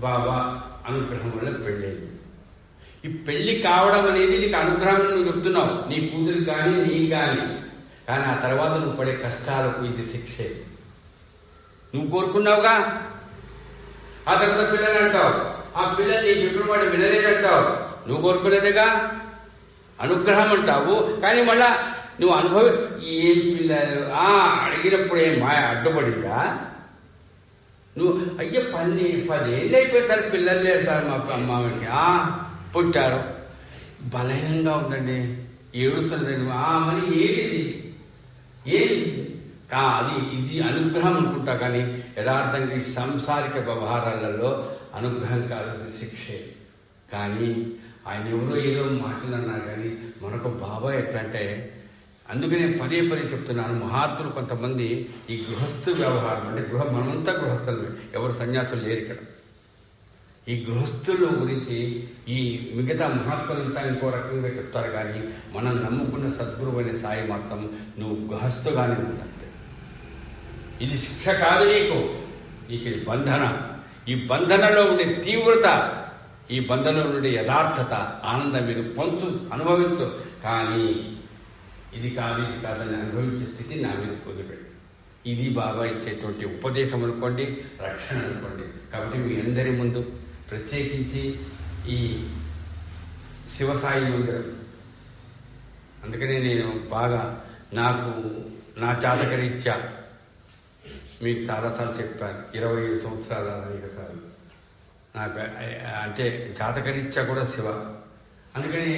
బాబా అనుగ్రహం వల్ల పెళ్ళయింది. ఈ పెళ్లి కావడం అనేది నీకు అనుగ్రహం నువ్వు చెప్తున్నావు, నీ కూతురికి కానీ నీకు కానీ. కానీ ఆ తర్వాత నువ్వు పడే కష్టాలకు ఇది శిక్షే. నువ్వు కోరుకున్నావుగా, ఆ తర్వాత పిల్లలు అంటావు, ఆ పిల్లలు నీ చెప్పిన వాడు వినలేదంటావు, నువ్వు కోరుకునేదేగా అనుగ్రహం అంటావు. కానీ మళ్ళా నువ్వు ఏం పిల్లలు అడిగినప్పుడు ఏం మాయ అడ్డుపడిందా? నువ్వు అయ్యో 10 ఏళ్ళు అయిపోతారు, పిల్లలు లేరు సార్ మా అమ్మకి, పుట్టారు, బలహీనంగా ఉందండి, ఏడుస్తుందండి, మరి ఏంటిది? అది ఇది అనుగ్రహం అనుకుంటా. కానీ యథార్థంగా ఈ సాంసారిక వ్యవహారాలలో అనుగ్రహం కాదు, అది శిక్షే. కానీ ఆయన ఎవరో ఏదో మాట్లాడినా కానీ మనకు బాబా ఎట్లా అంటే, అందుకనే పదే చెప్తున్నాను, మహాత్ములు కొంతమంది ఈ గృహస్థు వ్యవహారం అంటే మనమంతా గృహస్థులు, ఎవరు సన్యాసులు లేరు ఇక్కడ. ఈ గృహస్థుల గురించి ఈ మిగతా మహాత్ములంతా ఇంకో రకంగా చెప్తారు. కానీ మనం నమ్ముకున్న సద్గురువు అనే సాయి మాత్రం నువ్వు గృహస్థుగానే ఉంటుంది. ఇది శిక్ష కాదు నీకు ఇది బంధన. ఈ బంధనలో ఉండే తీవ్రత, ఈ బంధనలో ఉండే యథార్థత, ఆనందం మీరు అనుభవించు. కానీ ఇది కాదని అనుభవించే స్థితి నా మీద వదిలిపెట్టి, ఇది బాబా ఇచ్చేటువంటి ఉపదేశం అనుకోండి, రక్షణ అనుకోండి. కాబట్టి మీ అందరి ముందు ప్రత్యేకించి ఈ శివసాయి మందిరం, అందుకనే నేను బాగా నాకు నా జాతకరీత్యా మీకు చాలాసార్లు చెప్పాను, 25 సంవత్సరాలు అనేక సార్లు నాకు అంటే జాతకరీత్యా కూడా శివ. అందుకని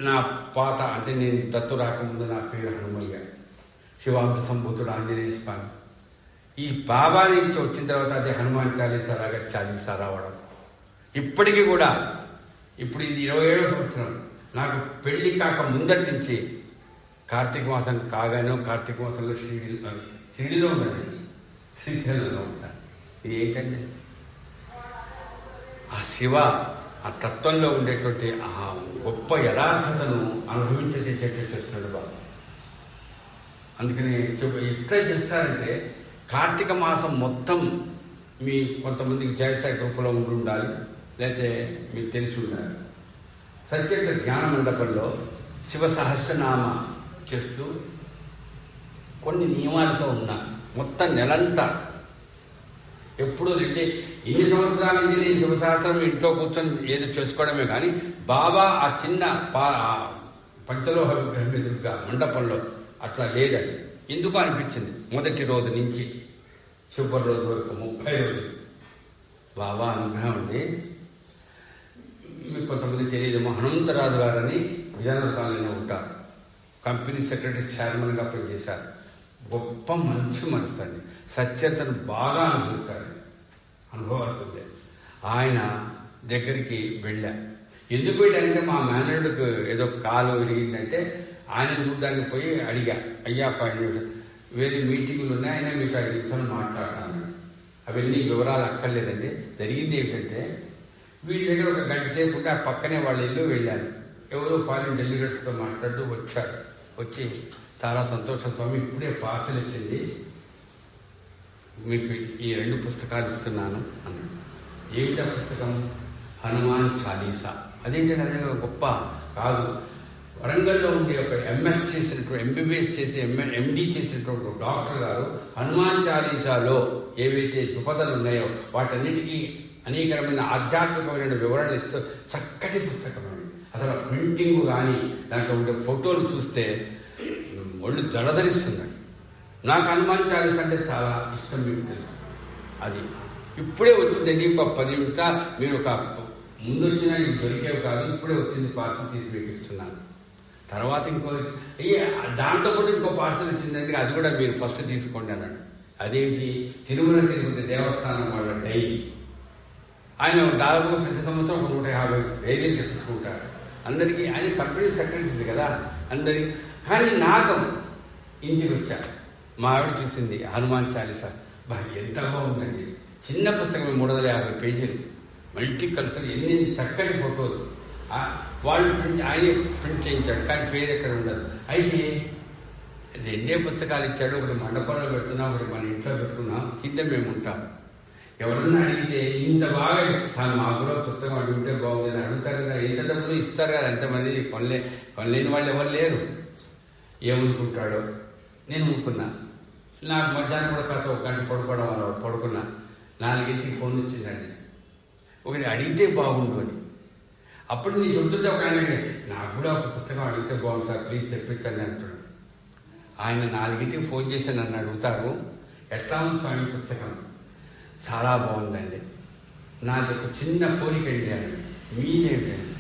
నా పాత అంటే నేను దత్తు రాకముందు నా పేరు హనుమయ్య, శివాంశ సంభూతుడు ఆంజనేయ స్వామి. ఈ బాబా నుంచి వచ్చిన తర్వాత అదే హనుమాన్ చాలీసా లాగా చాలీసా రావడం. ఇప్పటికీ కూడా ఇప్పుడు ఇది 27వ సంవత్సరం. నాకు పెళ్లి కాక ముందటి నుంచి కార్తీక మాసం కాగానో, కార్తీక మాసంలో షిరిడిలో ఉన్నది, శ్రీశైలంలో ఉంటాను. ఇది ఏంటంటే ఆ శివ, ఆ తత్వంలో ఉండేటువంటి ఆ గొప్ప యథార్థతను అనుభవించేటట్టు చేస్తున్నాడు బాబు. అందుకని ఎట్లా చేస్తారంటే, కార్తీక మాసం మొత్తం మీ కొంతమందికి జయసాయి గ్రూపులో ఉండాలి, లేకపోతే మీకు తెలిసి ఉండాలి. సత్యత జ్ఞాన మండపంలో శివ సహస్రనామ చేస్తూ కొన్ని నియమాలతో ఉన్నా మొత్తం నెలంతా ఎప్పుడూ అంటే ఎన్ని సంవత్సరాల నుంచి నేను శివశాస్త్రం ఇంట్లో కూర్చొని ఏదో చేసుకోవడమే. కానీ బాబా ఆ చిన్న పంచలోహ విగ్రహం ఎదురుగా మండపంలో అట్లా లేదండి. ఎందుకు అనిపించింది, మొదటి రోజు నుంచి చివరి రోజు వరకు 30 రోజులు బాబా అనుగ్రహం అండి. మీకు కొంతమంది తెలియదేమో, హనుమంతరాజు గారని విజయనగర కాలనీలో ఉంటారు, కంపెనీ సెక్రటరీ చైర్మన్గా పనిచేశారు. గొప్ప మంచి మనసు అండి, సత్యతను బాగా అనుభవిస్తారు, అనుభవాలు. ఆయన దగ్గరికి వెళ్ళా. ఎందుకు వెళ్ళానంటే మా మేనేజర్కి ఏదో కాలు విరిగిందంటే ఆయన చూడడానికి పోయి అడిగా, అయ్యా 5 నిమిషాలు వేరే మీటింగులు ఉన్నాయి, ఆయన మీకు 5 నిమిషాలు మాట్లాడతాను. అవన్నీ వివరాలు అక్కర్లేదండి. జరిగింది ఏమిటంటే వీళ్ళ దగ్గర ఒక గంట సేపు ఉంటే ఆ పక్కనే వాళ్ళ ఇల్లు వెళ్ళాను. ఎవరో ఫారిన్ డెలిగేట్స్తో మాట్లాడుతూ వచ్చారు. వచ్చి చాలా సంతోషం స్వామి, ఇప్పుడే పార్సల్ వచ్చింది, మీకు ఈ 2 పుస్తకాలు ఇస్తున్నాను అన్నాడు. ఏమిటా పుస్తకం? హనుమాన్ చాలీసా. అదేంటంటే అదే గొప్ప కాదు. వరంగల్లో ఉండే ఒక ఎంఎస్ చేసినటువంటి, ఎంబీబీఎస్ చేసి ఎండి చేసినటువంటి ఒక డాక్టర్ గారు హనుమాన్ చాలీసాలో ఏవైతే ద్రుపదలు ఉన్నాయో వాటన్నిటికీ అనేకమైన ఆధ్యాత్మికమైన వివరణలు ఇస్తూ చక్కటి పుస్తకం అండి. అసలు ప్రింటింగ్ కానీ దాంట్లో ఉండే ఫోటోలు చూస్తే ఒళ్ళు జలధరిస్తుందండి. నాకు హనుమాన్ చాలీసా అంటే చాలా ఇష్టం, మీకు తెలుసు. అది ఇప్పుడే వచ్చిందండి. ఒక 10 నిమిషాలు మీరు ఒక ముందు వచ్చినా ఇవి దొరికేవి కాదు, ఇప్పుడే వచ్చింది, పార్సల్ తీసి మీకు ఇస్తున్నాను. తర్వాత దాంతో కూడా ఇంకో పార్సల్ వచ్చిందండి, అది కూడా మీరు ఫస్ట్ తీసుకోండి అన్నాడు. అదేంటి? తిరుమల తిరుపతి దేవస్థానం వాళ్ళ డైరీ. ఆయన దాదాపుగా ప్రతి సంవత్సరం 150 డైరీలు తెప్పించుకుంటారు అందరికీ. ఆయన కంపెనీ సెక్రటరీస్ కదా అందరికి. కానీ నాకు ఇంటికి వచ్చారు, మా ఆవిడ చూసింది హనుమాన్ చాలీసా. ఎంత బాగుందండి. చిన్న పుస్తకం, 350 పేజీలు, మల్టీ కల్చర్, ఎన్ని చక్కటి ఫోటోలు. వాళ్ళు ఆయన ప్రింట్ చేయించాడు, కానీ పేరు ఎక్కడ ఉండదు. అయితే 2 పుస్తకాలు ఇచ్చాడు. ఒకటి మండపంలో పెడుతున్నాం, ఒకటి మన ఇంట్లో పెట్టుకున్నాం, కింద మేము ఉంటాం. ఎవరన్నా అడిగితే ఇంత బాగా సార్ మాకు కూడా పుస్తకం అడిగితే బాగుంది అడుగుతారు కదా, ఎంత డబ్బులు ఇస్తారు కదా, ఎంతమంది కొనలేని వాళ్ళు ఎవరు లేరు. ఏమనుకుంటాడో నేను అనుకున్నా. నాకు మధ్యాహ్నం కూడా కాస్త 1 గంట పడుకున్నా. 4ంటికి ఫోన్ వచ్చిందండి, ఒకటి అడిగితే బాగుండు అని. అప్పుడు నేను చెబుతుంటే ఒక ఆయన, నాకు కూడా ఒక పుస్తకం అడిగితే బాగుంది సార్, ప్లీజ్ తెప్పించండి అంటున్నాడు. ఆయన 4ంటికి ఫోన్ చేసి నన్ను అడుగుతారు, ఎట్లా ఉంది స్వామి పుస్తకం? చాలా బాగుందండి. నాది ఒక చిన్న కోరిక అండి. మీదేంటండి,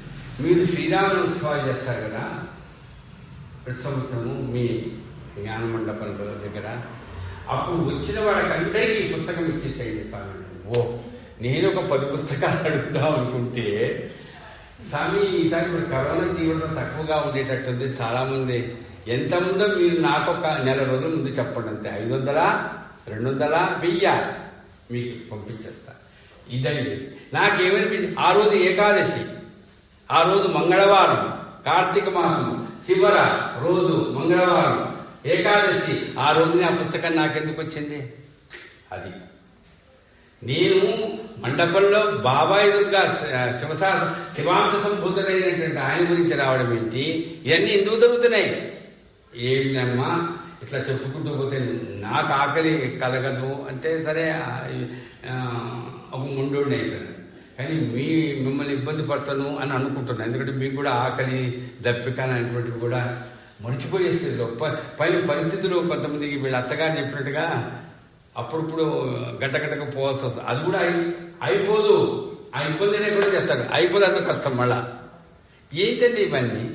మీరు శ్రీరామ ఉత్సవాలు చేస్తారు కదా ప్రతి సంవత్సరము మీ జ్ఞాన మండపం దగ్గర, అప్పుడు వచ్చిన వాళ్ళకి అందరికీ ఈ పుస్తకం ఇచ్చేసేయండి స్వామి. ఓ, నేను ఒక 10 పుస్తకాలు అడుగుదాం అనుకుంటే, స్వామి ఈసారి ఇప్పుడు కరోనా తీవ్రత తక్కువగా ఉండేటట్టుంది, చాలామంది ఎంత ముందో మీరు నాకు ఒక నెల రోజుల ముందు చెప్పండి, అంతే. 500, 200, 1000 మీకు పంపించేస్తా. ఇదండి నాకేమనిపించింది. ఆ రోజు ఏకాదశి, ఆ రోజు మంగళవారం, కార్తీక మాసం చివర రోజు మంగళవారం, ఏకాదశి. ఆ రోజునే ఆ పుస్తకం నాకెందుకు వచ్చింది? అది నేను మండపంలో బాబా ఎదురుగా శివాంశ సంభూతుడైనటువంటి ఆయన గురించి రావడం ఏంటి? ఇవన్నీ ఎందుకు జరుగుతున్నాయి? ఏమిటమ్మా ఇట్లా చెప్పుకుంటూ పోతే నాకు ఆకలి కలగదు అంటే సరే ఒక ముండోడిని అయిపోయాను. కానీ మిమ్మల్ని ఇబ్బంది పడతాను అని అనుకుంటున్నాను. ఎందుకంటే మీకు కూడా ఆకలి, దప్పిక అనేటువంటివి కూడా మర్చిపోయే స్థితిలో పైన పరిస్థితులు కొంతమందికి వీళ్ళ అత్తగారు చెప్పినట్టుగా అప్పుడప్పుడు గంటకు పోవాల్సి వస్తుంది. అది కూడా అయిపోదు. ఆ ఇబ్బందినే కూడా చెప్తారు, అయిపోదు, అంత కష్టం. మళ్ళా ఏంటంటే ఇవన్నీ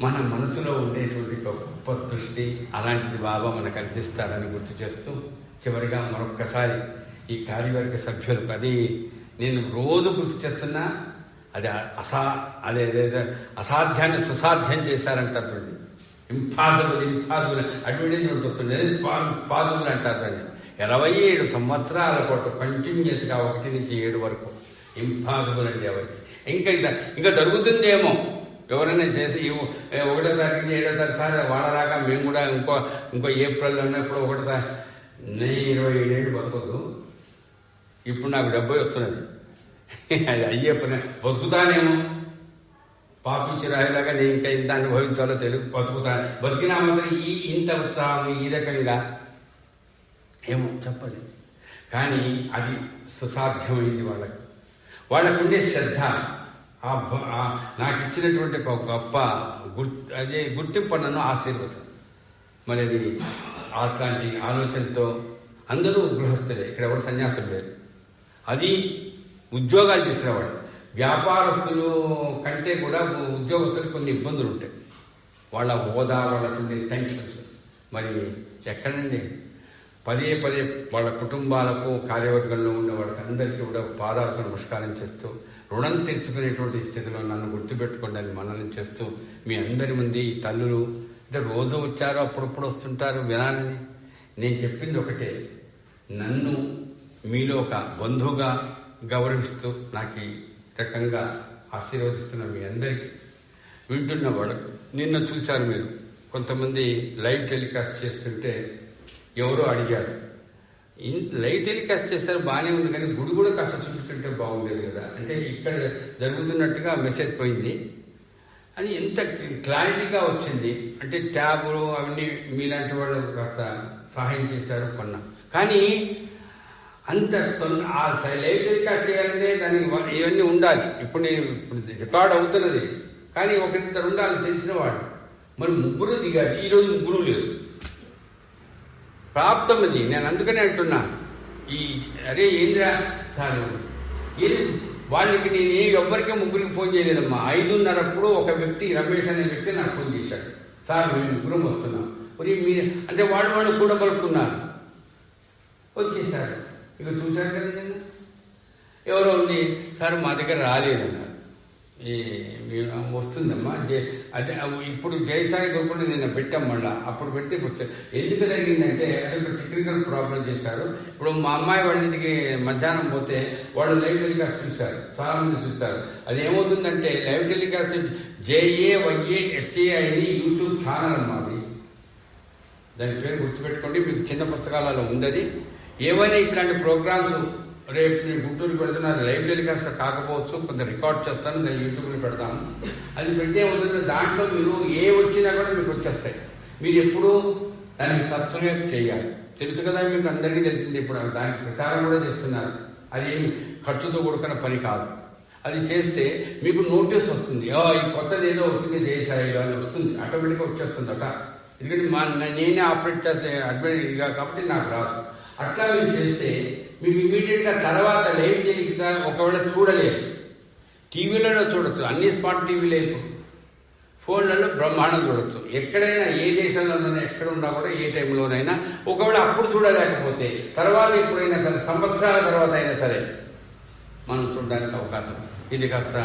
మన మనసులో ఉండేటువంటి గొప్ప దృష్టి, అలాంటిది బాబా మనకు అందిస్తాడని గుర్తు చేస్తూ చివరిగా మరొక్కసారి ఈ కార్యవర్గ సభ్యులకు, అది నేను రోజు గుర్తు చేస్తున్నా, అది అసాధ్యాన్ని సుసాధ్యం చేశారంటారు. ఇంపాసిబుల్ అడ్వర్టైజ్మెంట్ వస్తుంది, పాసిబుల్ అంటారు. 27 సంవత్సరాల పాటు కంటిన్యూస్గా 1 నుంచి 7 వరకు ఇంపాసిబుల్ అండి. ఎవరికి ఇంకా జరుగుతుందేమో, ఎవరైనా చేసి 1వ తారీఖు 7వ తారీఖు సార్ వాడరాగా మేము కూడా ఇంకో ఏప్రిల్లో ఉన్నప్పుడు 1వ తారీఖు, నేను 27 ఏళ్ళు బతకదు, ఇప్పుడు నాకు 70 వస్తున్నది, అది అయ్యే పని, బతుకుతానేమో పాపించి రాయలాగా నేను ఇంకా ఇంత అనుభవించాలో తెలుగు బతుకుతాను, బతికినా మాత్రం ఇంత ఉత్సాహం ఈ రకంగా ఏమో చెప్పదు. కానీ అది సుసాధ్యమైంది వాళ్ళకు ఉండే శ్రద్ధ, నాకు ఇచ్చినటువంటి ఒక గొప్ప గుర్తింపు నన్ను ఆశీర్వదం. మరి అది అట్లాంటి ఆలోచనతో అందరూ గృహస్థులే, ఇక్కడ ఎవరు సన్యాసులు లేరు. అది ఉద్యోగాలు చేసేవాడు. వ్యాపారస్తులు కంటే కూడా ఉద్యోగస్తులకు కొన్ని ఇబ్బందులు ఉంటాయి. వాళ్ళ హోదా, వాళ్ళకుండే టెన్షన్స్. మరి ఎక్కడండి పదే వాళ్ళ కుటుంబాలకు, కార్యవర్గంలో ఉండే వాళ్ళకి అందరికీ కూడా పాదాలకు నమస్కారం చేస్తూ రుణం తీర్చుకునేటువంటి స్థితిలో నన్ను గుర్తుపెట్టుకోండి అని మనల్ని చేస్తూ, మీ అందరి ముందు ఈ తల్లులు అంటే రోజు వచ్చారు, అప్పుడప్పుడు వస్తుంటారు వినాలని. నేను చెప్పింది ఒకటే, నన్ను మీలో ఒక బంధువుగా గౌరవిస్తూ నాకు ఈ రకంగా ఆశీర్వదిస్తున్న మీ అందరికీ వింటున్న వాళ్ళకు నిన్న చూశారు మీరు కొంతమంది లైవ్ టెలికాస్ట్ చేస్తుంటే ఎవరో అడిగారు లైవ్ టెలికాస్ట్ చేస్తారు బాగానే ఉంది కానీ గుడి కూడా కాస్త చూపిస్తుంటే బాగుండేది కదా అంటే ఇక్కడ జరుగుతున్నట్టుగా మెసేజ్ పోయింది అది ఎంత క్లారిటీగా వచ్చింది అంటే ట్యాబులు అవన్నీ మీలాంటి వాళ్ళు కాస్త సహాయం చేశారు కొన్నా కానీ అంత ఆ లైవ్ టెలికాస్ట్ చేయాలంటే దానికి ఇవన్నీ ఉండాలి ఇప్పుడు నేను రికార్డ్ అవుతున్నది కానీ ఒకరిద్దరు ఉండాలి తెలిసిన వాడు మరి ముగ్గురు దిగారు ఈరోజు ముగ్గురు లేరు ప్రాప్తం అది నేను అందుకనే అంటున్నా అరే ఏంద్రా సార్ ఏది వాళ్ళకి నేను ఎవ్వరికీ ముగ్గురికి ఫోన్ చేయలేదమ్మా 5:30 ఒక వ్యక్తి రమేష్ అనే వ్యక్తి నాకు ఫోన్ చేశాడు సార్ మేము ముగ్గురం వస్తున్నాం మరి మీరు అంటే వాళ్ళు కూడా పలుకున్నారు వచ్చేసారు ఇక చూశారు కదా నేను ఎవరో ఉంది సార్ మా దగ్గర రాలేదన్నారు వస్తుందమ్మా అదే ఇప్పుడు జయసాయి గ్రూపుని నేను పెట్టాం మళ్ళా అప్పుడు పెడితే ఎందుకు జరిగిందంటే అసలు టెక్నికల్ ప్రాబ్లం చేశారు ఇప్పుడు మా అమ్మాయి వాళ్ళ ఇంటికి మధ్యాహ్నం పోతే వాళ్ళు లైవ్ టెలికాస్ట్ చూశారు చాలా మంది చూశారు అది ఏమవుతుందంటే లైవ్ టెలికాస్ట్ JAYASTI అని యూట్యూబ్ ఛానల్ అమ్మా అది దాని పేరు గుర్తుపెట్టుకోండి మీకు చిన్న పుస్తకాలలో ఉంది ఏవైనా ఇట్లాంటి ప్రోగ్రామ్స్ రేపు నేను గుంటూరుకి పెడుతున్నా అది లైవ్ టెలికాస్ట్ కాకపోవచ్చు కొంత రికార్డ్ చేస్తాను నేను యూట్యూబ్లో పెడతాను అది పెడితే ఏమవుతుందో దాంట్లో మీరు వచ్చినా కూడా మీకు వచ్చేస్తాయి మీరు ఎప్పుడూ దానికి సబ్స్క్రైబ్ చేయాలి తెలుసు కదా మీకు అందరికీ తెలిసింది ఇప్పుడు దానికి ప్రచారం కూడా చేస్తున్నారు అది ఏమి ఖర్చుతో కూడుకున్న పని కాదు అది చేస్తే మీకు నోటీస్ వస్తుంది ఈ కొత్తది ఏదో వచ్చింది జయసాయిలో అని వస్తుంది ఆటోమేటిక్గా వచ్చేస్తుంది ఎందుకంటే నేనే ఆపరేట్ చేస్తే అడ్మిట్గా కాబట్టి నాకు రాదు అట్లా మీరు చేస్తే మీకు ఇమీడియట్గా తర్వాత లైవ్ టెలికాస్ట్ ఒకవేళ చూడలేరు టీవీలలో చూడొచ్చు అన్ని స్మార్ట్ టీవీలే ఫోన్లలో బ్రహ్మాండం చూడొచ్చు ఎక్కడైనా ఏ దేశంలోనైనా ఎక్కడ ఉన్నా కూడా ఏ టైంలోనైనా ఒకవేళ అప్పుడు చూడలేకపోతే తర్వాత ఎప్పుడైనా సరే సంవత్సరాల తర్వాత అయినా సరే మనం చూడడానికి అవకాశం ఇది కాస్త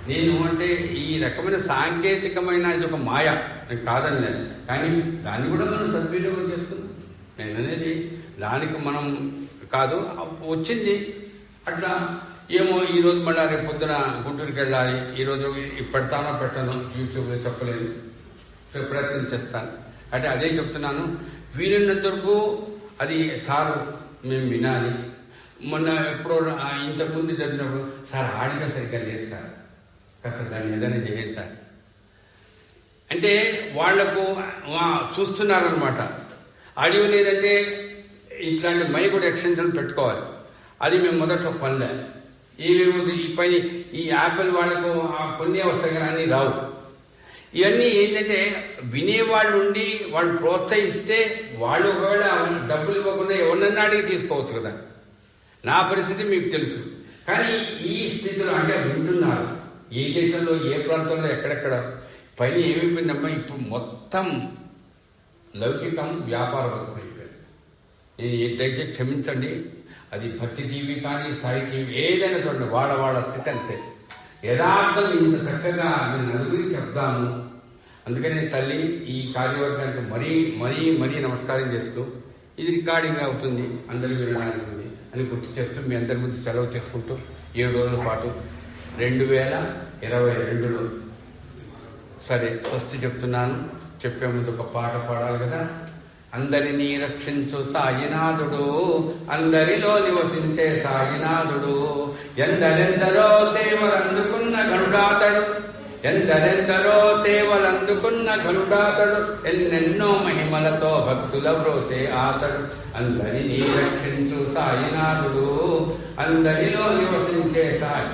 నేను అంటే ఈ రకమైన సాంకేతికమైన ఇది ఒక మాయ నేను కాదని కానీ దాన్ని కూడా మనం సద్వినియోగం చేసుకుందాం నేను అనేది దానికి మనం కాదు వచ్చింది అట్లా ఏమో ఈరోజు మళ్ళీ రేపు పొద్దున గుంటూరుకి వెళ్ళాలి ఈరోజు పెడతానో పెట్టను యూట్యూబ్లో చెప్పలేదు ప్రయత్నం చేస్తాను అంటే అదే చెప్తున్నాను వీలున్నంత వరకు అది సారు మేము వినాలి మొన్న ఎప్పుడో ఇంతకుముందు జరిగినప్పుడు సార్ ఆడిగా సరిగ్గా లేదు సార్ కాస్త దాన్ని ఏదైనా చేయండి సార్ అంటే వాళ్లకు చూస్తున్నారనమాట ఆడియో లేదంటే ఇట్లాంటి మైక్ ఎక్స్టెన్షన్ పెట్టుకోవాలి అది మేము మొదట్లో పనిలే ఈ పని ఈ యాపిల్ వాళ్ళకు కొన్ని వస్తాయి కానీ అన్నీ రావు ఇవన్నీ ఏంటంటే వినేవాళ్ళు ఉండి వాళ్ళు ప్రోత్సహిస్తే వాళ్ళు ఒకవేళ డబ్బులు ఇవ్వకుండా ఎవరినన్నా అడిగి తీసుకోవచ్చు కదా నా పరిస్థితి మీకు తెలుసు కానీ ఈ స్థితిలో అంటే వింటున్నారు ఏ దేశంలో ఏ ప్రాంతంలో ఎక్కడెక్కడ పైన ఏమైపోయిందమ్మా ఇప్పుడు మొత్తం లౌకికం వ్యాపార వర్గం అయిపోయింది నేను దయచేసి క్షమించండి అది భక్తి టీవీ కానీ సాయి టీవీ ఏదైనా చూడండి వాళ్ళ స్థితి అంతే యథార్థం ఇంత చక్కగా నేను నలుగురికి చెప్దాము అందుకని తల్లి ఈ కార్యవర్గానికి మరీ నమస్కారం చేస్తూ ఇది రికార్డింగ్ అవుతుంది అందరూ వినడానికి ఉంది అని గుర్తు చేస్తూ మీ అందరి ముందు సెలవు చేసుకుంటూ 7 రోజుల పాటు 2022లో సరే స్వస్తి చెప్తున్నాను చెప్పే ముందు ఒక పాట పాడాలి కదా అందరినీ రక్షించు సాయినాథుడు అందరిలో నివసించే సాయినాథుడు ఎందరెందరో సేవలందుకున్న గరుడాతడు ఎందరెందరో సేవలందుకున్న గరుడాతడు ఎన్నెన్నో మహిమలతో భక్తుల వ్రోసే ఆతడు అందరినీ రక్షించు సాయినాథుడు అందరిలో నివసించే సాయి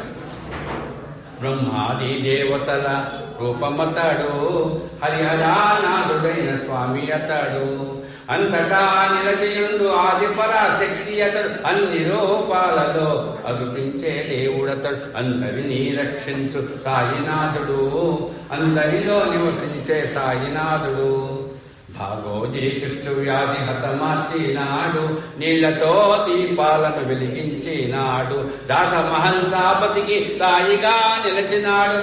బ్రహ్మాది దేవతల రూపమతడు హరిహరానాథుడైన స్వామి అతడు అంతటా నిలజయుండు ఆది పరాశక్తి అతడు అన్ని రూపాలలో అదుపించే దేవుడతడు అందరినీ రక్షించు సాయినాథుడు అందరిలో నివసించే సాయినాథుడు భాగోజీ కృష్ణు వ్యాధి హతమార్చినాడు నీళ్లతో దీపాలను వెలిగించినాడు దాసమహంసాపతికి సాయిగా నిలిచినాడు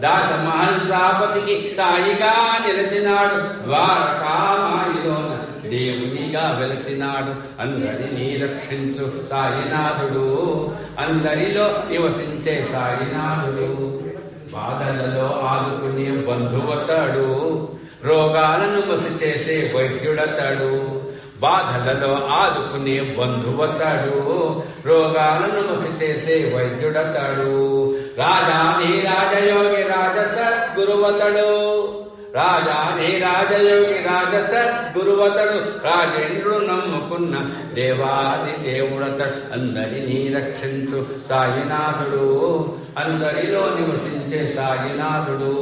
దాసమహంసాపతికి సాయిగా నిలిచినాడు ద్వారకామాయిలోన దేవునిగా వెలసినాడు అందరినీ రక్షించు సాయినాథుడు అందరిలో నివసించే సాయినాథుడు బాధలలో ఆదుకునే బంధువతాడు రోగాలను మసి చేసే వైద్యుడతాడు బాధలలో ఆదుకునే బంధువతాడు రోగాలను మసి చేసే వైద్యుడతాడు రాజాది రాజయోగి రాజ సద్గురువతడు రాజాది రాజయోగి రాజ సద్గురువతడు రాజేంద్రుడు నమ్ముకున్న దేవాది దేవుడతడు అందరినీ రక్షించు సాయినాథుడు అందరిలో నివసించే సాయినాథుడు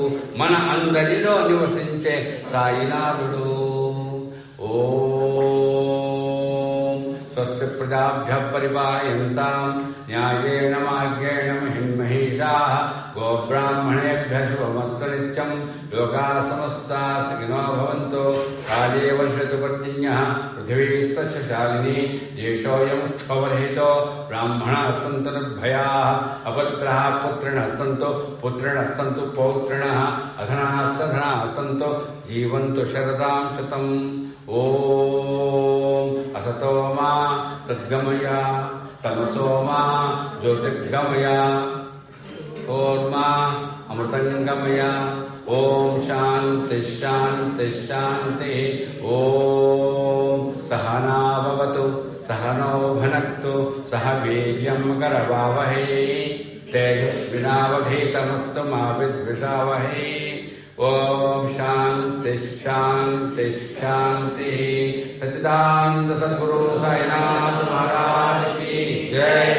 మన అందరిలో నివసించే సాయినాథుడు ఓం స్వస్తి ప్రజాభ్యః పరిపాలయంతాం న్యాయేన మార్గేణ మహిన్మహీషాః గోబ్రాహ్మణేభ్యः శుభమస్తు నిత్యం లోకాः సమస్తాः సుఖినో భవంతు కాలే వర్షతు పర్జన్యः పృథివీ సస్యశాలినీ దేశోऽयं క్షోభరహితో బ్రాహ్మణాः సन्तు నిర్భయాः అపుత్రాः పుత్రిणः सन्तु पुत्रिणः सन्तु पौत्रिणः अधनाः सधनाः सन्तु जीवन्तु शरदां शतम् ओम असतो मा सद्गमय तमसो मा ज्योतिर्गमय ओर्मा अमृतंगमय ओम शांति शांति शांति ओम सहना भवतु सहनो भुनक्तु सह वीर्यं करवावहै तेजस्विनावधीतमस्तु मा विद्विषावहै ओम शांति शांति शांति सच्चिदानंद सद्गुरु साईनाथ महाराज की जय।